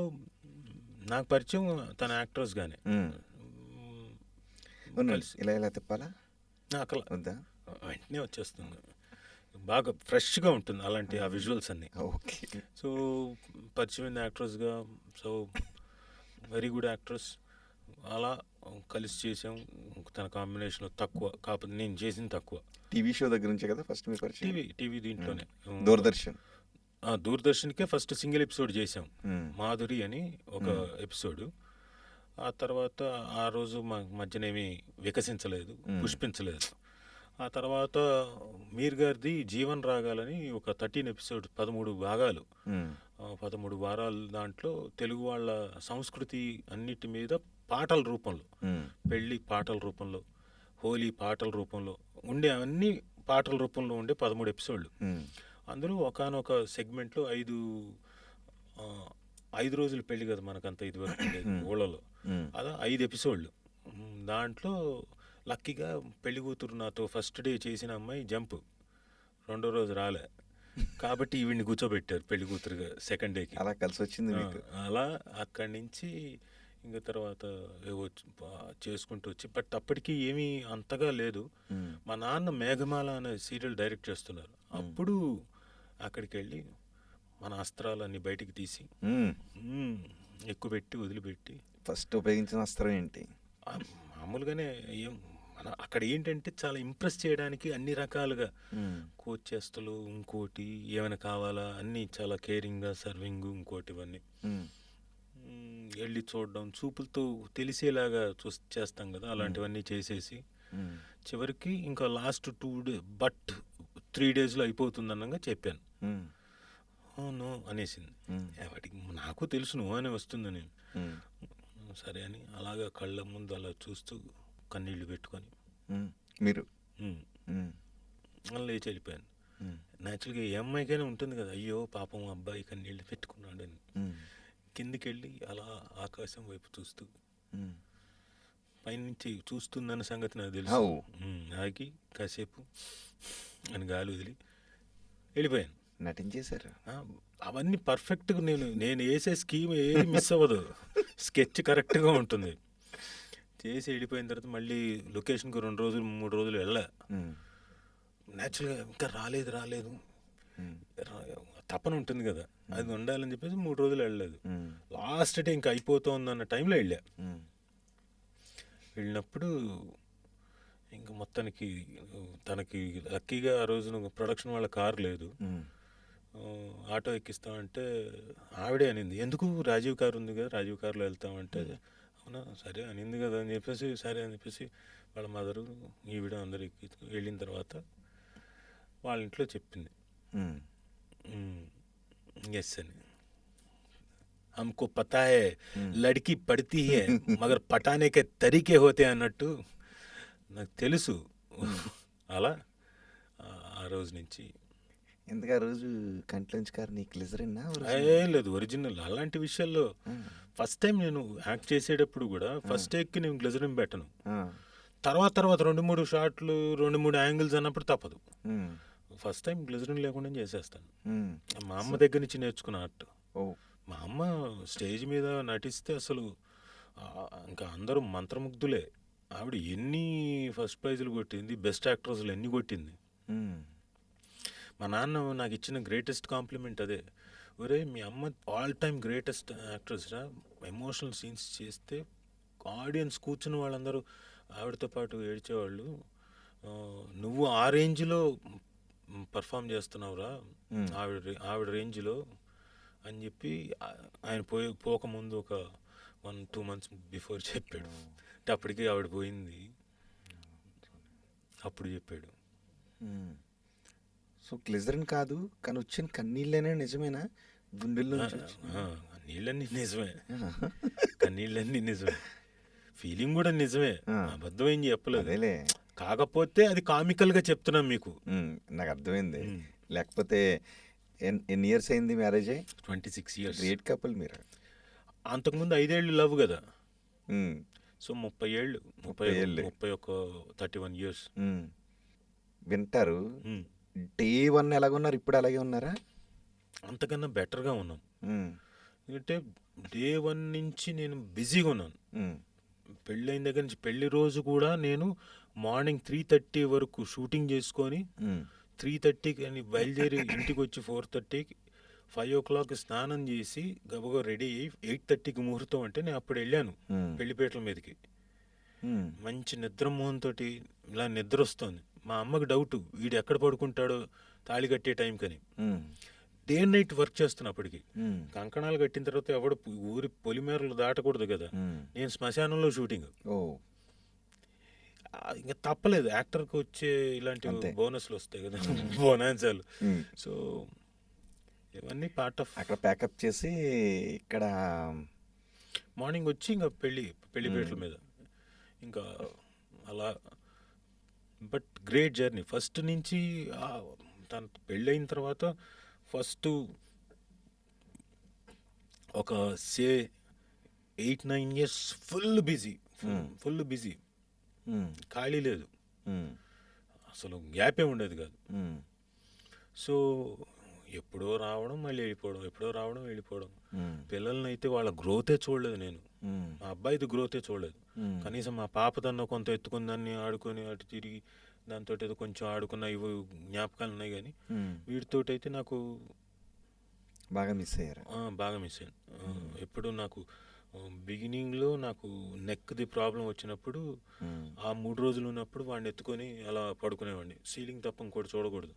Speaker 3: నాకు పరిచయం తన యాక్టర్స్ గానే.
Speaker 4: అవునండి. ఇలా ఇలా తిప్పాలా
Speaker 3: నాకు
Speaker 4: వద్దా?
Speaker 3: వెంటనే వచ్చేస్తుంది, బాగా ఫ్రెష్గా ఉంటుంది అలాంటి ఆ విజువల్స్ అన్నీ.
Speaker 4: ఓకే.
Speaker 3: సో పరిచయమైన యాక్టర్స్గా, సో వెరీ గుడ్ యాక్ట్రెస్, అలా కలిసి చేసాం. తన కాంబినేషన్ తక్కువ, కాకపోతే నేను చేసింది తక్కువ.
Speaker 4: టీవీ షో దగ్గర నుంచే కదా ఫస్ట్ మీ పరిచయం?
Speaker 3: టీవీ దీంట్లోనే,
Speaker 4: దూరదర్శన్.
Speaker 3: దూరదర్శన్కే ఫస్ట్ సింగిల్ ఎపిసోడ్ చేసాం, మాధురి అని ఒక ఎపిసోడ్. ఆ తర్వాత ఆ రోజు మా మధ్యనేమి వికసించలేదు, పుష్పించలేదు. ఆ తర్వాత మీర్ గారిది జీవన్ రాగాలని ఒక 13 ఎపిసోడ్, 13 భాగాలు, 13 వారాలు. దాంట్లో తెలుగు వాళ్ళ సంస్కృతి అన్నిటి మీద పాటల రూపంలో, పెళ్ళి పాటల రూపంలో, హోలీ పాటల రూపంలో ఉండే, అన్ని పాటల రూపంలో ఉండే 13 ఎపిసోడ్లు. అందులో ఒకానొక సెగ్మెంట్లో 5 రోజులు పెళ్లి కదా మనకంత ఇదివరకు ఉండేది ఊళ్ళలో, అలా 5 ఎపిసోడ్లు. దాంట్లో లక్కీగా పెళ్లి కూతురు నాతో ఫస్ట్ డే చేసిన అమ్మాయి జంప్, రెండో రోజు రాలే కాబట్టి ఈవిడ్ని కూర్చోబెట్టారు పెళ్లి కూతురుగా సెకండ్ డేకి.
Speaker 4: అలా కలిసి వచ్చింది మీకు.
Speaker 3: అలా అక్కడి నుంచి ఇంకా తర్వాత ఏవో చేసుకుంటూ వచ్చి, బట్ అప్పటికి ఏమీ అంతగా లేదు. మా నాన్న మేఘమాల అనే సీరియల్ డైరెక్ట్ చేస్తున్నారు. అప్పుడు అక్కడికి వెళ్ళి మన అస్త్రాలన్నీ బయటికి తీసి ఎక్కువ పెట్టి వదిలిపెట్టి.
Speaker 4: ఫస్ట్ ఉపయోగించిన అస్త్రం ఏంటి?
Speaker 3: మామూలుగానే మన అక్కడ ఏంటంటే చాలా ఇంప్రెస్ చేయడానికి అన్ని రకాలుగా కోచ్ చేస్తలు, ఇంకోటి ఏమైనా కావాలా అన్నీ చాలా కేరింగ్గా సర్వింగ్, ఇంకోటి ఇవన్నీ వెళ్ళి చూడడం, చూపులతో తెలిసేలాగా చేస్తాం కదా, అలాంటివన్నీ చేసేసి చివరికి ఇంకా లాస్ట్ 2 days బట్ 3 daysలో అయిపోతుంది అన్నగా చెప్పాను. నో అనేసింది. వాటికి నాకు తెలుసు నువ్వు అని వస్తుందని. సరే అని అలాగా కళ్ళ ముందు అలా చూస్తూ కన్నీళ్లు పెట్టుకొని
Speaker 4: మీరు
Speaker 3: అలా లేచి వెళ్ళిపోయాను. న్యాచురల్గా ఏ అమ్మాయికైనా ఉంటుంది కదా, అయ్యో పాపం అబ్బాయి కన్నీళ్ళు పెట్టుకున్నాడు అని. కిందికి వెళ్ళి అలా ఆకాశం వైపు చూస్తూ, పైనుంచి చూస్తుందన్న సంగతి నాకు తెలుసు. ఆగి కాసేపు అని గాలి వదిలి వెళ్ళిపోయాను.
Speaker 4: నటించేశారు.
Speaker 3: అవన్నీ పర్ఫెక్ట్గా నేను వేసే స్కీమ్ ఏది మిస్ అవ్వదు, స్కెచ్ కరెక్ట్గా ఉంటుంది. చేసి వెళ్ళిపోయిన తర్వాత మళ్ళీ లొకేషన్కి 2 రోజులు 3 రోజులు వెళ్ళా. న్యాచురల్గా ఇంకా రాలేదు తపన ఉంటుంది కదా, అది ఉండాలని చెప్పేసి 3 రోజులు వెళ్ళలేదు. లాస్ట్ డే ఇంకా అయిపోతుంది అన్న టైంలో వెళ్ళా. వెళ్ళినప్పుడు ఇంకా మొత్తానికి తనకి లక్కీగా ఆ రోజు ప్రొడక్షన్ వాళ్ళ కారు లేదు, ఆటో ఎక్కిస్తామంటే ఆవిడే అనింది, ఎందుకు రాజీవ్ కారు ఉంది కదా, రాజీవ్ కారులో వెళ్తామంటే అవునా సరే అనింది కదా అని చెప్పేసి సరే అని చెప్పేసి వాళ్ళ మదరు ఈవిడ అందరు ఎక్కి వెళ్ళిన తర్వాత వాళ్ళ ఇంట్లో చెప్పింది ఎస్ అని. హమ్కో పతా హై లడ్కీ పడతీ హై మగర్ పటానే కే తరీకే హోతే అన్నట్టు నాకు తెలుసు. అలా ఆ రోజు నుంచి
Speaker 4: ఎందుకు ఆ రోజు కంట్లోంచి కారు నీకు గ్లిజరిన్
Speaker 3: ఏం లేదు, ఒరిజినల్. అలాంటి విషయాల్లో ఫస్ట్ టైం నేను యాక్ట్ చేసేటప్పుడు కూడా ఫస్ట్ టేక్కి నేను గ్లిజరిన్ పెట్టను. తర్వాత 2-3 షాట్లు 2-3 యాంగిల్స్ అన్నప్పుడు తప్పదు. ఫస్ట్ టైం గ్లిజరిన్ లేకుండా చేసేస్తాను. మా అమ్మ దగ్గర నుంచి నేర్చుకున్న ఆర్ట్. మా అమ్మ స్టేజ్ మీద నటిస్తే అసలు ఇంకా అందరూ మంత్రముగ్ధులే. ఆవిడ ఎన్ని ఫస్ట్ ప్రైజులు కొట్టింది, బెస్ట్ యాక్ట్రెస్లు ఎన్ని కొట్టింది. మా నాన్న నాకు ఇచ్చిన గ్రేటెస్ట్ కాంప్లిమెంట్ అదే, ఒరే మీ అమ్మ ఆల్ టైమ్ గ్రేటెస్ట్ యాక్ట్రెస్ రా, ఎమోషనల్ సీన్స్ చేస్తే ఆడియన్స్ కూర్చున్న వాళ్ళందరూ ఆవిడతో పాటు ఏడ్చేవాళ్ళు, నువ్వు ఆ రేంజ్లో పర్ఫామ్ చేస్తున్నావురా ఆవిడ రేంజ్లో అని చెప్పి ఆయన పోకముందు ఒక 1-2 months బిఫోర్ చెప్పాడు. అంటే అప్పటికే ఆవిడ పోయింది, అప్పుడు చెప్పాడు.
Speaker 4: సో గ్లిజరిన్ కాదు కానీ వచ్చిన కన్నీళ్ళైనా నిజమేనా? గుండెల్లో
Speaker 3: కన్నీళ్ళన్నీ నిజమే, కన్నీళ్ళన్నీ నిజమే, ఫీలింగ్ కూడా నిజమే, అబద్ధం ఏం చెప్పలేదు.
Speaker 4: అదేలే.
Speaker 3: కాకపోతే అది కామికల్గా చెప్తున్నాం మీకు.
Speaker 4: నాకు అర్థమైంది. లేకపోతే ఎన్ని ఇయర్స్ అయింది మ్యారేజ్ అయ్యి?
Speaker 3: 26 years.
Speaker 4: గ్రేట్ కపుల్ మీరు.
Speaker 3: అంతకుముందు 5 ఏళ్ళు లవ్ కదా,
Speaker 4: ఉమ్,
Speaker 3: సో 30 ఏళ్ళు, 31 years.
Speaker 4: వింటారు. డే 1 ఎలాగున్నారు, ఇప్పుడు అలాగే ఉన్నారా?
Speaker 3: అంతకన్నా బెటర్గా ఉన్నాం.
Speaker 4: ఉమ్,
Speaker 3: ఎందుకంటే డే 1 నుంచి నేను బిజీగా ఉన్నాను.
Speaker 4: ఉమ్,
Speaker 3: పెళ్ళైన దగ్గర నుంచి పెళ్లి రోజు కూడా నేను మార్నింగ్ 3:30 వరకు షూటింగ్ చేసుకొని 3:30కి అని బయలుదేరి ఇంటికి వచ్చి 4:30కి 5 o'clock స్నానం చేసి గబగబా రెడీ అయ్యి 8:30కి ముహూర్తం అంటే నేను అప్పుడు వెళ్ళాను పెళ్లిపేటల మీదకి. మంచి నిద్ర మోహన్తోటి ఇలా నిద్ర వస్తుంది. మా అమ్మకి డౌట్, వీడు ఎక్కడ పడుకుంటాడో తాళి కట్టే టైం కని. డే అండ్ నైట్ వర్క్ చేస్తున్నప్పటికి కంకణాలు కట్టిన తర్వాత ఎవడు ఊరి పొలిమేరలు దాటకూడదు కదా, నేను శ్మశానంలో షూటింగ్. ఇంకా తప్పలేదు, యాక్టర్కి వచ్చే ఇలాంటి బోనస్లు వస్తాయి కదా, బోనాన్సాలు. సో ఇవన్నీ పార్ట్ ఆఫ్.
Speaker 4: అక్కడ ప్యాకప్ చేసి ఇక్కడ
Speaker 3: మార్నింగ్ వచ్చి ఇంకా పెళ్లిపేటల మీద ఇంకా అలా. బట్ గ్రేట్ జర్నీ ఫస్ట్ నుంచి. తన పెళ్ళైన తర్వాత ఫస్ట్ ఒక 8-9 years ఫుల్ బిజీ, ఖాళీ లేదు, అసలు గ్యాపే ఉండేది కాదు. సో ఎప్పుడో రావడం మళ్ళీ వెళ్ళిపోవడం, పిల్లల్ని అయితే వాళ్ళ గ్రోతే చూడలేదు నేను, మా అబ్బాయిది గ్రోతే చూడలేదు. కనీసం మా పాపదన్న కొంత ఎత్తుకుందాన్ని ఆడుకొని అటు తిరిగి దాంతో ఏదో కొంచెం ఆడుకున్న ఇవి జ్ఞాపకాలు ఉన్నాయి. కానీ వీటితోటి అయితే నాకు
Speaker 4: బాగా మిస్ అయ్యారు.
Speaker 3: ఎప్పుడు నాకు బిగినింగ్లో నాకు నెక్ది ప్రాబ్లం వచ్చినప్పుడు ఆ 3 రోజులు ఉన్నప్పుడు వాడిని ఎత్తుకొని అలా పడుకునేవాడిని, సీలింగ్ తప్ప ఇంకోటి చూడకూడదు.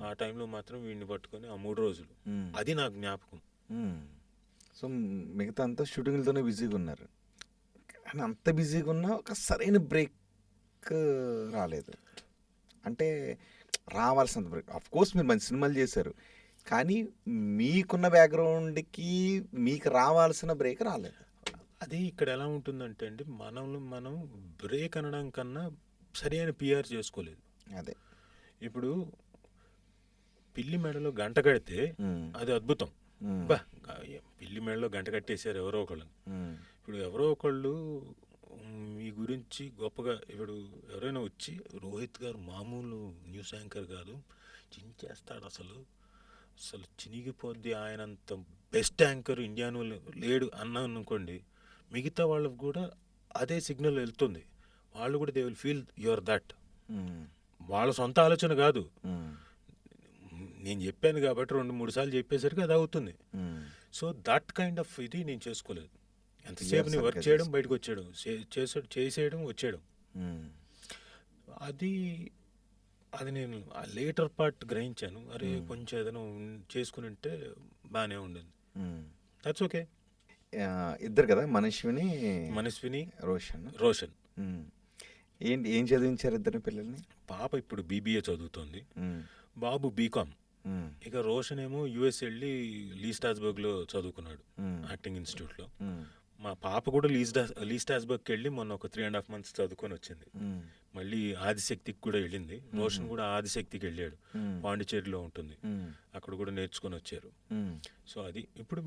Speaker 3: ఆ టైంలో మాత్రం వీడిని పట్టుకొని ఆ 3 రోజులు అది నాకు జ్ఞాపకం.
Speaker 4: సో మిగతా అంతా షూటింగ్లతోనే బిజీగా ఉన్నారు. కానీ అంత బిజీగా ఉన్నా ఒక సరైన బ్రేక్ రాలేదు. అంటే రావాల్సినంత బ్రేక్. ఆఫ్ కోర్స్ మీరు మంచి సినిమాలు చేశారు, కానీ మీకున్న బ్యాక్గ్రౌండ్కి మీకు రావాల్సిన బ్రేక్ రాలేదు.
Speaker 3: అది ఇక్కడ ఎలా ఉంటుందంటే అండి, మనం బ్రేక్ అనడం కన్నా సరైన పిఆర్ చేసుకోలేదు.
Speaker 4: అదే
Speaker 3: ఇప్పుడు పిల్లి మెడలో గంట కడితే అది అద్భుతం. పిల్లి మెడలో గంట కట్టేశారు ఎవరో ఒకళ్ళు. ఇప్పుడు ఎవరో ఒకళ్ళు మీ గురించి గొప్పగా, ఇప్పుడు ఎవరైనా వచ్చి రోహిత్ గారు మామూలు న్యూస్ యాంకర్ కాదు, చించేస్తాడు, అసలు చినిగిపోద్ది, ఆయనంత బెస్ట్ యాంకర్ ఇండియాలో లేడు అన్నాను అనుకోండి, మిగతా వాళ్ళకు కూడా అదే సిగ్నల్ వెళ్తుంది. వాళ్ళు కూడా they will feel your that. వాళ్ళ సొంత ఆలోచన కాదు, నేను చెప్పాను కాబట్టి 2-3 సార్లు చెప్పేసరికి అది అవుతుంది. సో దట్ కైండ్ ఆఫ్ ఇది నేను చేసుకోలేదు. ఎంతసేపు నీ వర్క్ చేయడం, బయటకు వచ్చేయడం, చేసేయడం, వచ్చేయడం. అది నేను లేటర్ పార్ట్ గ్రహించాను. అరే కొంచెం ఏదైనా చేసుకుని ఉంటే బాగానే ఉండేది. That's okay.
Speaker 4: ఇద్దరు కదా, మనస్విని
Speaker 3: రోషన్.
Speaker 4: ఏం చదివించారు ఇద్దరు పిల్లల్ని?
Speaker 3: పాప ఇప్పుడు BBA చదువుతోంది, బాబు బీకామ్. ఇక రోషన్ ఏమో US వెళ్ళి లీ స్ట్రాస్బర్గ్లో చదువుకున్నాడు, యాక్టింగ్ ఇన్స్టిట్యూట్లో. మా పాప కూడా లీ స్ట్రాస్బర్గ్కి వెళ్ళి మొన్న ఒక 3.5 months చదువుకొని వచ్చింది. మళ్ళీ ఆదిశక్తికి కూడా వెళ్ళింది. రోషన్ కూడా ఆదిశక్తికి వెళ్ళాడు, పాండిచేరిలో ఉంటుంది, అక్కడ కూడా నేర్చుకొని వచ్చారు. సో అది ఇప్పుడు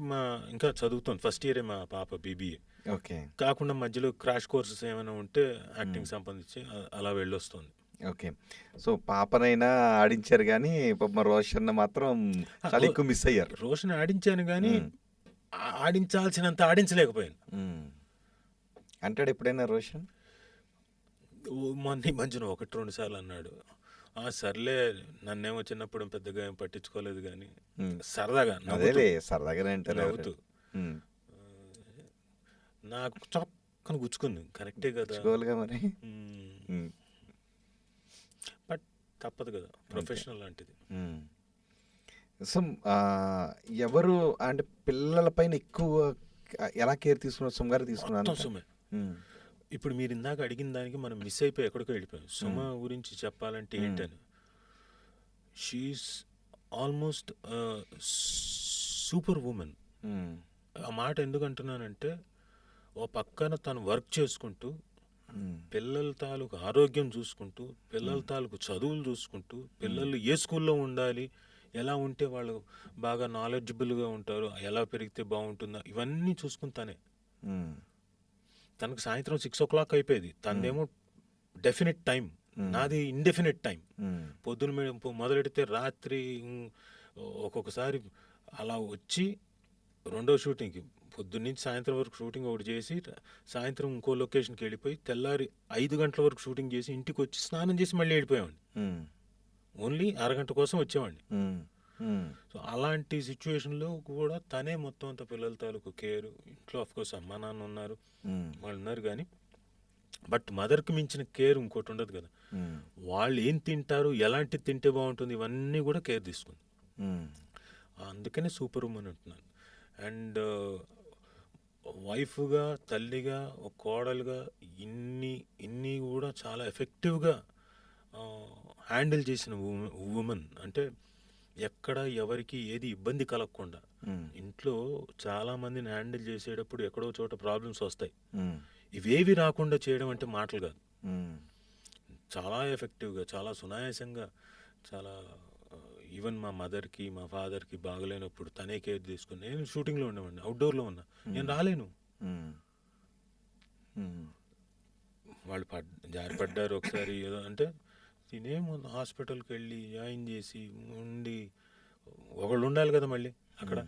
Speaker 3: ఇంకా చదువుతుంది, ఫస్ట్ ఇయరే మా పాప BBA.
Speaker 4: ఓకే.
Speaker 3: కాకుండా మధ్యలో క్రాష్ కోర్సెస్ ఏమైనా ఉంటే యాక్టింగ్ సంబంధించి అలా వెళ్ళొస్తుంది.
Speaker 4: ఓకే. సో పాపనైనా ఆడించారు, కానీ పాప రోషన్ మాత్రం చాలా ఎక్కువ మిస్ అయ్యారు.
Speaker 3: రోషన్ ఆడించాను కానీ ఆడించాల్సినంత ఆడించలేకపోయాను.
Speaker 4: అంటాడు ఎప్పుడైనా రోషన్?
Speaker 3: మొన్న మధ్యన 1-2 సార్లు అన్నాడు. సర్లే, నన్నేమో చిన్నప్పుడు పెద్దగా ఏం పట్టించుకోలేదు కానీ సరదాగా
Speaker 4: సరదాగానే అంటారు
Speaker 3: నవ్వుతూ. నాకు చక్కని గుచ్చుకుంది, కరెక్టే కదా
Speaker 4: మరి.
Speaker 3: బట్ తప్పదు కదా, ప్రొఫెషనల్ లాంటిది.
Speaker 4: సో ఎవరు అంటే పిల్లల పైన ఎక్కువ ఎలా కేర్ తీసుకున్నారు? సుమ గారు తీసుకున్నారు?
Speaker 3: సుమ. ఇప్పుడు మీరు ఇందాక అడిగిన దానికి మనం మిస్ అయిపోయి ఎక్కడికో వెళ్ళిపోయాం. సుమ గురించి చెప్పాలంటే ఏంటని, షీఈస్ ఆల్మోస్ట్ సూపర్ ఉమెన్. ఆ మాట ఎందుకు అంటున్నానంటే, ఓ పక్కన తను వర్క్ చేసుకుంటూ, పిల్లల తాలూకు ఆరోగ్యం చూసుకుంటూ, పిల్లల తాలూకు చదువులు చూసుకుంటూ, పిల్లలు ఏ స్కూల్లో ఉండాలి, ఎలా ఉంటే వాళ్ళు బాగా నాలెడ్జబుల్గా ఉంటారు, ఎలా పెరిగితే బాగుంటుందో ఇవన్నీ చూసుకుంటానే. తనకు సాయంత్రం 6 o'clock అయిపోయేది, తనదేమో డెఫినెట్ టైం, నాది ఇండెఫినెట్ టైం. పొద్దున మొదలెడితే రాత్రి ఒక్కొక్కసారి అలా వచ్చి రెండో షూటింగ్కి పొద్దున్నుంచి సాయంత్రం వరకు షూటింగ్ ఒకటి చేసి, సాయంత్రం ఇంకో లొకేషన్కి వెళ్ళిపోయి, తెల్లారి 5 గంటల వరకు షూటింగ్ చేసి ఇంటికి వచ్చి స్నానం చేసి మళ్ళీ వెళ్ళిపోయేవాడిని. ఓన్లీ అరగంట కోసం వచ్చేవాడిని. సో అలాంటి సిచ్యువేషన్లో కూడా తనే మొత్తం అంత పిల్లల తాలూకు కేర్. ఇంట్లో ఆఫ్కోర్స్ అమ్మా నాన్న ఉన్నారు, వాళ్ళు ఉన్నారు, కానీ బట్ మదర్కి మించిన కేర్ ఇంకోటి ఉండదు కదా. వాళ్ళు ఏం తింటారు, ఎలాంటి తింటే బాగుంటుంది, ఇవన్నీ కూడా కేర్ తీసుకుంది. అందుకనే సూపర్ ఉమెన్ అంటున్నాను. అండ్ వైఫ్గా, తల్లిగా, ఒక కోడలుగా ఇన్ని కూడా చాలా ఎఫెక్టివ్గా హ్యాండిల్ చేసిన ఉమెన్. అంటే ఎక్కడ ఎవరికి ఏది ఇబ్బంది కలగకుండా. ఇంట్లో చాలామందిని హ్యాండిల్ చేసేటప్పుడు ఎక్కడో చోట ప్రాబ్లమ్స్ వస్తాయి. ఇవేవి రాకుండా చేయడం అంటే మాటలు కాదు. చాలా ఎఫెక్టివ్గా, చాలా సునాయాసంగా, చాలా ఈవెన్ మా మదర్కి, మా ఫాదర్కి బాగలేనప్పుడు తనే కేర్ తీసుకుని, నేను షూటింగ్లో ఉండేవాడిని, అవుట్డోర్లో ఉన్నా, నేను రాలేను. వాళ్ళు జారిపడ్డారు ఒకసారి ఏదో అంటే, నేనేమో హాస్పిటల్కి వెళ్ళి జాయిన్ చేసి ఉండి, ఒకళ్ళు ఉండాలి కదా మళ్ళీ అక్కడ.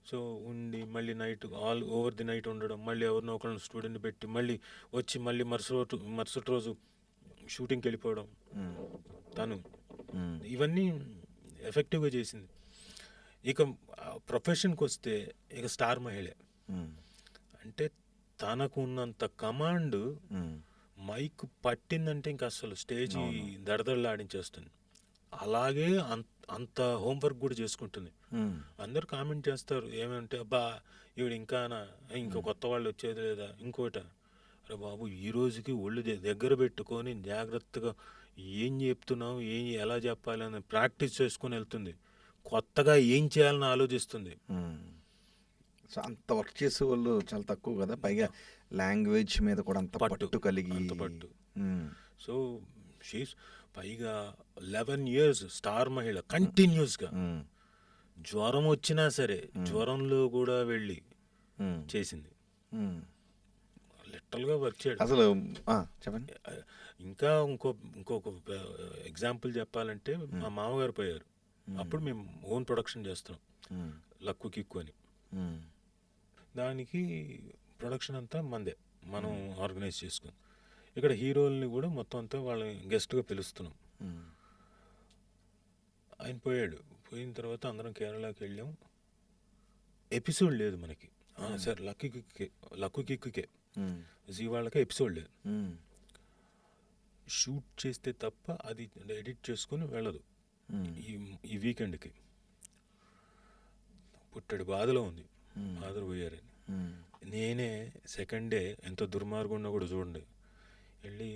Speaker 3: సో ఉండి మళ్ళీ night all over the night ఉండడం, మళ్ళీ ఎవరినో ఒకళ్ళని స్టూడెంట్ పెట్టి మళ్ళీ వచ్చి మళ్ళీ మరుసటి రోజు షూటింగ్కి వెళ్ళిపోవడం తను. ఇవన్నీ ఎఫెక్టివ్గా చేసింది. ఇక ప్రొఫెషన్కి వస్తే ఇక స్టార్ మహిళే. అంటే తనకు ఉన్నంత కమాండ్, మైక్ పట్టిందంటే ఇంకా అసలు స్టేజ్ దడదడలాడించేస్తుంది. అలాగే అంత హోంవర్క్ కూడా చేసుకుంటుంది. అందరూ కామెంట్ చేస్తారు ఏమంటే, అబ్బా ఈవిడ ఇంకా కొత్త వాళ్ళు వచ్చేది లేదా, ఇంకోట. అరే బాబు, ఈ రోజుకి ఒళ్ళు దగ్గర పెట్టుకొని జాగ్రత్తగా ఏం చెప్తున్నావు, ఎలా చెప్పాలి అని ప్రాక్టీస్ చేసుకొని వెళ్తుంది. కొత్తగా ఏం చేయాలని ఆలోచిస్తుంది.
Speaker 4: సో అంత వర్క్ చేసే వాళ్ళు చాలా తక్కువ కదా. పైగా లాంగ్వేజ్ మీద కూడా అంత పట్టు కలిగి.
Speaker 3: సో షీస్ పైగా 11 years స్టార్ మహిళ కంటిన్యూస్గా. జ్వరం వచ్చినా సరే జ్వరంలో కూడా వెళ్ళి చేసింది. లిటరల్గా వర్క్ చేయడం.
Speaker 4: అసలు చెప్పండి.
Speaker 3: ఇంకా ఇంకొక ఎగ్జాంపుల్ చెప్పాలంటే, మా మామగారు పోయారు. అప్పుడు మేము ఓన్ ప్రొడక్షన్ చేస్తున్నాం, లక్కు కిక్కు అని. దానికి ప్రొడక్షన్ అంతా మందే, మనం ఆర్గనైజ్ చేసుకుని. ఇక్కడ హీరోల్ని కూడా మొత్తం అంతా వాళ్ళని గెస్ట్గా పిలుస్తున్నాం. ఆయన పోయిన తర్వాత అందరం కేరళకి వెళ్ళాం. ఎపిసోడ్ లేదు మనకి. సార్ లక్కు కిక్కుకే వాళ్ళకే ఎపిసోడ్ లేదు. షూట్ చేస్తే తప్ప అది ఎడిట్ చేసుకుని వెళ్ళదు ఈ వీకెండ్కి. పుట్టడి బాధలో ఉంది, ఫాదర్ పోయారని. నేనే సెకండ్ డే ఎంత దుర్మార్గుండో కూడా చూడండి, వెళ్ళి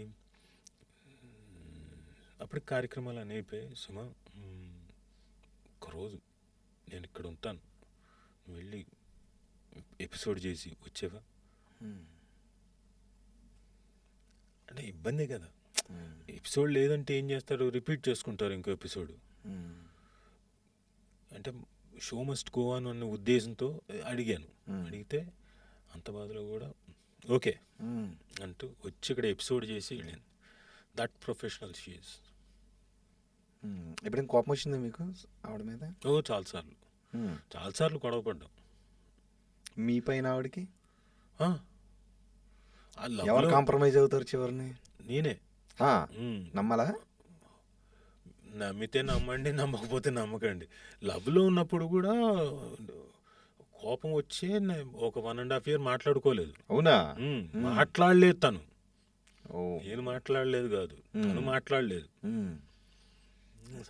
Speaker 3: అప్పటికి కార్యక్రమాలు అన్నీ అయిపోయి, సుమా ఒకరోజు నేను ఇక్కడ ఉంటాను, నువ్వు వెళ్ళి ఎపిసోడ్ చేసి వచ్చేవా అంటే ఇబ్బందే కదా. ఎపిసోడ్ లేదంటే ఏం చేస్తారు, రిపీట్ చేసుకుంటారు ఇంకో ఎపిసోడ్. అంటే షో మస్ట్ గో ఆన్ అన్న ఉద్దేశంతో అడిగాను. అడిగితే అంత బాధలో కూడా ఓకే అంటూ వచ్చి ఇక్కడ ఎపిసోడ్ చేసి వెళ్ళింది. That professional she's.
Speaker 4: ఎప్పుడైనా కోపం వచ్చిందా మీకు ఆవిడ మీద?
Speaker 3: చాలాసార్లు గొడవపడ్డాం.
Speaker 4: మీ పైన ఆవిడకి ఎవరు కాంప్రమైజ్ అవుతారు చివరిని?
Speaker 3: నేనే.
Speaker 4: నమ్మాలా?
Speaker 3: నమ్మితే నమ్మండి, నమ్మకపోతే నమ్మకండి. లవ్లో ఉన్నప్పుడు కూడా కోపం వచ్చే ఒక 1.5 year మాట్లాడుకోలేదు.
Speaker 4: అవునా?
Speaker 3: మాట్లాడలేదు తను, నేను మాట్లాడలేదు కాదు, తను మాట్లాడలేదు.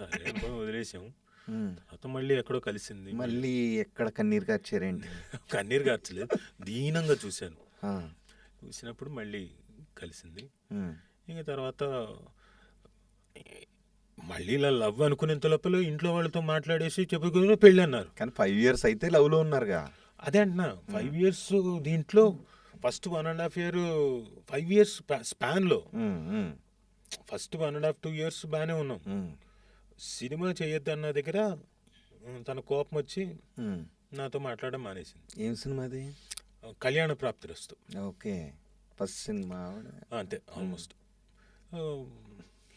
Speaker 3: సరే వదిలేసాం. తర్వాత మళ్ళీ ఎక్కడో కలిసింది.
Speaker 4: మళ్ళీ ఎక్కడ కన్నీరు కార్చారేంటి?
Speaker 3: కన్నీరు కార్చలేదు, దీనంగా చూశాను. చూసినప్పుడు మళ్ళీ కలిసింది. ఇంకా తర్వాత మళ్ళీ ఇలా లవ్ అనుకునేంత లోపల ఇంట్లో వాళ్ళతో మాట్లాడేసి చెప్పుకుని పెళ్ళి అన్నారు.
Speaker 4: కానీ 5 years అయితే లవ్లో ఉన్నారుగా.
Speaker 3: అదే అంటున్నా 5 ఇయర్స్ దీంట్లో ఫస్ట్ 1.5 ఇయర్ 5 ఇయర్స్ స్పాన్లో ఫస్ట్ 1.5 2 ఇయర్స్ బాగానే ఉన్నాం. సినిమా చేయొద్దన్న దగ్గర తన కోపం వచ్చి నాతో మాట్లాడడం మానేసింది.
Speaker 4: ఏం సినిమా అది?
Speaker 3: కళ్యాణ ప్రాప్తిరస్తు.
Speaker 4: ఓకే, ఫస్ట్ సినిమా
Speaker 3: అంతే ఆల్మోస్ట్.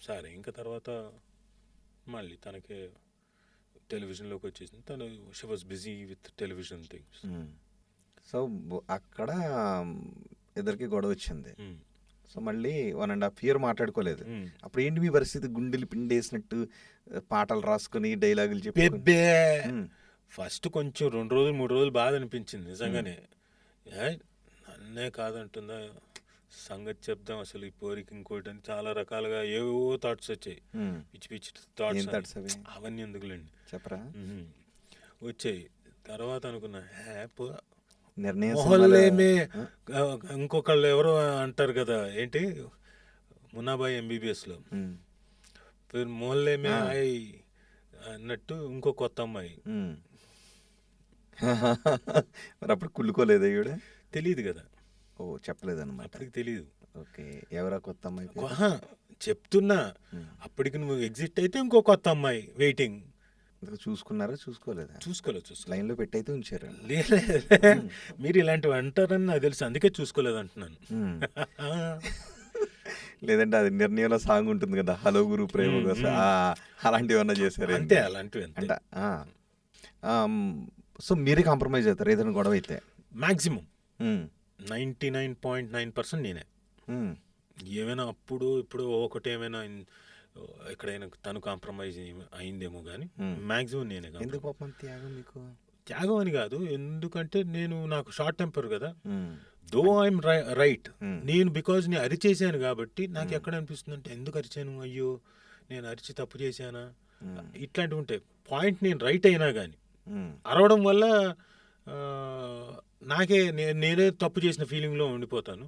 Speaker 3: సరే ఇంకా తర్వాత మళ్ళీ తనకి టెలివిజన్లోకి వచ్చేసింది. తను she was busy with television things.
Speaker 4: So అక్కడ ఇద్దరికి గొడవ వచ్చింది. సో మళ్ళీ 1.5 ఇయర్ మాట్లాడుకోలేదు. అప్పుడు ఏంటి మీ పరిస్థితి? గుండెలు పిండేసినట్టు పాటలు రాసుకుని డైలాగులు చెప్పి
Speaker 3: ఫస్ట్ కొంచెం 2 రోజులు 3 రోజులు బాధ అనిపించింది నిజంగానే. నన్నే కాదంటుందా, సంగతి చెప్దాం అసలు ఈ పోరికి ఇంకోటి అని చాలా రకాలుగా ఏవో థాట్స్ వచ్చాయి. పిచ్చి పిచ్చి థాట్స్ అవన్నీ ఎందుకులేండి
Speaker 4: చెప్పరా
Speaker 3: వచ్చాయి. తర్వాత అనుకున్నా
Speaker 4: నిర్ణయం
Speaker 3: మొహల్లేమే ఇంకొకళ్ళు ఎవరో అంటారు కదా, ఏంటి మున్నాబాయి ఎంబీబీఎస్లో మొహల్లేమే అయి అన్నట్టు ఇంకో కొత్త అమ్మాయి.
Speaker 4: మరి అప్పుడు కుళ్ళుకోలేదు ఈవిడ?
Speaker 3: తెలియదు కదా.
Speaker 4: ఓ చెప్పలేదు అనమాట.
Speaker 3: అప్పటికి తెలియదు.
Speaker 4: ఓకే, ఎవరా కొత్త అమ్మాయి?
Speaker 3: చెప్తున్నా అప్పటికి నువ్వు ఎగ్జిట్ అయితే ఇంకో కొత్త అమ్మాయి వెయిటింగ్.
Speaker 4: చూసుకున్నారా? చూసుకోలేదు.
Speaker 3: చూసుకోలేదు.
Speaker 4: లైన్లో పెట్టయితే ఉంచారు.
Speaker 3: మీరు ఇలాంటివి అంటారని నాకు తెలుసు, అందుకే చూసుకోలేదు అంటున్నాను.
Speaker 4: లేదంటే అది నిర్ణయంలో సాంగ్ ఉంటుంది కదా, హలో గురు ప్రేమ కోసం, అలాంటివి ఏమన్నా చేశారు?
Speaker 3: అంతే, అలాంటివి అంట.
Speaker 4: సో మీరే కాంప్రమైజ్ అవుతారు ఏదైనా గొడవ అయితే?
Speaker 3: మ్యాక్సిమం 99.9% నేనే. ఏమైనా అప్పుడు ఇప్పుడు ఒకటి ఏమైనా ఎక్కడైనా తను కాంప్రమైజ్ అయిందేమో కానీ మ్యాక్సిమం నేనే.
Speaker 4: ఎందుకు పాపం త్యాగం మీకు?
Speaker 3: త్యాగం అని కాదు, ఎందుకంటే నాకు షార్ట్ టెంపర్ కదా. దో ఐఎమ్ రైట్, నేను బికాజ్ నేను అరిచేసాను కాబట్టి నాకు ఎక్కడ అనిపిస్తుంది అంటే ఎందుకు అరిచాను, అయ్యో నేను అరిచి తప్పు చేశానా, ఇట్లాంటివి ఉంటాయి. పాయింట్ నేను రైట్ అయినా కానీ అరవడం వల్ల నేనే తప్పు చేసిన ఫీలింగ్లో ఉండిపోతాను.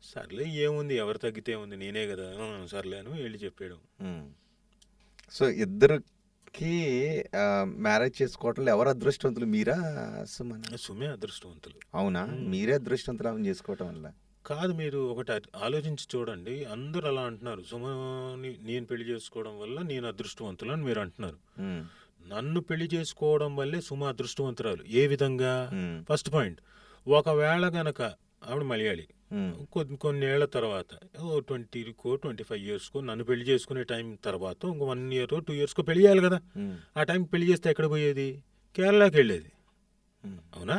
Speaker 3: సర్లే ఏముంది, ఎవరు తగ్గితే ఉంది, నేనే కదా, సర్లే అని వెళ్ళి చెప్పాడు.
Speaker 4: సో ఇద్దరికి మ్యారేజ్ చేసుకోవటంలో ఎవరు అదృష్టవంతులు, మీరా సుమనా?
Speaker 3: సుమే అదృష్టవంతులు.
Speaker 4: అవునా? మీరే అదృష్టవంతులు ఆమె చేసుకోవటం వల్ల?
Speaker 3: కాదు, మీరు ఒకటి ఆలోచించి చూడండి. అందరూ అలా అంటున్నారు, సుమని నేను పెళ్లి చేసుకోవడం వల్ల నేను అదృష్టవంతులు అని మీరు అంటున్నారు. నన్ను పెళ్లి చేసుకోవడం వల్లే సుమ అదృష్టవంతురాలు. ఏ విధంగా? ఫస్ట్ పాయింట్, ఒకవేళ గనక ఆవిడ మలయాళి, కొన్నేళ్ల తర్వాత 25 ఇయర్స్కో నన్ను పెళ్లి చేసుకునే టైం తర్వాత ఇంకో 1 year 2 years పెళ్లి చేయాలి కదా. ఆ టైం పెళ్లి చేస్తే ఎక్కడ పోయేది? కేరళకి వెళ్ళేది. అవునా?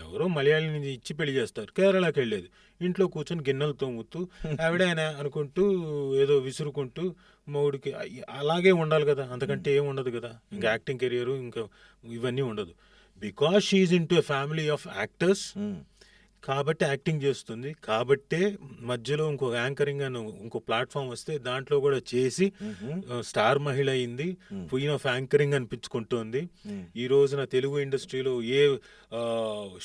Speaker 3: ఎవరో మలయాళిని ఇచ్చి పెళ్లి చేస్తారు, కేరళకి వెళ్ళేది. ఇంట్లో కూర్చొని గిన్నెలు తోముతూ ఆవిడైనా అనుకుంటూ ఏదో విసురుకుంటూ మౌడికి అలాగే ఉండాలి కదా, అంతకంటే ఏం ఉండదు కదా. ఇంకా యాక్టింగ్ కెరియర్ ఇంకా ఇవన్నీ ఉండదు. Because she's into a family of actors కాబట్టి యాక్టింగ్ చేస్తుంది. కాబట్టే మధ్యలో ఇంకో యాంకరింగ్ అని ఇంకో ప్లాట్ఫామ్ వస్తే దాంట్లో కూడా చేసి స్టార్ మహిళ అయింది. క్వీన్ ఆఫ్ యాంకరింగ్ అనిపించుకుంటోంది. ఈ రోజున తెలుగు ఇండస్ట్రీలో ఏ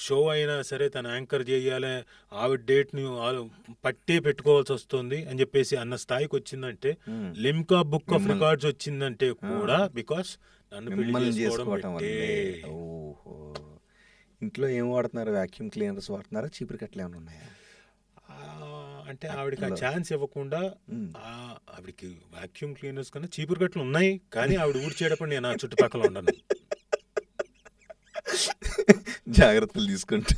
Speaker 3: షో అయినా సరే తన యాంకర్ చేయాలి, ఆవిడ డేట్ని పట్టే పెట్టుకోవాల్సి వస్తుంది అని చెప్పేసి అన్న స్థాయికి వచ్చిందంటే, లిమ్కా బుక్ ఆఫ్ రికార్డ్స్ వచ్చిందంటే కూడా బికాస్ నన్ను పెళ్లి చేసుకోవడం.
Speaker 4: ఇంట్లో ఏం వాడుతున్నారు? వాక్యూమ్ క్లీనర్స్ వాడుతున్నారా? చీపురు కట్టలు ఏమైనా ఉన్నాయా?
Speaker 3: అంటే ఆవిడకి ఆ ఛాన్స్ ఇవ్వకుండా, ఆవిడకి వాక్యూమ్ క్లీనర్స్ కన్నా చీపురు కట్టలు ఉన్నాయి, కానీ ఆవిడ ఊడ్చేటప్పుడు నేను ఆ చుట్టుపక్కల ఉండను.
Speaker 4: జాగ్రత్తలు తీసుకుంటా.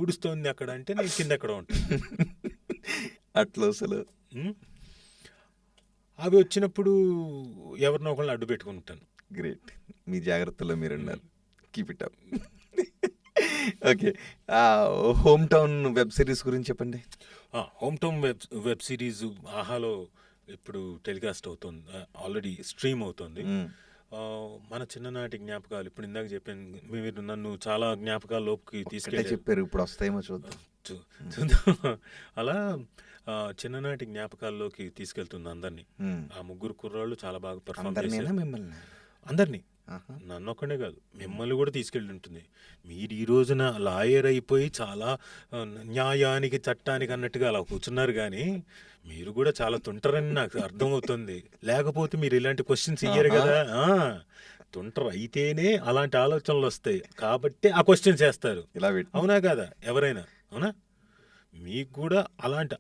Speaker 3: ఊడుస్తోంది అక్కడ అంటే నేను కింద ఎక్కడ ఉంటాను.
Speaker 4: అట్లా అసలు
Speaker 3: అవి వచ్చినప్పుడు ఎవరినో ఒకళ్ళని అడ్డు పెట్టుకుంటాను.
Speaker 4: గ్రేట్, మీ జాగ్రత్తలో మీరు ఉన్నారు. Keep it up. Okay, home town web series గురించి చెప్పండి.
Speaker 3: హోమ్ టౌన్ వెబ్ సిరీస్ ఆహాలో ఇప్పుడు టెలికాస్ట్ అవుతుంది, ఆల్రెడీ స్ట్రీమ్ అవుతుంది. మన చిన్ననాటి జ్ఞాపకాలు, ఇప్పుడు ఇందాక చెప్పాను, మీరు నన్ను చాలా జ్ఞాపకాల్లోకి తీసుకెళ్ళి
Speaker 4: చెప్పారు, ఇప్పుడు వస్తాయేమో చూద్దాం.
Speaker 3: అలా చిన్ననాటి జ్ఞాపకాల్లోకి తీసుకెళ్తుంది అందరినీ. ఆ ముగ్గురు కుర్రాళ్ళు చాలా బాగా పర్ఫార్మ్ చేశారు.
Speaker 4: మిమ్మల్ని
Speaker 3: అందరినీ, నన్ను ఒక్కడే కాదు మిమ్మల్ని కూడా తీసుకెళ్ళి ఉంటుంది. మీరు ఈ రోజున లాయర్ అయిపోయి చాలా న్యాయానికి చట్టానికి అన్నట్టుగా అలా కూర్చున్నారు, కానీ మీరు కూడా చాలా తుంటారని నాకు అర్థమవుతుంది. లేకపోతే మీరు ఇలాంటి క్వశ్చన్స్ ఇయ్యరు కదా. తుంటరు అయితేనే అలాంటి ఆలోచనలు వస్తాయి కాబట్టి ఆ క్వశ్చన్ చేస్తారు.
Speaker 4: ఇలా పెట్టి
Speaker 3: అవునా కాదా? ఎవరైనా అవునా? మీకు కూడా అలాంటి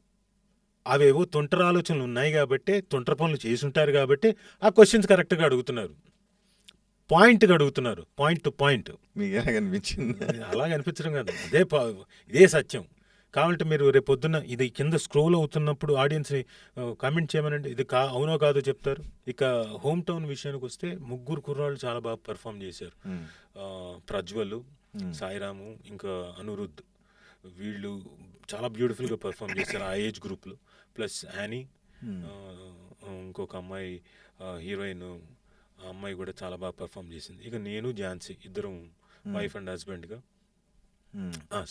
Speaker 3: అవేవో తుంటర ఆలోచనలు ఉన్నాయి కాబట్టి, తుంటర పనులు చేసుంటారు కాబట్టి ఆ క్వశ్చన్స్ కరెక్ట్గా అడుగుతున్నారు, పాయింట్గా అడుగుతున్నారు, పాయింట్ టు పాయింట్.
Speaker 4: మీకు ఎలా కనిపించింది?
Speaker 3: అలాగ అనిపించడం కాదు, ఇదే సత్యం. కావాలంటే మీరు రేపు పొద్దున్న ఇది కింద స్క్రోల్ అవుతున్నప్పుడు ఆడియన్స్ని కామెంట్ చేయమనండి, ఇది అవునో కాదో చెప్తారు. ఇక హోమ్ టౌన్ విషయానికి వస్తే ముగ్గురు కుర్రాళ్ళు చాలా బాగా పెర్ఫామ్ చేశారు. ప్రజ్వల్, సాయిరాము, ఇంకా అనిరుద్ధ్, వీళ్ళు చాలా బ్యూటిఫుల్గా పెర్ఫామ్ చేశారు ఆ ఏజ్ గ్రూప్లో. ప్లస్ యానీ, ఇంకొక అమ్మాయి హీరోయిన్, ఆ అమ్మాయి కూడా చాలా బాగా పెర్ఫామ్ చేసింది. ఇక నేను ఝాన్సీ ఇద్దరం వైఫ్ అండ్ హస్బెండ్గా,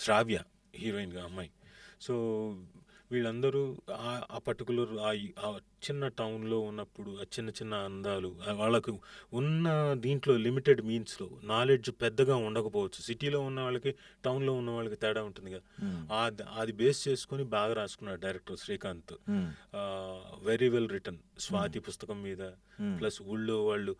Speaker 3: శ్రావ్య హీరోయిన్గా అమ్మాయి. సో వీళ్ళందరూ ఆ పర్టికులర్ ఆ చిన్న టౌన్లో ఉన్నప్పుడు ఆ చిన్న చిన్న అందాలు, వాళ్ళకు ఉన్న దీంట్లో లిమిటెడ్ మీన్స్లో నాలెడ్జ్ పెద్దగా ఉండకపోవచ్చు. సిటీలో ఉన్న వాళ్ళకి టౌన్లో ఉన్న వాళ్ళకి తేడా ఉంటుంది కదా, అది బేస్ చేసుకొని బాగా రాసుకున్నాడు director Srikanth. Very well return. Swathi పుస్తకం మీద, ప్లస్ ఊళ్ళో వాళ్ళు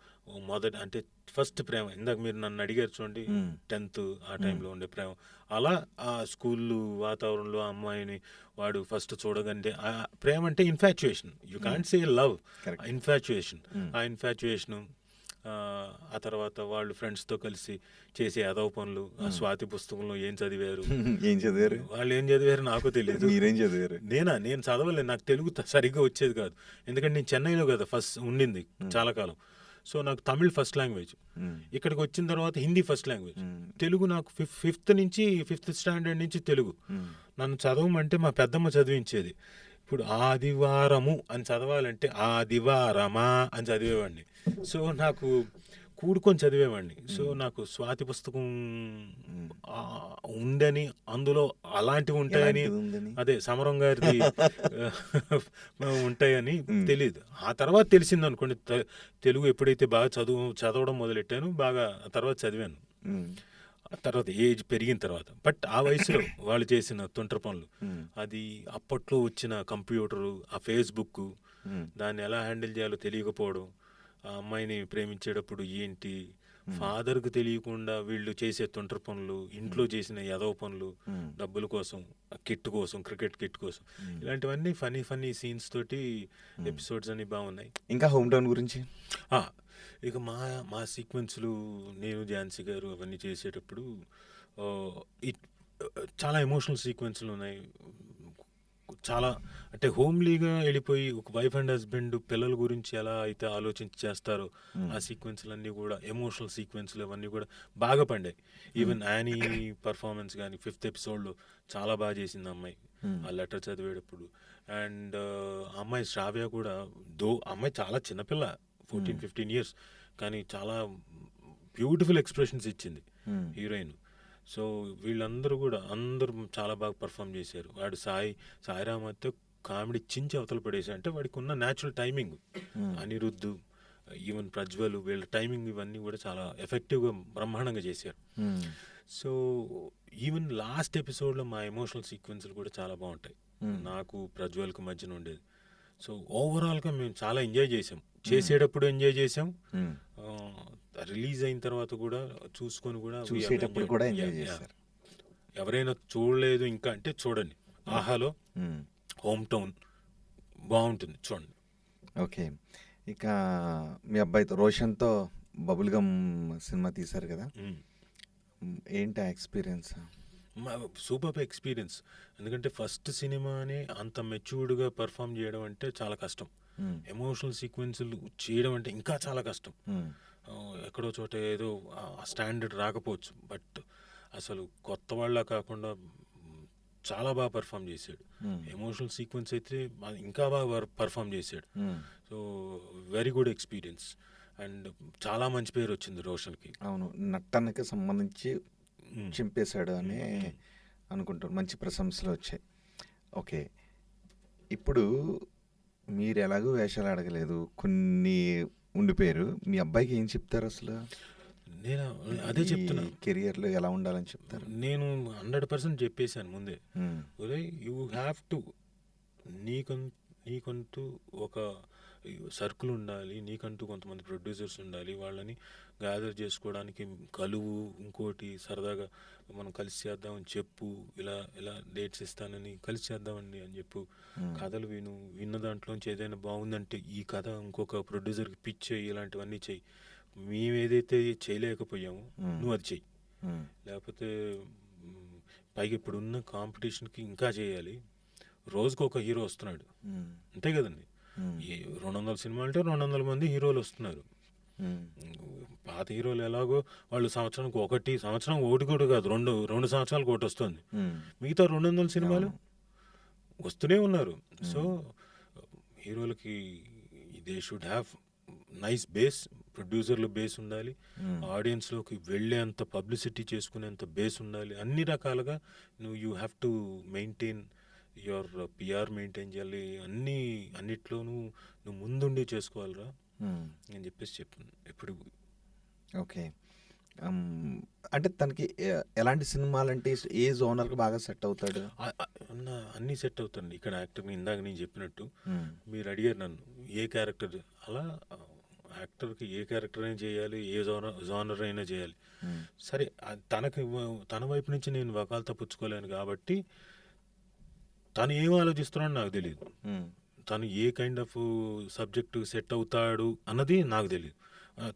Speaker 3: మొదటి అంటే ఫస్ట్ ప్రేమ, ఇందాక మీరు నన్ను అడిగారు చూడండి, 10th ఆ టైంలో ఉండే ప్రేమ, అలా ఆ స్కూల్ వాతావరణంలో ఆ అమ్మాయిని వాడు ఫస్ట్ చూడగంటే ప్రేమ అంటే infatuation, you can't say love, infatuation. ఆ ఇన్ఫాచ్యుయేషను, ఆ తర్వాత వాళ్ళు ఫ్రెండ్స్తో కలిసి చేసే అదవ పనులు, ఆ స్వాతి పుస్తకంలో ఏం చదివారు,
Speaker 4: ఏం చదివారు?
Speaker 3: వాళ్ళు ఏం చదివారు నాకు తెలియదు.
Speaker 4: మీరేం చదివారు?
Speaker 3: నేను చదవలేదు, నాకు తెలుగు సరిగ్గా వచ్చేది కాదు. ఎందుకంటే నేను చెన్నైలో కదా ఫస్ట్ ఉండింది చాలా కాలం. సో నాకు తమిళ్ ఫస్ట్ లాంగ్వేజ్, ఇక్కడికి వచ్చిన తర్వాత హిందీ ఫస్ట్ లాంగ్వేజ్, తెలుగు నాకు 5th స్టాండర్డ్ నుంచి తెలుగు. నన్ను చదవమంటే మా పెద్దమ్మ చదివించేది. ఇప్పుడు ఆదివారము అని చదవాలంటే ఆదివారమా అని చదివేవాడిని. సో నాకు కూడుకొని చదివేవాడిని. సో నాకు స్వాతి పుస్తకం ఉందని, అందులో అలాంటివి ఉంటాయని, అదే సమరం గారిది ఉంటాయని తెలియదు. ఆ తర్వాత తెలిసింది అనుకోండి, తెలుగు ఎప్పుడైతే బాగా చదవడం మొదలెట్టాను, బాగా ఆ తర్వాత చదివాను. ఆ తర్వాత ఏజ్ పెరిగిన తర్వాత. బట్ ఆ వయసులో వాళ్ళు చేసిన తుంటర పనులు, అది అప్పట్లో వచ్చిన కంప్యూటరు, ఆ ఫేస్బుక్, దాన్ని ఎలా హ్యాండిల్ చేయాలో తెలియకపోవడం, ఆ అమ్మాయిని ప్రేమించేటప్పుడు ఏంటి, ఫాదర్కు తెలియకుండా వీళ్ళు చేసే తుంటర పనులు, ఇంట్లో చేసిన ఎదవ పనులు, డబ్బుల కోసం, కిట్ కోసం, క్రికెట్ కిట్ కోసం, ఇలాంటివన్నీ ఫన్నీ సీన్స్ తోటి ఎపిసోడ్స్ అన్ని బాగున్నాయి.
Speaker 4: ఇంకా హోమ్ టౌన్ గురించి
Speaker 3: ఇక మా సీక్వెన్స్లు, నేను ఝాన్సీ గారు అవన్నీ చేసేటప్పుడు చాలా ఎమోషనల్ సీక్వెన్స్లు ఉన్నాయి. చాలా అంటే హోమ్లీగా వెళ్ళిపోయి ఒక వైఫ్ అండ్ హస్బెండ్ పిల్లల గురించి ఎలా అయితే ఆలోచించి చేస్తారో ఆ సీక్వెన్స్లన్నీ కూడా, ఎమోషనల్ సీక్వెన్స్లు అవన్నీ కూడా బాగా పండాయి. ఈవెన్ యానీ పర్ఫార్మెన్స్ కానీ 5th ఎపిసోడ్లో చాలా బాగా చేసింది అమ్మాయి ఆ లెటర్ చదివేటప్పుడు. అండ్ అమ్మాయి శ్రావ్య కూడా, అమ్మాయి చాలా చిన్నపిల్ల, 14-15 years, కానీ చాలా బ్యూటిఫుల్ ఎక్స్ప్రెషన్స్ ఇచ్చింది హీరోయిన్. సో వీళ్ళందరూ కూడా అందరూ చాలా బాగా పర్ఫామ్ చేశారు. వాడు సాయిరామ్ అయితే కామెడీ చించి అవతల పడేసి, అంటే వాడికి ఉన్న natural timing, Anirudh, even Prajwal, వీళ్ళ టైమింగ్ ఇవన్నీ కూడా చాలా ఎఫెక్టివ్గా బ్రహ్మాండంగా చేశారు. సో ఈవెన్ లాస్ట్ ఎపిసోడ్లో మా ఎమోషనల్ సీక్వెన్స్లు కూడా చాలా బాగుంటాయి. నాకు ప్రజ్వల్కి మధ్యన ఉండేది. సో ఓవరాల్గా మేము చాలా ఎంజాయ్ చేసాం, చేసేటప్పుడు ఎంజాయ్ చేసాం, రిలీజ్ అయిన తర్వాత కూడా చూసుకొని కూడా
Speaker 4: చూసేటప్పుడు కూడా ఎంజాయ్ చేశారు.
Speaker 3: ఎవరైనా చూడలేదు ఇంకా అంటే చూడండి, ఆహాలో హోమ్ టౌన్ బాగుంటుంది, చూడండి.
Speaker 4: ఓకే, ఇక మీ అబ్బాయితో రోషన్తో బబుల్ గమ్ సినిమా తీశారు కదా, ఏంటి ఆ ఎక్స్పీరియన్స్?
Speaker 3: Super experience. ఎందుకంటే ఫస్ట్ సినిమాని అంత మెచ్యూర్డ్గా పర్ఫామ్ చేయడం అంటే చాలా కష్టం. ఎమోషనల్ సీక్వెన్స్లు చేయడం అంటే ఇంకా చాలా కష్టం. ఎక్కడో చోట ఏదో స్టాండర్డ్ రాకపోవచ్చు, బట్ అసలు కొత్త వాళ్ళ కాకుండా చాలా బాగా పర్ఫామ్ చేశాడు. ఎమోషనల్ సీక్వెన్స్ అయితే ఇంకా బాగా పర్ఫామ్ చేశాడు. So very good experience. And చాలా మంచి పేరు వచ్చింది రోషన్కి.
Speaker 4: అవును, నటనకి సంబంధించి చింపేశాడు అని అనుకుంటాను, మంచి ప్రశంసలు వచ్చాయి. ఓకే, ఇప్పుడు మీరు ఎలాగో వేషాలు అడగలేదు, కొన్ని ఉండిపోయారు, మీ అబ్బాయికి ఏం చెప్తారు అసలు?
Speaker 3: నేను అదే చెప్తున్నా,
Speaker 4: కెరియర్లో ఎలా ఉండాలని చెప్తారు?
Speaker 3: నేను 100% చెప్పేశాను ముందే. యూ హ్యావ్ టు, నీకంటూ ఒక సర్కిల్ ఉండాలి, నీకంటూ కొంతమంది ప్రొడ్యూసర్స్ ఉండాలి, వాళ్ళని గ్యాదర్ చేసుకోవడానికి కలువు, ఇంకోటి సరదాగా మనం కలిసి చేద్దామని చెప్పు, ఇలా ఇలా డేట్స్ ఇస్తానని కలిసి చేద్దామండి అని చెప్పు, కథలు విన్న దాంట్లోంచి ఏదైనా బాగుందంటే ఈ కథ ఇంకొక ప్రొడ్యూసర్కి పిచ్ చేయి, ఇలాంటివన్నీ చెయ్యి. మేము ఏదైతే చేయలేకపోయామో నువ్వు అది చెయ్యి. లేకపోతే పైగా ఇప్పుడున్న కాంపిటీషన్కి ఇంకా చేయాలి. రోజుకు ఒక హీరో వస్తున్నాడు, అంతే కదండి. 200 సినిమాలు అంటే 200 మంది హీరోలు వస్తున్నారు. పాత హీరోలు ఎలాగో వాళ్ళు సంవత్సరానికి ఒకటి కూడా కాదు, రెండు సంవత్సరాలకు ఒకటి వస్తుంది. మిగతా 200 సినిమాలు వస్తూనే ఉన్నారు. సో హీరోలకి they should have nice base, ప్రొడ్యూసర్లు బేస్ ఉండాలి, ఆడియన్స్లోకి వెళ్ళేంత పబ్లిసిటీ చేసుకునేంత బేస్ ఉండాలి. అన్ని రకాలుగా you have to maintain your PR, maintain చేయాలి. అన్నిట్లోనూ నువ్వు ముందుండి చేసుకోవాలిరా అని చెప్పేసి చెప్పాను ఎప్పుడు.
Speaker 2: ఓకే. అంటే తనకి ఎలాంటి సినిమాలు అంటే ఏ జోనర్కి బాగా సెట్ అవుతాడు?
Speaker 3: అన్నీ సెట్ అవుతాయండి. ఇక్కడ యాక్టర్ని ఇందాక నేను చెప్పినట్టు మీరు అడిగారు నన్ను ఏ క్యారెక్టర్, అలా యాక్టర్కి ఏ క్యారెక్టర్ అయినా చేయాలి, ఏ జోనర్ అయినా చేయాలి. సరే తన వైపు నుంచి నేను వకాలతో పుచ్చుకోలేను కాబట్టి తను ఏం ఆలోచిస్తున్నాడో నాకు తెలియదు, తను ఏ కైండ్ ఆఫ్ సబ్జెక్టు సెట్ అవుతాడు అన్నది నాకు తెలియదు,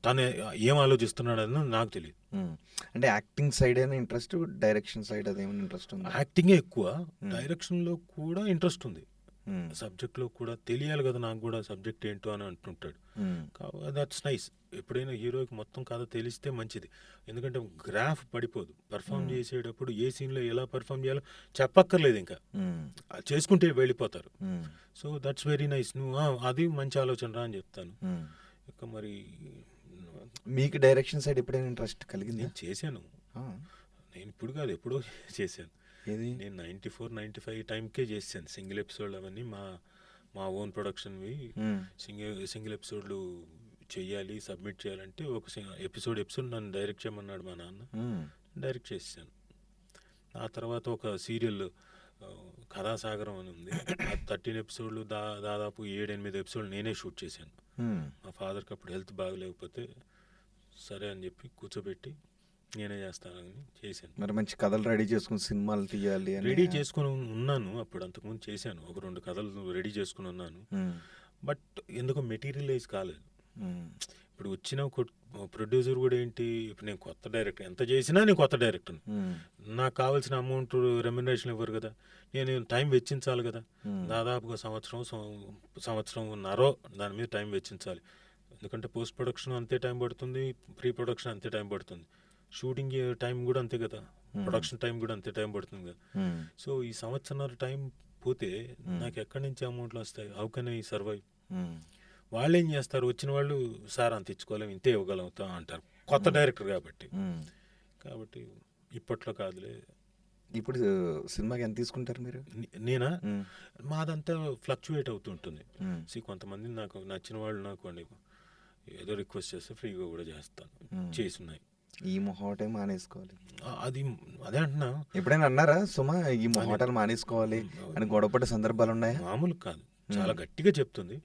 Speaker 3: తను ఏం ఆలోచిస్తున్నాడు అన్నది నాకు తెలియదు.
Speaker 2: అంటే యాక్టింగ్ సైడ్ అయినా ఇంట్రెస్ట్, డైరెక్షన్ సైడ్ అదేమైనా ఇంట్రెస్ట్ ఉంది?
Speaker 3: యాక్టింగే ఎక్కువ, డైరెక్షన్లో కూడా ఇంట్రెస్ట్ ఉంది, సబ్జెక్ట్లో కూడా తెలియాలి కదా నాకు కూడా సబ్జెక్ట్ ఏంటో అని అంటుంటాడు. That's nice. ఎప్పుడైనా హీరోకి మొత్తం కథ తెలిస్తే మంచిది, ఎందుకంటే గ్రాఫ్ పడిపోదు. పర్ఫామ్ చేసేటప్పుడు ఏ సీన్లో ఎలా పర్ఫామ్ చేయాలో చెప్పక్కర్లేదు, ఇంకా చేసుకుంటే వెళ్ళిపోతారు. So that's very nice. నువ్వు అది మంచి ఆలోచన రా అని చెప్తాను. ఇక మరి
Speaker 2: మీకు డైరెక్షన్ సైడ్ ఎప్పుడైనా ఇంట్రెస్ట్ కలిగింది?
Speaker 3: నేను చేశాను, నేను ఇప్పుడు కాదు ఎప్పుడో చేశాను. నేను 94-95 టైంకే చేశాను సింగిల్ ఎపిసోడ్. అవన్నీ మా ఓన్ ప్రొడక్షన్వి. సింగిల్ ఎపిసోడ్లు చెయ్యాలి, సబ్మిట్ చేయాలంటే ఒక ఎపిసోడ్ నన్ను డైరెక్ట్ చేయమన్నాడు మా నాన్న, డైరెక్ట్ చేశాను. ఆ తర్వాత ఒక సీరియల్ కథాసాగరం అని ఉంది, ఆ 13 ఎపిసోడ్లు దాదాపు 7-8 ఎపిసోడ్లు నేనే షూట్ చేశాను. మా ఫాదర్కి అప్పుడు హెల్త్ బాగలేకపోతే సరే అని చెప్పి కూర్చోబెట్టి నేనే చేస్తానని చేశాను.
Speaker 2: మరి మంచి కథలు రెడీ చేసుకుని సినిమాలు తీయాలి అని
Speaker 3: రెడీ చేసుకుని ఉన్నాను. అప్పుడు అంతకుముందు చేశాను, ఒక 2 కథలు రెడీ చేసుకుని ఉన్నాను. బట్ ఎందుకో మెటీరియలైజ్ కాలేదు. ఇప్పుడు వచ్చిన ప్రొడ్యూసర్ కూడా ఏంటి, ఇప్పుడు నేను కొత్త డైరెక్టర్, ఎంత చేసినా నేను కొత్త డైరెక్టర్, నాకు కావాల్సిన అమౌంట్ రెమ్యునరేషన్ ఇవ్వరు కదా, నేను టైం వెచ్చించాలి కదా. దాదాపుగా సంవత్సరంన్నర దాని మీద టైం వెచ్చించాలి. ఎందుకంటే పోస్ట్ ప్రొడక్షన్ అంతే టైం పడుతుంది, ప్రీ ప్రొడక్షన్ అంతే టైం పడుతుంది, షూటింగ్ టైం కూడా అంతే కదా, ప్రొడక్షన్ టైం కూడా అంతే టైం పడుతుంది కదా. సో ఈ సంవత్సరాల టైం పోతే నాకు ఎక్కడి నుంచి అమౌంట్లు వస్తాయి? How can I survive? వాళ్ళు ఏం చేస్తారు, వచ్చిన వాళ్ళు సార్ అంత ఇచ్చుకోలేము, ఇంతే ఇవ్వగలుగుతాం అంటారు, కొత్త డైరెక్టర్ కాబట్టి. ఇప్పట్లో కాదులే.
Speaker 2: ఇప్పుడు సినిమాకి ఎంత తీసుకుంటారు మీరు?
Speaker 3: నేనా, మాదంతా ఫ్లక్చువేట్ అవుతుంటుంది. కొంతమంది నాకు నచ్చిన వాళ్ళు నాకు ఏదో రిక్వెస్ట్ చేస్తే ఫ్రీగా కూడా చేస్తాను, చేస్తున్నాయి.
Speaker 2: ఈ మొహోటల్ మానేసుకోవాలి,
Speaker 3: అదే అంటున్నా.
Speaker 2: ఎప్పుడైనా అన్నారా సుమా ఈ మొహోటల్ మానేసుకోవాలి అని గొడవపడే సందర్భాలు ఉన్నాయా?
Speaker 3: మామూలు కాదు, చాలా గట్టిగా చెప్తుంది.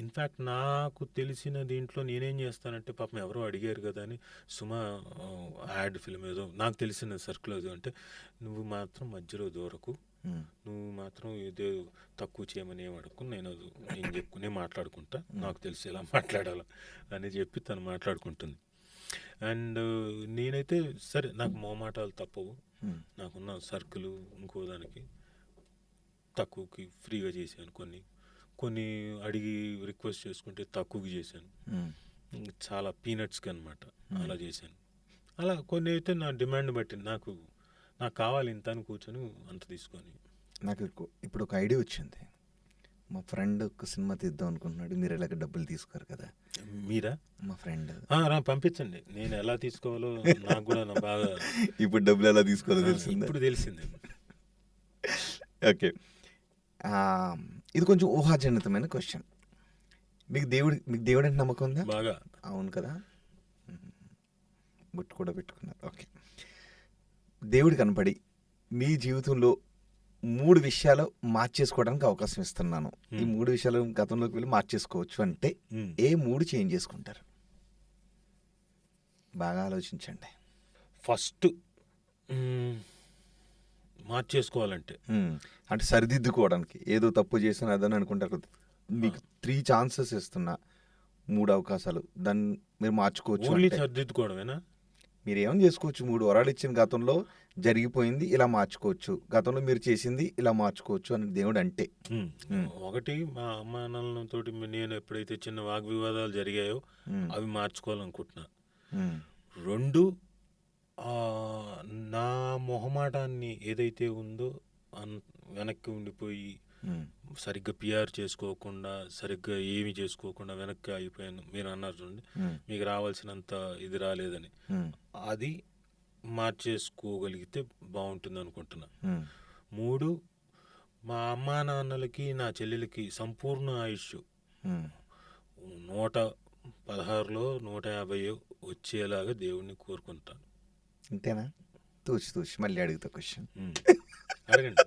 Speaker 3: ఇన్ఫ్యాక్ట్ నాకు తెలిసిన దీంట్లో నేనేం చేస్తానంటే, పాపం ఎవరో అడిగారు కదా అని సుమా యాడ్ ఫిల్మ్ ఏదో నాకు తెలిసిన సర్కిల్ ఏదో అంటే, నువ్వు మాత్రం మధ్యలో దూరకు, నువ్వు మాత్రం ఏదో తక్కువ చేయమని ఏం అడగకు, నేను మాట్లాడుకుంటా, నాకు తెలిసి ఎలా మాట్లాడాలో అని చెప్పి తను మాట్లాడుకుంటుంది. అండ్ నేనైతే సరే, నాకు మోమాటాలు తప్పవు, నాకున్న సర్కిల్ ఇంకో దానికి తక్కువకి ఫ్రీగా చేశాను, కొన్ని అడిగి రిక్వెస్ట్ చేసుకుంటే తక్కువకి చేశాను, చాలా పీనట్స్కి అనమాట అలా చేశాను. అలా కొన్ని అయితే నా డిమాండ్ బట్టి నాకు కావాలి ఇంత అని కూర్చొని అంత తీసుకొని.
Speaker 2: నాకు ఇప్పుడు ఒక ఐడియా వచ్చింది, మా ఫ్రెండ్ ఒక సినిమా తీద్దాం అనుకుంటున్నాడు, మీరు ఎలాగ డబ్బులు తీసుకోరు కదా?
Speaker 3: మీరా?
Speaker 2: మా ఫ్రెండ్
Speaker 3: పంపించండి, నేను ఎలా తీసుకోవాలో నాకు కూడా బాగా
Speaker 2: ఇప్పుడు డబ్బులు ఎలా తీసుకోవాలో తెలిసింది,
Speaker 3: ఇప్పుడు తెలిసిందే.
Speaker 2: ఓకే, ఇది కొంచెం ఊహాజనితమైన క్వశ్చన్. మీకు దేవుడు అంటే నమ్మకం ఉందా?
Speaker 3: బాగా.
Speaker 2: అవును కదా, బుట్టు కూడా పెట్టుకున్నారు. ఓకే, దేవుడు కనపడి మీ జీవితంలో
Speaker 4: 3 విషయాలు మార్చేసుకోవడానికి అవకాశం ఇస్తున్నాను. ఈ 3 విషయాలు గతంలోకి వెళ్ళి మార్చేసుకోవచ్చు అంటే ఏ 3 చేంజ్ చేసుకుంటారు? బాగా ఆలోచించండి.
Speaker 3: ఫస్ట్ మార్చేసుకోవాలంటే
Speaker 4: అంటే సరిదిద్దుకోవడానికి ఏదో తప్పు చేసిన అదని అనుకుంటారు కదా. మీకు 3 ఛాన్సెస్ ఇస్తున్నా, 3 అవకాశాలు, దాన్ని మీరు మార్చుకోవచ్చు
Speaker 3: ఓన్లీ
Speaker 4: అంటే
Speaker 3: సర్దిద్దుకోవడమేనా?
Speaker 4: మీరు ఏమైనా చేసుకోవచ్చు. 3 వరాలు ఇచ్చిన గతంలో జరిగిపోయింది ఇలా మార్చుకోవచ్చు, గతంలో మీరు చేసింది ఇలా మార్చుకోవచ్చు అని దేవుడు అంటే.
Speaker 3: ఒకటి, మా అమ్మా నాన్నలతో నేను ఎప్పుడైతే చిన్న వాగ్వివాదాలు జరిగాయో అవి మార్చుకోవాలనుకుంటున్నా. 2, నా మొహమాటాన్ని ఏదైతే ఉందో వెనక్కి ఉండిపోయి సరిగ్గా పిఆర్ చేసుకోకుండా, సరిగ్గా ఏమి చేసుకోకుండా వెనక్కి అయిపోయాను. మీరు అన్నారు చూడండి, మీకు రావాల్సినంత ఇది రాలేదని, అది మార్చేసుకోగలిగితే బాగుంటుంది అనుకుంటున్నా. 3, మా అమ్మా నాన్నలకి నా చెల్లెలకి సంపూర్ణ ఆయుష్ 116లో 150 వచ్చేలాగా దేవుణ్ణి కోరుకుంటాను.
Speaker 4: అంతేనా? తూచి మళ్ళీ అడుగుతా క్వశ్చన్.
Speaker 3: అడగండి.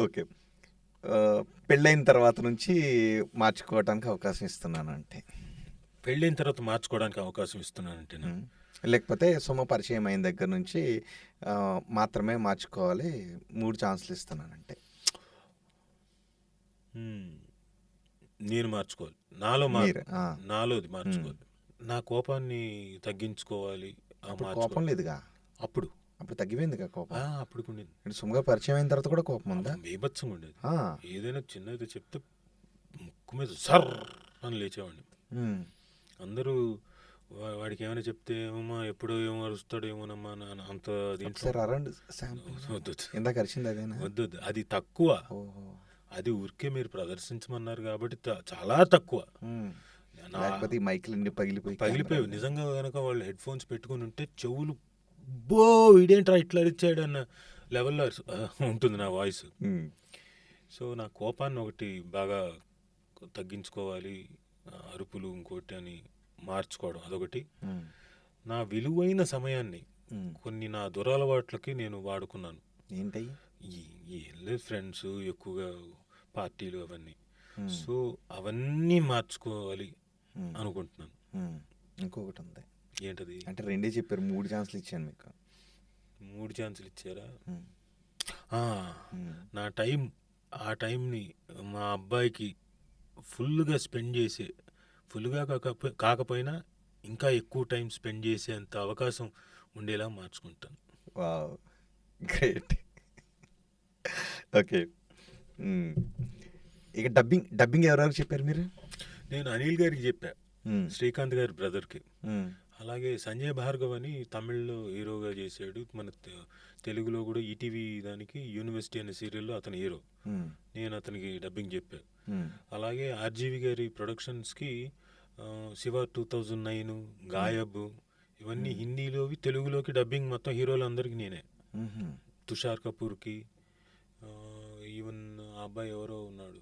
Speaker 4: ఓకే, పెళ్ళైన తర్వాత నుంచి మార్చుకోవడానికి అవకాశం ఇస్తున్నాను అంటే,
Speaker 3: పెళ్ళైన తర్వాత మార్చుకోవడానికి అవకాశం ఇస్తున్నానంటే,
Speaker 4: లేకపోతే పరిచయం అయిన దగ్గర నుంచి మాత్రమే మార్చుకోవాలి, 3 ఛాన్సులు ఇస్తున్నానంటే?
Speaker 3: నేను మార్చుకోవాలి, నాలోది మార్చుకోవాలి. నా కోపాన్ని తగ్గించుకోవాలి.
Speaker 4: కోపం లేదుగా
Speaker 3: అప్పుడు
Speaker 4: తగ్గిపోయిందిగా కోపం.
Speaker 3: అప్పుడు ఉండేది.
Speaker 4: సుమగా పరిచయం అయిన తర్వాత కూడా కోపం ఉందా?
Speaker 3: బీభత్సంగా ఉండేది. ఏదైనా చిన్నది చెప్తే ముక్కు మీద సర్ అని లేచేవాడిని. అందరూ వాడికి ఏమైనా చెప్తే ఏమమ్మా ఎప్పుడో ఏమో అరుస్తాడో ఏమోనమ్మా అంత
Speaker 4: ఇందాక అరిచింది అదేనా?
Speaker 3: వద్దు, అది తక్కువ. అది ఊరికే మీరు ప్రదర్శించమన్నారు కాబట్టి చాలా తక్కువ.
Speaker 4: మైకులన్నీ
Speaker 3: పగిలిపోయి నిజంగా కనుక వాళ్ళు హెడ్ ఫోన్స్ పెట్టుకుని ఉంటే చెవులు బో ఇదేంట్రా ఇట్లా ఇచ్చాడు అన్న లెవెల్లో ఉంటుంది నా వాయిస్. సో నా కోపాన్ని ఒకటి బాగా తగ్గించుకోవాలి, అరుపులు ఇంకోటి అని మార్చుకోవడం అదొకటి. నా విలువైన సమయాన్ని కొన్ని నా దురలవాట్లకి నేను వాడుకున్నాను.
Speaker 4: ఏంటి?
Speaker 3: ఫ్రెండ్స్ ఎక్కువగా, పార్టీలు అవన్నీ. సో అవన్నీ మార్చుకోవాలి అనుకుంటున్నాను.
Speaker 4: ఇంకొకటి ఉంది.
Speaker 3: ఏంటది?
Speaker 4: అంటే 2 చెప్పారు, 3 ఛాన్సులు ఇచ్చాను మీకు.
Speaker 3: 3 ఛాన్సులు ఇచ్చారా? నా ఆ టైంని మా అబ్బాయికి ఫుల్గా స్పెండ్ చేసే, ఫుల్గా కాకపోయినా ఇంకా ఎక్కువ టైం స్పెండ్ చేసేంత అవకాశం ఉండేలా మార్చుకుంటాను.
Speaker 4: Wow, great. ఓకే, ఇక డబ్బింగ్ ఎవరెవరు చెప్పారు మీరు?
Speaker 3: నేను అనిల్ గారికి చెప్పా, శ్రీకాంత్ గారి బ్రదర్కి. అలాగే సంజయ్ భార్గవ్ అని తమిళ్లో హీరోగా చేశాడు, మన తెలుగులో కూడా ఈటీవీ దానికి యూనివర్సిటీ అనే సీరియల్లో అతను హీరో. నేను అతనికి డబ్బింగ్ చెప్పా. అలాగే ఆర్జీవి గారి ప్రొడక్షన్స్కి శివ 2009, గాయబ్, ఇవన్నీ హిందీలోవి తెలుగులోకి డబ్బింగ్ మొత్తం హీరోలందరికీ నేనే. తుషార్ కపూర్కి, ఈవెన్ ఆ అబ్బాయి ఎవరో ఉన్నాడు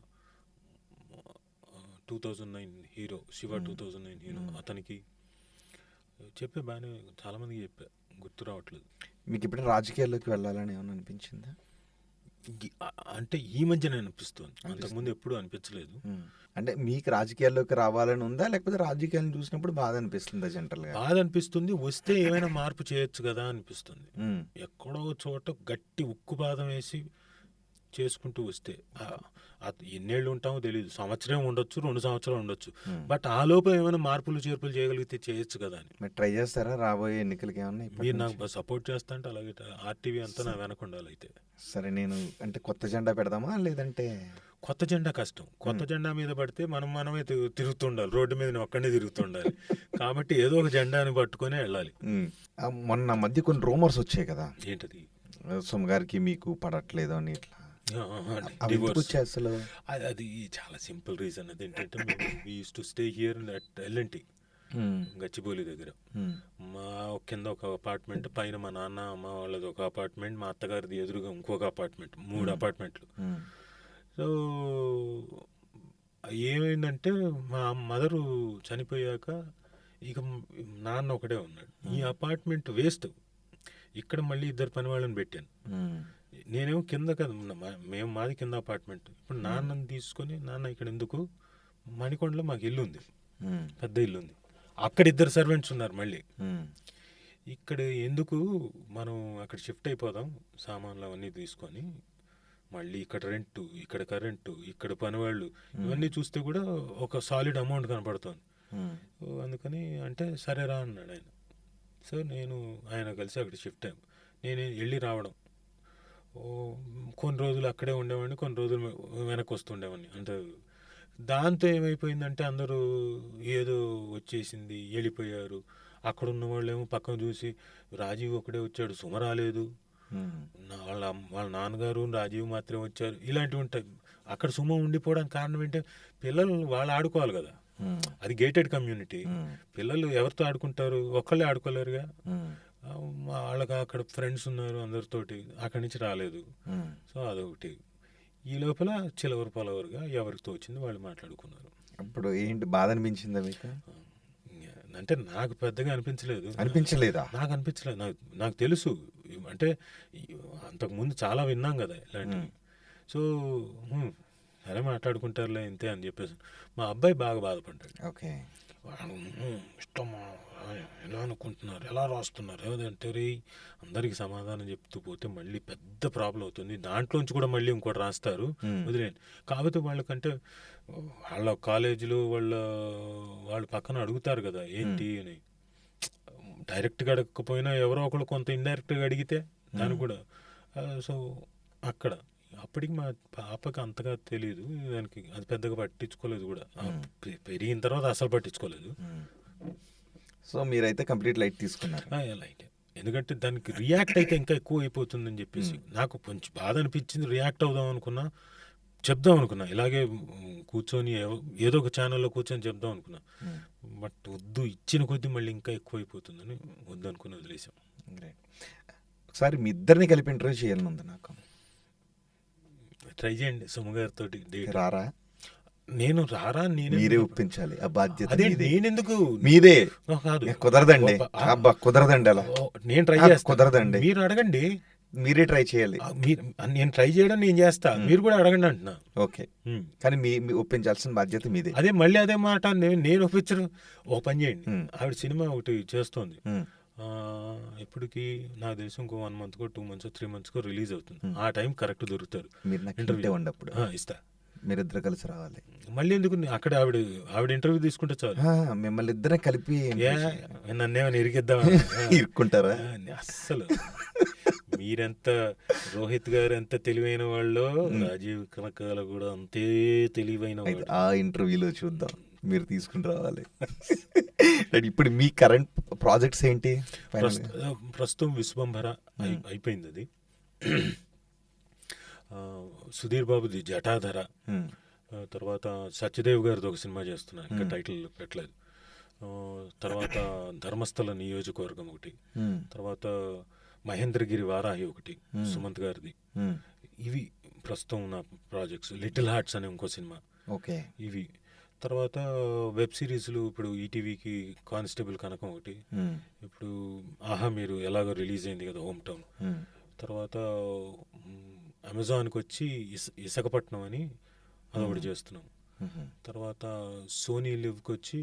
Speaker 3: 2009 హీరో, శివ 2009 హీరో, అతనికి చెప్పే బాగానే చాలామందికి చెప్పా, గుర్తు రావట్లేదు.
Speaker 4: మీకు ఇప్పుడు రాజకీయాల్లోకి వెళ్ళాలని ఏమైనా అనిపించిందా?
Speaker 3: అంటే ఈ మధ్యనే అనిపిస్తుంది, అంతకుముందు ఎప్పుడూ అనిపించలేదు.
Speaker 4: అంటే మీకు రాజకీయాల్లోకి రావాలని ఉందా, లేకపోతే రాజకీయాలను చూసినప్పుడు బాధ అనిపిస్తుందా? జనరల్గా బాధ
Speaker 3: అనిపిస్తుంది, వస్తే ఏమైనా మార్పు చేయొచ్చు కదా అనిపిస్తుంది. ఎక్కడో చోట గట్టి ఉక్కుపాదం వేసి చేసుకుంటూ వస్తే ఎన్నేళ్ళు ఉంటామో తెలియదు, సంవత్సరం ఉండొచ్చు, 2 సంవత్సరాలు ఉండొచ్చు, బట్ ఆ లోపల ఏమైనా మార్పులు చేర్పులు చేయగలిగితే చేయొచ్చు కదా అని.
Speaker 4: మీరు ట్రై చేస్తారా రాబోయే ఎన్నికలకి ఏమన్నా?
Speaker 3: మీరు నాకు సపోర్ట్ చేస్తా అంటే అలాగే ఆర్టీవీ అంతా నా వెనక ఉండాలి. అయితే
Speaker 4: సరే, నేను అంటే కొత్త జెండా పెడదామా, లేదంటే?
Speaker 3: కొత్త జెండా కష్టం. కొత్త జెండా మీద పడితే మనమే తిరుగుతుండాలి, రోడ్డు మీద ఒక్కడే తిరుగుతుండాలి. కాబట్టి ఏదో ఒక జెండాని పట్టుకొని వెళ్ళాలి.
Speaker 4: మొన్న మధ్య కొన్ని రూమర్స్ వచ్చాయి కదా,
Speaker 3: ఏంటది?
Speaker 4: సోమ్ గారికి మీకు పడట్లేదు అని, ఇట్లా అసలు
Speaker 3: అది చాలా సింపుల్ రీజన్. అది ఏంటంటే we used to stay here at L&T, Gachibowli దగ్గర. మా కింద ఒక అపార్ట్మెంట్, పైన మా నాన్న అమ్మ వాళ్ళది ఒక అపార్ట్మెంట్, మా అత్తగారిది ఎదురుగా ఇంకొక అపార్ట్మెంట్, 3 అపార్ట్మెంట్లు. సో ఏమైందంటే మా మదరు చనిపోయాక ఇక నాన్న ఒకడే ఉన్నాడు. ఈ అపార్ట్మెంట్ వేస్ట్, ఇక్కడ మళ్ళీ 2 పని వాళ్ళని పెట్టాను. నేనేమో కింద కదా మేము మాది కింద అపార్ట్మెంట్. ఇప్పుడు నాన్నని తీసుకొని నాన్న ఇక్కడ ఎందుకు, మణికొండలో మాకు ఇల్లు ఉంది, పెద్ద ఇల్లు ఉంది, అక్కడ 2 సర్వెంట్స్ ఉన్నారు. మళ్ళీ ఇక్కడ ఎందుకు మనం అక్కడ షిఫ్ట్ అయిపోదాం సామాన్లు అవన్నీ తీసుకొని, మళ్ళీ ఇక్కడ రెంటు, ఇక్కడ కరెంటు, ఇక్కడ పనివాళ్ళు, ఇవన్నీ చూస్తే కూడా ఒక సాలిడ్ అమౌంట్ కనపడుతుంది. అందుకని అంటే సరేరా అన్నాడు ఆయన. సో నేను ఆయన కలిసి అక్కడ షిఫ్ట్ అయ్యాం. నేను వెళ్ళి రావడం, కొన్ని రోజులు అక్కడే ఉండేవాడిని, కొన్ని రోజులు వెనక్కి వస్తుండేవాడిని. అంటే దాంతో ఏమైపోయిందంటే అందరూ ఏదో వచ్చేసింది, వెళ్ళిపోయారు. అక్కడ ఉన్న వాళ్ళు ఏమో పక్కన చూసి రాజీవ్ ఒకడే వచ్చాడు, సుమ రాలేదు, వాళ్ళ నాన్నగారు రాజీవ్ మాత్రమే వచ్చారు, ఇలాంటివి ఉంటాయి. అక్కడ సుమ ఉండిపోవడానికి కారణం ఏంటంటే పిల్లలు వాళ్ళు ఆడుకోవాలి కదా, అది గేటెడ్ కమ్యూనిటీ. పిల్లలు ఎవరితో ఆడుకుంటారు, ఒక్కళ్ళే ఆడుకోలేరుగా. వాళ్ళకి అక్కడ ఫ్రెండ్స్ ఉన్నారు అందరితోటి, అక్కడి నుంచి రాలేదు. సో అదొకటి. ఈ లోపల చిలవరు పలవరుగా ఎవరికి తోచింది వాళ్ళు మాట్లాడుకున్నారు.
Speaker 2: అప్పుడు ఏంటి బాధ అనిపించిందా మీకు?
Speaker 3: అంటే నాకు పెద్దగా
Speaker 2: అనిపించలేదా?
Speaker 3: నాకు అనిపించలేదు. నాకు తెలుసు, అంటే అంతకుముందు చాలా విన్నాం కదా ఇలాంటివి. సో సరే మాట్లాడుకుంటారులే ఇంతే అని చెప్పేసి. మా అబ్బాయి బాగా బాధపడ్డాడు.
Speaker 2: ఓకే,
Speaker 3: ఇష్టమా, ఎలా అనుకుంటున్నారు, ఎలా రాస్తున్నారు, ఏదంటే అందరికి సమాధానం చెప్తూ పోతే మళ్ళీ పెద్ద ప్రాబ్లం అవుతుంది. దాంట్లోంచి కూడా మళ్ళీ ఇంకోటి రాస్తారు, వదిలేండి. కాకపోతే వాళ్ళకంటే వాళ్ళ కాలేజీలో వాళ్ళు పక్కన అడుగుతారు కదా ఏంటి అని. డైరెక్ట్గా అడగకపోయినా ఎవరో ఒకళ్ళు కొంత ఇండైరెక్ట్గా అడిగితే దానికి కూడా. సో అక్కడ అప్పటికి మా పాపకి అంతగా తెలియదు, దానికి అది పెద్దగా పట్టించుకోలేదు కూడా. పెరిగిన తర్వాత అసలు పట్టించుకోలేదు.
Speaker 2: సో మీరైతే కంప్లీట్ లైట్ తీసుకున్నారు?
Speaker 3: లైట్, ఎందుకంటే దానికి రియాక్ట్ అయితే ఇంకా ఎక్కువ అయిపోతుందని చెప్పేసి నాకు కొంచెం బాధ అనిపించింది. రియాక్ట్ అవుదాం అనుకున్నా, చెప్దాం అనుకున్నా, ఇలాగే కూర్చొని ఏదో ఒక ఛానల్లో కూర్చొని చెప్దాం అనుకున్నా. బట్ వద్దు, ఇచ్చిన కొద్దీ మళ్ళీ ఇంకా ఎక్కువ అయిపోతుందని వద్దు అనుకుని వదిలేసాం.
Speaker 2: ఒకసారి మీ ఇద్దరిని కలిపి ఇంటర్వ్యూ చేయాలని ఉంది నాకు.
Speaker 3: ట్రై చేయండి సుమ గారితో.
Speaker 2: రారా?
Speaker 3: నేను రారా,
Speaker 2: మీరే ఒప్పించాలి, ఆ బాధ్యత
Speaker 3: అదే. నేనెందుకు?
Speaker 2: మీదే.
Speaker 3: కాదు,
Speaker 2: కుదరదండి. అబ్బా కుదరదండి, అలా
Speaker 3: నేను ట్రై చేస్తా.
Speaker 2: కుదరదండి,
Speaker 3: మీరు అడగండి.
Speaker 2: మీరే ట్రై చేయాలి.
Speaker 3: నేను ట్రై చేయడం నేను చేస్తా, మీరు కూడా అడగండి అంటున్నా.
Speaker 2: ఓకే, కానీ మీ ఒప్పించాల్సిన బాధ్యత మీదే.
Speaker 3: అదే మళ్ళీ అదే మాట నేను ఒప్పించడం. ఓ పని చేయండి, ఆవిడ సినిమా ఒకటి చేస్తోంది. ఇప్పటికి నాకు తెలిసి ఇంకో 1 month 2 months 3 months రిలీజ్ అవుతుంది. ఆ టైం కరెక్ట్ దొరుకుతారు.
Speaker 2: మీరు నాకు ఇంటర్వ్యూ ఉండప్పుడు
Speaker 3: ఇస్తా,
Speaker 2: మీరిద్దరు కలిసి రావాలి.
Speaker 3: మళ్ళీ ఎందుకు, అక్కడ ఆవిడ ఇంటర్వ్యూ తీసుకుంటే చాలు.
Speaker 2: మిమ్మల్ని ఇద్దరే కలిపి
Speaker 3: నన్నేమైనా ఇరికిద్దాం
Speaker 2: ఇరుక్కుంటారా?
Speaker 3: అస్సలు మీరెంత, రోహిత్ గారు ఎంత తెలివైన వాళ్ళు, రాజీవ్ కనకాల కూడా అంతే తెలివైన వాళ్ళు.
Speaker 2: ఆ ఇంటర్వ్యూలో చూద్దాం, మీరు తీసుకుని రావాలి. ఇప్పుడు మీ కరెంట్ ప్రాజెక్ట్స్ ఏంటి?
Speaker 3: ప్రస్తుతం విశ్వంభర అయిపోయింది అది. సుధీర్ బాబుది జటాధర, తర్వాత సత్యదేవ్ గారిది ఒక సినిమా చేస్తున్నా, ఇంకా టైటిల్ పెట్టలేదు. తర్వాత ధర్మస్థల నియోజకవర్గం ఒకటి, తర్వాత మహేంద్రగిరి వారాహి ఒకటి సుమంత్ గారిది. ఇవి ప్రస్తుతం నా ప్రాజెక్ట్స్. లిటిల్ హార్ట్స్ అనే ఇంకో సినిమా.
Speaker 2: ఓకే,
Speaker 3: ఇవి. తర్వాత వెబ్ సిరీస్లు ఇప్పుడు ఈటీవీకి కానిస్టేబుల్ కనకం ఒకటి, ఇప్పుడు ఆహా మీరు ఎలాగో రిలీజ్ అయింది కదా హోమ్ టౌన్. తర్వాత అమెజాన్కి వచ్చి ఇసకపట్నం అని అదొకటి చేస్తున్నాం. తర్వాత సోనీ లివ్కి వచ్చి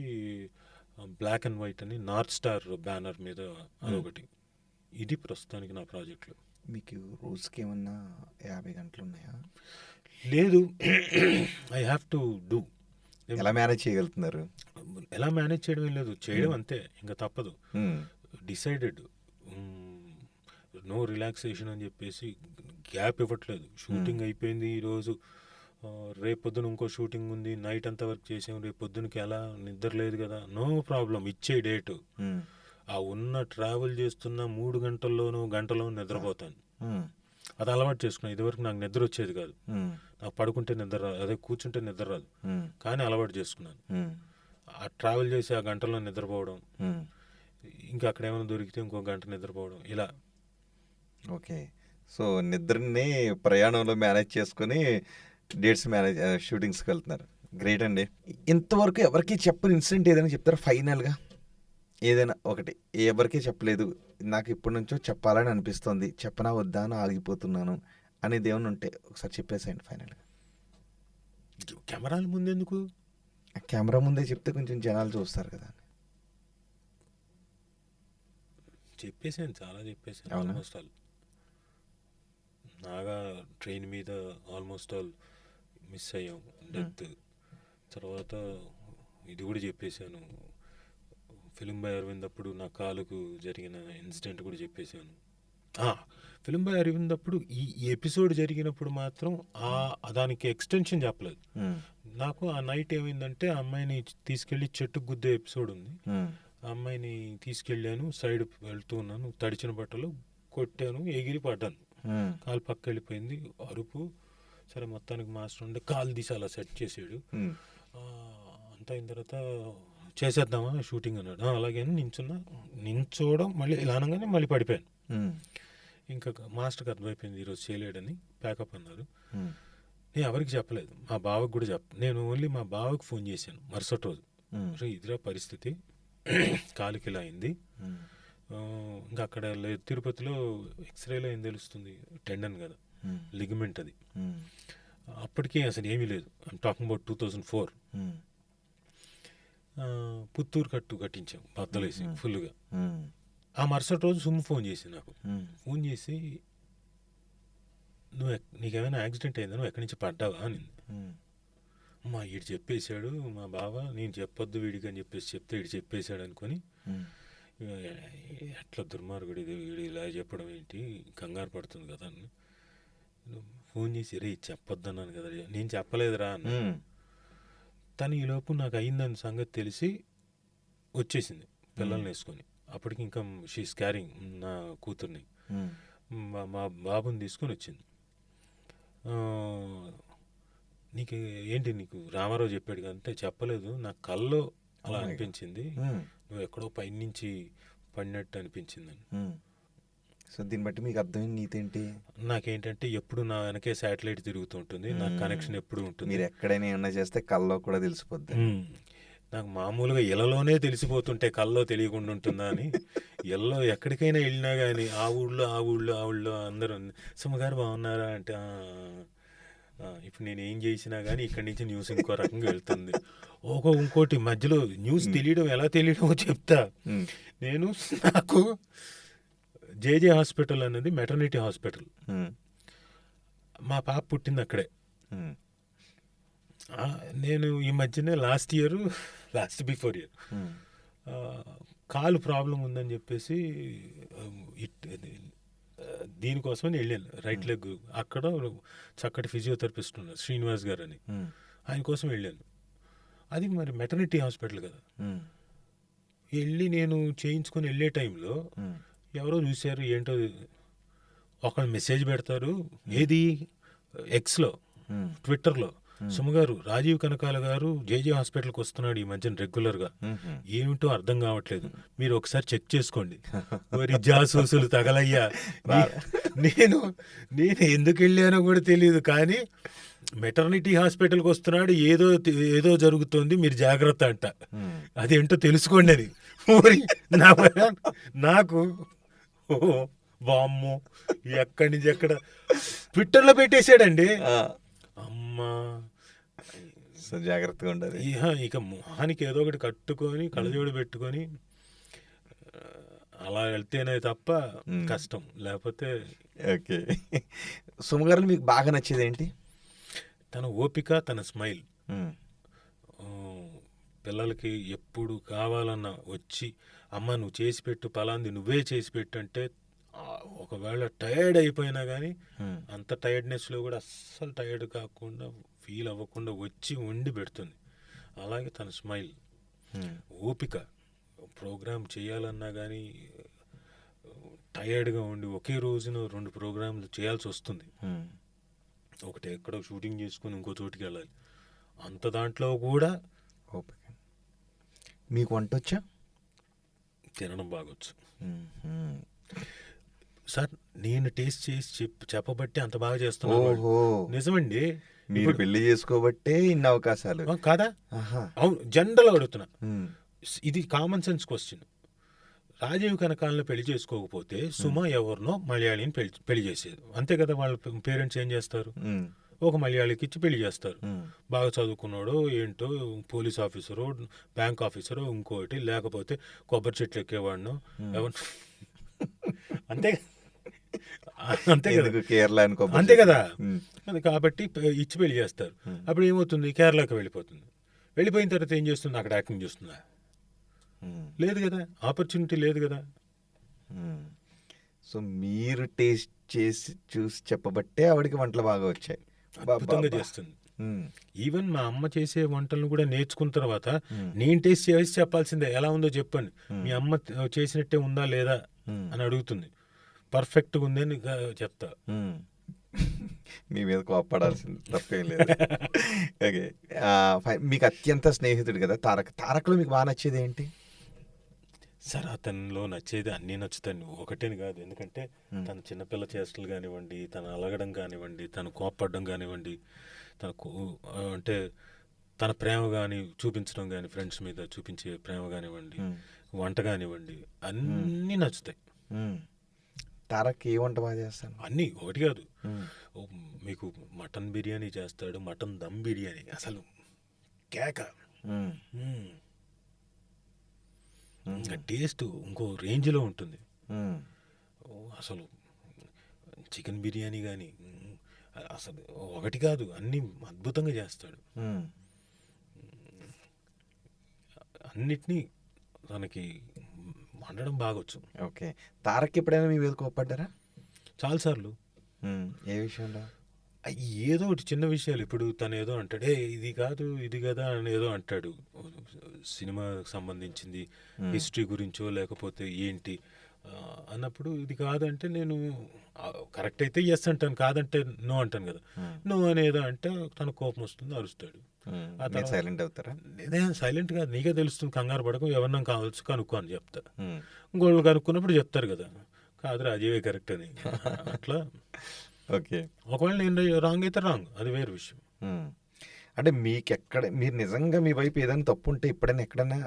Speaker 3: బ్లాక్ అండ్ వైట్ అని నార్త్ స్టార్ బ్యానర్ మీద అదొకటి. ఇది ప్రస్తుతానికి నా ప్రాజెక్టులు.
Speaker 2: మీకు రోజుకి ఏమన్నా 50 గంటలు ఉన్నాయా?
Speaker 3: లేదు, ఐ హ్యావ్ టు డూ.
Speaker 2: ఎలా మేనేజ్ చేయగలుగుతున్నారు?
Speaker 3: ఎలా మేనేజ్ చేయడం ఏం లేదు, చేయడం అంతే, ఇంకా తప్పదు. డిసైడెడ్, నో రిలాక్సేషన్ అని చెప్పేసి గ్యాప్ ఇవ్వట్లేదు. షూటింగ్ అయిపోయింది ఈరోజు, రేపొద్దున ఇంకో షూటింగ్ ఉంది, నైట్ అంతా వర్క్ చేసాం, రేపు పొద్దునకి ఎలా నిద్ర లేదు కదా, నో ప్రాబ్లం, ఇచ్చే డేటు. ఆ ఉన్న ట్రావెల్ చేస్తున్న 3 గంటల్లోనూ గంటలోనూ నిద్రపోతాను. అది అలవాటు చేసుకున్నాను. ఇదివరకు నాకు నిద్ర వచ్చేది కాదు, నాకు పడుకుంటే నిద్ర రాదు, అదే కూర్చుంటే నిద్ర రాదు, కానీ అలవాటు చేసుకున్నాను. ఆ ట్రావెల్ చేసి ఆ గంటలో నిద్రపోవడం, ఇంకా అక్కడ ఏమైనా దొరికితే ఇంకో గంట నిద్రపోవడం, ఇలా.
Speaker 2: ఓకే, సో నిద్రని ప్రయాణంలో మేనేజ్ చేసుకుని డేట్స్ మేనేజ్, షూటింగ్స్కి వెళ్తున్నారు. గ్రేట్ అండి. ఇంతవరకు ఎవరికి చెప్పని ఇన్సిడెంట్ ఏదైనా చెప్తారా ఫైనల్గా? ఏదైనా ఒకటి, ఎవరికీ చెప్పలేదు, నాకు ఇప్పటి నుంచో చెప్పాలని అనిపిస్తుంది, చెప్పనా వద్దా అని ఆగిపోతున్నాను
Speaker 4: అనేది ఏమైనా ఉంటే ఒకసారి చెప్పేసేయండి ఫైనల్గా.
Speaker 3: కెమెరాల ముందెందుకు?
Speaker 4: కెమెరా ముందే చెప్తే కొంచెం జనాలు చూస్తారు కదా.
Speaker 3: చెప్పేసాను, చాలా చెప్పేసాను.
Speaker 4: అవునా?
Speaker 3: ఆల్మోస్ట్ ఆల్ నాగా ట్రైన్ మీద ఆల్మోస్ట్ ఆల్ మిస్ అయ్యాం, డెత్. తర్వాత ఇది కూడా చెప్పేశాను, ఫిలిం బాయ్ అరవింద్ అప్పుడు నా కాలుకు జరిగిన ఇన్సిడెంట్ కూడా చెప్పేశాను. ఫిలిం బాయ్ అరవింద్ అప్పుడు ఈ ఎపిసోడ్ జరిగినప్పుడు మాత్రం దానికి ఎక్స్టెన్షన్ చెప్పలేదు నాకు. ఆ నైట్ ఏమైందంటే ఆ అమ్మాయిని తీసుకెళ్ళి చెట్టుకు గుద్దే ఎపిసోడ్ ఉంది. ఆ అమ్మాయిని తీసుకెళ్ళాను, సైడ్ వెళ్తూ ఉన్నాను, తడిచిన బట్టలు కొట్టాను, ఎగిరి పడ్డాను, కాలు పక్క వెళ్ళిపోయింది, అరుపు. సరే మొత్తానికి మాస్టర్ ఉండే కాలు తీసి అలా సెట్ చేసాడు. అంతా అయిన తర్వాత చేసేద్దామా షూటింగ్ అన్నాడు. అలాగే నించోవడం మళ్ళీ ఇలా అనగానే మళ్ళీ పడిపోయాను. ఇంకా మాస్టర్కి అర్థమైపోయింది ఈరోజు చేయలేడని, ప్యాకప్ అన్నారు. నేను ఎవరికి చెప్పలేదు, మా బావకి కూడా నేను ఓన్లీ మా బావకి ఫోన్ చేశాను మరుసటి రోజు. ఇదిరా పరిస్థితి, కాలుకి ఇలా అయింది. ఇంకా అక్కడ తిరుపతిలో ఎక్స్రేలో ఏం తెలుస్తుంది, టెండన్ కదా, లిగమెంట్ అది. అప్పటికే అసలు ఏమీ లేదు. I'm talking about 2004. పుత్తూరు కట్టించాం బద్దలేసి ఫుల్గా. ఆ మరుసటి రోజు సుమ్ము ఫోన్ చేసి నాకు ఫోన్ చేసి, నీకేమైనా యాక్సిడెంట్ అయిందా, నువ్వు ఎక్కడి నుంచి పడ్డావా అని. మా వీడు చెప్పేశాడు మా బావ, నేను చెప్పొద్దు వీడికి అని చెప్తే వీడు చెప్పేశాడు అనుకొని, ఎట్లా దుర్మార్గుడు ఇది, వీడు ఇలా చెప్పడం ఏంటి, కంగారు పడుతుంది కదా అని ఫోన్ చేసి, రే చెప్పొద్దు అన్నాను కదా. నేను చెప్పలేదురా అన్న. తను ఈలోపు నాకు అయిందని సంగతి తెలిసి వచ్చేసింది పిల్లల్ని వేసుకొని. అప్పటికి ఇంకా షీస్ క్యారింగ్ నా కూతుర్ని, మా బాబుని తీసుకొని వచ్చింది. నీకు ఏంటి, నీకు రామారావు చెప్పాడు అంటే చెప్పలేదు, నాకు కల్లో అలా అనిపించింది, నువ్వు ఎక్కడో పైనుంచి పడినట్టు అనిపించిందని.
Speaker 4: సో దీన్ని బట్టి మీకు అర్థమైంది నీతి ఏంటి?
Speaker 3: నాకేంటంటే ఎప్పుడు నా వెనకే శాటిలైట్ తిరుగుతూ ఉంటుంది, నాకు కనెక్షన్ ఎప్పుడు ఉంటుంది.
Speaker 4: మీరు ఎక్కడైనా ఏమన్నా చేస్తే కల్లో కూడా తెలిసిపోద్ది.
Speaker 3: నాకు మామూలుగా ఇళ్ళలోనే తెలిసిపోతుంటే కల్లో తెలియకుండా ఉంటుందా అని. ఇళ్ళలో ఎక్కడికైనా వెళ్ళినా కానీ ఆ ఊళ్ళో అందరూ సుమగారు బాగున్నారా అంటే, ఇప్పుడు నేను ఏం చేసినా కానీ ఇక్కడి నుంచి న్యూస్ ఇంకో రకంగా వెళ్తుంది. ఇంకోటి మధ్యలో న్యూస్ ఎలా తెలియడమో చెప్తా. నాకు జేజే హాస్పిటల్ అనేది మెటర్నిటీ హాస్పిటల్, మా పాప పుట్టింది అక్కడే. నేను ఈ మధ్యనే లాస్ట్ బిఫోర్ ఇయర్ కాలు ప్రాబ్లం ఉందని చెప్పేసి దీనికోసమని వెళ్ళాను, రైట్ లెగ్. అక్కడ చక్కటి ఫిజియోథెరపిస్ట్ ఉన్నారు శ్రీనివాస్ గారు అని, ఆయన కోసం వెళ్ళాను. అది మరి మెటర్నిటీ హాస్పిటల్ కదా. వెళ్ళి నేను చేయించుకొని వెళ్ళే టైంలో ఎవరో చూశారు, ఏంటో ఒకళ్ళు మెసేజ్ పెడతారు, ఏది ఎక్స్లో ట్విట్టర్లో, సుమగారు రాజీవ్ కనకాల గారు జేజే హాస్పిటల్కి వస్తున్నాడు ఈ మధ్యన రెగ్యులర్గా, ఏమిటో అర్థం కావట్లేదు, మీరు ఒకసారి చెక్ చేసుకోండి. మరి జాసూసులు తగలయ్యా. నేను ఎందుకు వెళ్ళానో కూడా తెలియదు, కానీ మెటర్నిటీ హాస్పిటల్కి వస్తున్నాడు, ఏదో జరుగుతుంది, మీరు జాగ్రత్త అంట, అదేంటో తెలుసుకోండి అని. నాకు వామ్మో ఎక్కడి నుంచి ఎక్కడ ట్విట్టర్లో పెట్టేశాడండి. అమ్మా
Speaker 4: జాగ్రత్తగా ఉండదు.
Speaker 3: ఇక మొహానికి ఏదో ఒకటి కట్టుకొని కళ్ళజోడు పెట్టుకొని అలా వెళ్తేనే తప్ప కష్టం, లేకపోతే.
Speaker 4: ఓకే, సుమగారు మీకు బాగా నచ్చేది ఏంటి?
Speaker 3: తన ఓపిక, తన స్మైల్. పిల్లలకి ఎప్పుడు కావాలన్నా వచ్చి, అమ్మ నువ్వు చేసి పెట్టు, పలాంది నువ్వే చేసి పెట్టు అంటే, ఒకవేళ టైర్డ్ అయిపోయినా కానీ అంత టైర్డ్నెస్లో కూడా అస్సలు టైర్డ్ కాకుండా, ఫీల్ అవ్వకుండా వచ్చి వండి పెడుతుంది. అలాగే తన స్మైల్, ఓపిక. ప్రోగ్రామ్ చేయాలన్నా కానీ టైర్డ్గా ఉండి ఒకే రోజున 2 ప్రోగ్రాంలు చేయాల్సి వస్తుంది. ఒకటి ఎక్కడో షూటింగ్ చేసుకుని ఇంకో చోటుకి వెళ్ళాలి, అంత దాంట్లో కూడా
Speaker 4: ఓపిక. మీకు వంట వచ్చా?
Speaker 3: తినడం బాగొచ్చు సార్. నేను టేస్ట్ చేసి చెప్పబట్టి అంత బాగా చేస్తున్నాను. నిజమండి,
Speaker 4: మీరు పెళ్లి చేసుకోబట్టే ఇన్ని అవకాశాలు
Speaker 3: కాదా? అవును, జనరల్ అడుగుతున్నా, ఇది కామన్ సెన్స్ క్వశ్చన్. రాజీవ్ కనకాలను పెళ్లి చేసుకోకపోతే సుమ ఎవరినో మలయాళీని పెళ్లి చేసేది. అంతే కదా, వాళ్ళ పేరెంట్స్ ఏం చేస్తారు, ఒక మలయాళీకి ఇచ్చి పెళ్లి చేస్తారు. బాగా చదువుకున్నాడో ఏంటో, పోలీస్ ఆఫీసరో బ్యాంక్ ఆఫీసరో ఇంకోటి, లేకపోతే కొబ్బరి చెట్లు ఎక్కేవాడినో ఎవరు. అంతే అంతే కదా,
Speaker 4: కేరళ
Speaker 3: అంతే కదా. అది కాబట్టి ఇచ్చి పెళ్లి చేస్తారు. అప్పుడు ఏమవుతుంది, కేరళకి వెళ్ళిపోయిన తర్వాత ఏం చేస్తుంది, అక్కడ యాక్టింగ్ చేస్తుందా? లేదు కదా, ఆపర్చునిటీ లేదు కదా.
Speaker 4: సో మీరు టేస్ట్ చేసి చూసి చెప్పబట్టే ఆవిడకి వంటలు బాగా వచ్చాయి.
Speaker 3: అద్భుతంగా చేస్తుంది. ఈవెన్ మా అమ్మ చేసే వంటలను కూడా నేర్చుకున్న తర్వాత నేను టేస్ట్ చేసి చెప్పాల్సిందే, ఎలా ఉందో చెప్పండి, మీ అమ్మ చేసినట్టే ఉందా లేదా అని అడుగుతుంది. పర్ఫెక్ట్గా ఉందని చెప్తా.
Speaker 4: మీ మీద కోప్పడాల్సింది తప్పేం లేదు. ఓకే, మీకు అత్యంత స్నేహితుడు కదా తారక్లో మీకు బాగా నచ్చేది ఏంటి?
Speaker 3: సార్ అతనిలో నచ్చేది అన్నీ నచ్చుతాయి, ఒకటేని కాదు. ఎందుకంటే తన చిన్నపిల్ల చేష్టలు కానివ్వండి, తను అలగడం కానివ్వండి, తను కోప్పడడం కానివ్వండి, అంటే తన ప్రేమ కానీ చూపించడం కానీ, ఫ్రెండ్స్ మీద చూపించే ప్రేమ కానివ్వండి, వంట కానివ్వండి, అన్నీ నచ్చుతాయి.
Speaker 4: తారక్ ఏ వంట బాగా చేస్తాను?
Speaker 3: అన్నీ, ఒకటి కాదు. మీకు మటన్ బిర్యానీ చేస్తాడు, మటన్ దమ్ బిర్యానీ అసలు కేక. ఇంకా టేస్ట్ ఇంకో రేంజ్లో ఉంటుంది అసలు. చికెన్ బిర్యానీ కానీ అసలు ఒకటి కాదు, అన్నీ అద్భుతంగా చేస్తాడు. అన్నిటినీ తనకి వండడం బాగొచ్చు.
Speaker 4: ఓకే, తారక్ ఎప్పుడైనా మీ మీద కోప్పడ్డారా?
Speaker 3: చాలాసార్లు.
Speaker 4: ఏ విషయంలో?
Speaker 3: ఏదో ఒకటి చిన్న విషయాలు. ఇప్పుడు తను ఏదో అంటాడు, ఇది కాదు ఇది కదా అని ఏదో అంటాడు, సినిమాకి సంబంధించింది హిస్టరీ గురించో లేకపోతే ఏంటి అన్నప్పుడు, ఇది కాదంటే నేను కరెక్ట్ అయితే ఎస్ అంటాను, కాదంటే నో అంటాను కదా. నో అనేదో అంటే తన కోపం వస్తుంది, అరుస్తాడు.
Speaker 4: సైలెంట్ అవుతారా?
Speaker 3: సైలెంట్ కాదు, నీకే తెలుస్తుంది, కంగారు పడకు, ఎవరినా కావచ్చు కనుక్కో అని చెప్తా. ఇంకోళ్ళు కనుక్కున్నప్పుడు చెప్తారు కదా, కాదు రాజీవే కరెక్ట్ అని. అట్లా.
Speaker 4: ఓకే,
Speaker 3: ఒకవేళ నేను రాంగ్ అయితే రాంగ్, అది వేరే విషయం.
Speaker 4: అంటే మీరు నిజంగా మీ వైపు ఏదైనా తప్పు ఉంటే ఎప్పుడైనా ఎక్కడైనా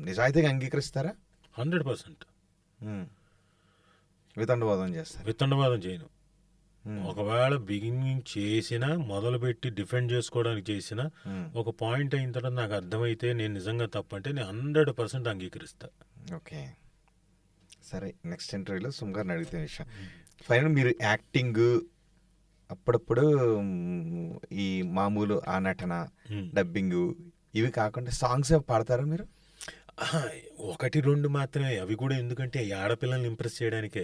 Speaker 4: నిజాయితీగా అంగీకరిస్తారా?
Speaker 3: 100%.
Speaker 4: వితండవాదం చేస్తారు?
Speaker 3: వితండవాదం చేయను. ఒకవేళ బిగినింగ్ చేసినా, మొదలుపెట్టి డిఫెండ్ చేసుకోవడానికి చేసిన ఒక పాయింట్ అయిన తర్వాత నాకు అర్థమైతే నేను నిజంగా తప్పంటే నేను 100% అంగీకరిస్తా.
Speaker 4: ఓకే, సరే. నెక్స్ట్ ఇంటర్వ్యూలో సుమ్గారిని అడిగితే విషయం ఫైనల్, మీరు యాక్టింగ్ అప్పుడప్పుడు ఈ మామూలు ఆ నటన, డబ్బింగ్ ఇవి కాకుండా సాంగ్స్ పాడతారా మీరు?
Speaker 3: 1-2 మాత్రమే, అవి కూడా ఎందుకంటే ఈ ఆడపిల్లల్ని ఇంప్రెస్ చేయడానికే.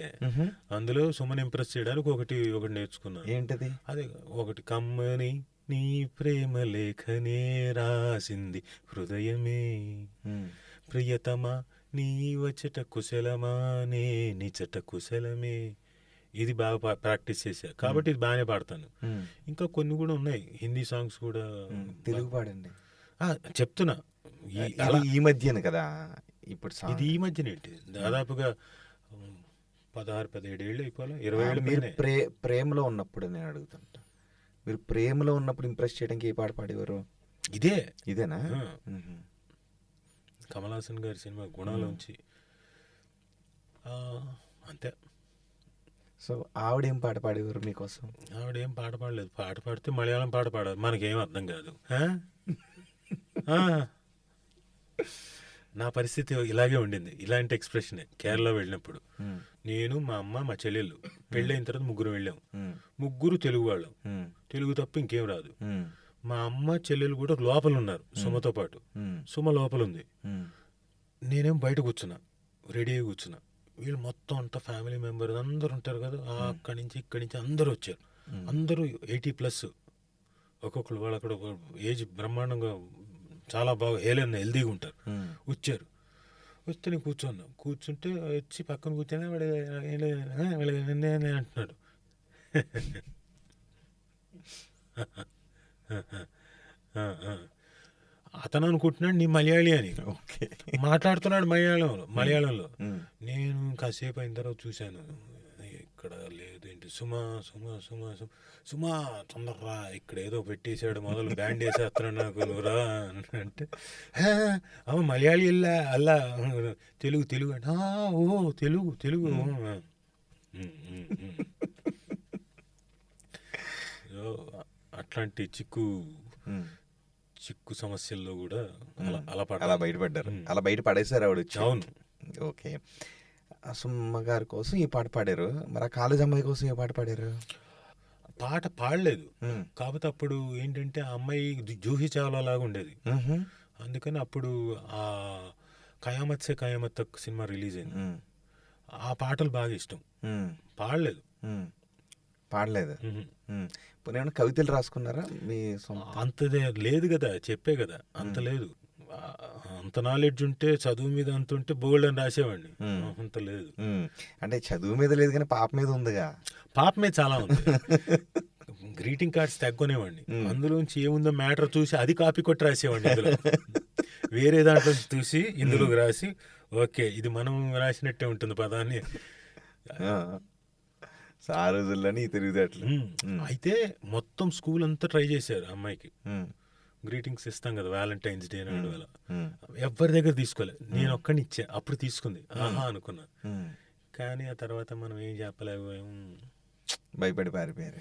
Speaker 3: అందులో సుమన్ ఇంప్రెస్ చేయడానికి ఒకటి నేర్చుకున్నాను.
Speaker 4: ఏంటది?
Speaker 3: అదే ఒకటి, కమ్మని నీ ప్రేమ లేఖనే రాసింది హృదయమే, ప్రియతమా నీ వచ్చట కుశలమా నే నిచట కుశలమే. ఇది బాగా ప్రాక్టీస్ చేశా కాబట్టి ఇది బాగానే పాడతాను. ఇంకా కొన్ని కూడా ఉన్నాయి, హిందీ సాంగ్స్ కూడా.
Speaker 4: తెలుగు పాడండి.
Speaker 3: చెప్తున్నా,
Speaker 4: ఈ మధ్యన కదా ఇప్పుడు
Speaker 3: ఇది ఈ మధ్యన ఏంటి, దాదాపుగా 16-17 ఏళ్ళు అయిపోలే, 20 ఏళ్ళు.
Speaker 4: మీరు ప్రేమలో ఉన్నప్పుడు నేను అడుగుతుంటా, మీరు ప్రేమలో ఉన్నప్పుడు ఇంప్రెస్ చేయడానికి ఏ పాట పాడేవారు? ఇదేనా?
Speaker 3: కమల్ హాసన్ గారి సినిమా గుణాలోంచి, అంతే.
Speaker 4: సో ఆవిడేం పాట పాడేవారు మీకోసం?
Speaker 3: ఆవిడేం పాట పాడలేదు. పాట పాడితే మలయాళం పాట పాడాలి, మనకేం అర్థం కాదు. నా పరిస్థితి ఇలాగే ఉండింది, ఇలాంటి ఎక్స్ప్రెషనే. కేరళ వెళ్ళినప్పుడు నేను, మా అమ్మ, మా చెల్లెళ్ళు పెళ్ళైన తర్వాత 3 వెళ్ళాం. 3 తెలుగు వాళ్ళం, తెలుగు తప్ప ఇంకేం రాదు. మా అమ్మ చెల్లెలు కూడా లోపల ఉన్నారు సుమతో పాటు. సుమ లోపల ఉంది, నేనేం బయట కూర్చున్నా, రెడీగా కూర్చున్నా. వీళ్ళు మొత్తం అంతా ఫ్యామిలీ మెంబర్స్ అందరు ఉంటారు కదా, అక్కడి నుంచి ఇక్కడి నుంచి అందరూ వచ్చారు. అందరూ 80+, ఒక్కొక్కరు వాళ్ళు అక్కడ ఏజ్ బ్రహ్మాండంగా చాలా బాగా హెల్దీగా ఉంటారు. వచ్చారు, వస్తే నేను కూర్చుంటే వచ్చి పక్కన కూర్చొని అంటున్నాడు. అతను అనుకుంటున్నాడు నీ మలయాళీ అని. మాట్లాడుతున్నాడు మలయాళంలో. నేను కాసేపు అయిన తర్వాత చూశాను, ఇక్కడ లేదు అదేంటి సుమా సుమా సుమా సుమా సుమా తొందరరా ఇక్కడ ఏదో పెట్టేసాడు మొదలు బ్యాండ్ వేసేస్తున్నాడు నాకు నువ్వురా అంటే అమ్మ మలయాళీ ఇల్లా అల్లా తెలుగు తెలుగు అంటే ఓ తెలుగు తెలుగు సో అట్లాంటి చిక్కు సమస్యల్లో కూడా
Speaker 4: అలా బయటపడ్డారు, అలా బయట పడేశారు ఆవిడ వచ్చి.
Speaker 3: అవును.
Speaker 4: ఓకే, సుమ్మ గారి కోసం ఈ పాట పాడారు, మరి ఆ కాలేజ్ అమ్మాయి కోసం ఏ పాట పాడారు?
Speaker 3: పాట పాడలేదు, కాకపోతే అప్పుడు ఏంటంటే ఆ అమ్మాయి జూహీ చావ్లా లాగా ఉండేది. అందుకని అప్పుడు ఆ కయామత్ సే కయామత్ తక్ సినిమా రిలీజ్ అయింది, ఆ పాటలు బాగా ఇష్టం. పాడలేదు.
Speaker 4: ఏమైనా కవితలు రాసుకున్నారా మీ సొంత?
Speaker 3: అంతదే లేదు కదా, చెప్పే కదా, అంత లేదు. అంత నాలెడ్జ్ ఉంటే చదువు మీద అంత ఉంటే బోల్డ్ అని రాసేవాడిని, అంత లేదు.
Speaker 4: అంటే చదువు మీద లేదు కానీ పాప మీద ఉందిగా.
Speaker 3: పాప మీద చాలా ఉంది. గ్రీటింగ్ కార్డ్స్ తగ్గొనేవాడిని, అందులోంచి ఏముందో మ్యాటర్ చూసి అది కాపీ కొట్టి రాసేవాడిని. ఇందులో వేరే దాంట్లో చూసి ఇందులోకి రాసి ఓకే ఇది మనం రాసినట్టే ఉంటుంది పదాన్ని.
Speaker 4: ఆ రోజుల్లోని తెలివితేటలు.
Speaker 3: అయితే మొత్తం స్కూల్ అంతా ట్రై చేశారు అమ్మాయికి. గ్రీటింగ్స్ ఇస్తాం కదా వ్యాలంటైన్స్ డే నాడు, అలా ఎవరి దగ్గర తీసుకోలేదు, నేను ఒక్కడిని ఇచ్చా. అప్పుడు తీసుకుంది, ఆహా అనుకున్నా. కానీ ఆ తర్వాత మనం ఏం చెప్పలేకపోయాము,
Speaker 4: భయపడి పారిపోయారు.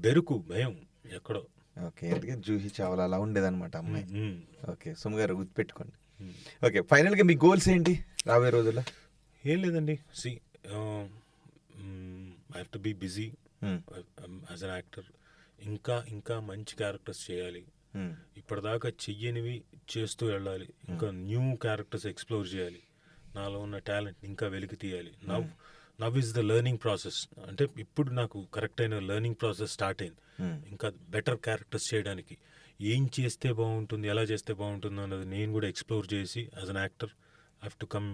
Speaker 3: బెరుకు భయం ఎక్కడో.
Speaker 4: ఓకే, ఎందుకంటే జూహీ చావ్లా అలా ఉండేదన్నమాట అమ్మాయి. ఓకే, సుమగారు గుర్తుపెట్టుకోండి. ఓకే, ఫైనల్గా మీ గోల్స్ ఏంటి రాబోయే రోజుల్లో?
Speaker 3: ఏం లేదండి, see I have to be busy as an actor. ఇంకా మంచి క్యారెక్టర్స్ చేయాలి, ఇప్పటిదాకా చెయ్యనివి చేస్తూ వెళ్ళాలి, ఇంకా న్యూ క్యారెక్టర్స్ ఎక్స్ప్లోర్ చేయాలి, నాలో ఉన్న టాలెంట్ ఇంకా వెలికి తీయాలి. Now is the learning process. అంటే ఇప్పుడు నాకు కరెక్ట్ అయిన లెర్నింగ్ ప్రాసెస్ స్టార్ట్ అయింది. ఇంకా బెటర్ క్యారెక్టర్స్ చేయడానికి ఏం చేస్తే బాగుంటుంది, ఎలా చేస్తే బాగుంటుంది అన్నది నేను కూడా ఎక్స్ప్లోర్ చేసి as an actor I have to come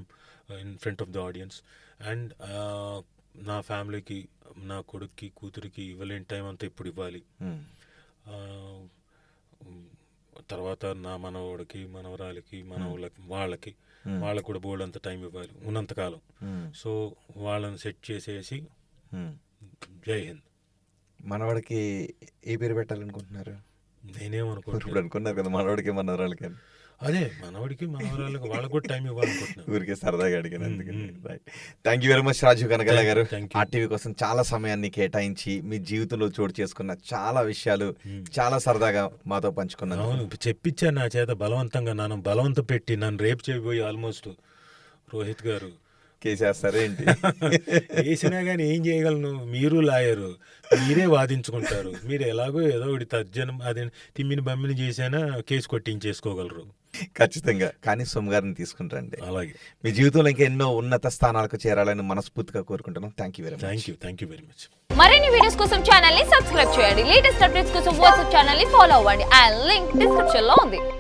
Speaker 3: in front of the audience. And నా ఫ్యామిలీకి, నా కొడుక్కి, కూతురికి ఇవ్వలేని టైం అంతా ఇప్పుడు ఇవ్వాలి. తర్వాత నా మనవడికి, మనవరాలకి, వాళ్ళకి కూడా బోర్డు అంత టైం ఇవ్వాలి ఉన్నంతకాలం. సో వాళ్ళని సెట్ చేసేసి జై హింద్.
Speaker 4: మనవాడికి ఏ పేరు పెట్టాలనుకుంటున్నారు?
Speaker 3: నేనేమనుకుంటున్నారు
Speaker 4: కదా మనవాడికి మనవరాలకి.
Speaker 3: అదే మనవాడికి మనవరాలకి వాళ్ళకి కూడా టైం ఇవ్వాలనుకుంటున్నాను.
Speaker 4: ఊరికే సరదాగా అడిగాను అందుకని. Thank you very much Rajiv Kanakala గారు. ఆర్టీవీ కోసం చాలా సమయాన్ని కేటాయించి మీ జీవితంలో చోటు చేసుకున్న చాలా విషయాలు చాలా సరదాగా మాతో పంచుకున్నాను.
Speaker 3: అవును, చెప్పించాను నా చేత బలవంతంగా, నన్ను బలవంతం పెట్టి నన్ను రేపు చేయబోయి ఆల్మోస్ట్ రోహిత్ గారు
Speaker 4: కేసేస్తారేంటి?
Speaker 3: వేసినా కానీ ఏం చేయగలను, మీరు లాయరు, మీరే వాదించుకుంటారు, మీరు ఎలాగో ఏదో ఒకటి తర్జనం అదే తిమ్మిని బమ్మిని చేసినా కేసు కొట్టించేసుకోగలరు.
Speaker 4: ఖచ్చితంగా. కానీ సోమగారిని తీసుకుంటారండి.
Speaker 3: అలాగే
Speaker 4: మీ జీవితంలో ఇంకా ఎన్నో ఉన్నత స్థానాలకు చేరాలని మనస్ఫూర్తిగా కోరుకుంటున్నాను. Thank you very much.
Speaker 3: Thank you very much.
Speaker 5: మరిన్ని వీడియోస్ కోసం ఛానల్ ని సబ్స్క్రైబ్ చేయండి. లేటెస్ట్ అప్డేట్స్ కోసం వాట్సాప్ ఛానల్ ని ఫాలో అవ్వండి. ఆ లింక్ డిస్క్రిప్షన్ లో ఉంది.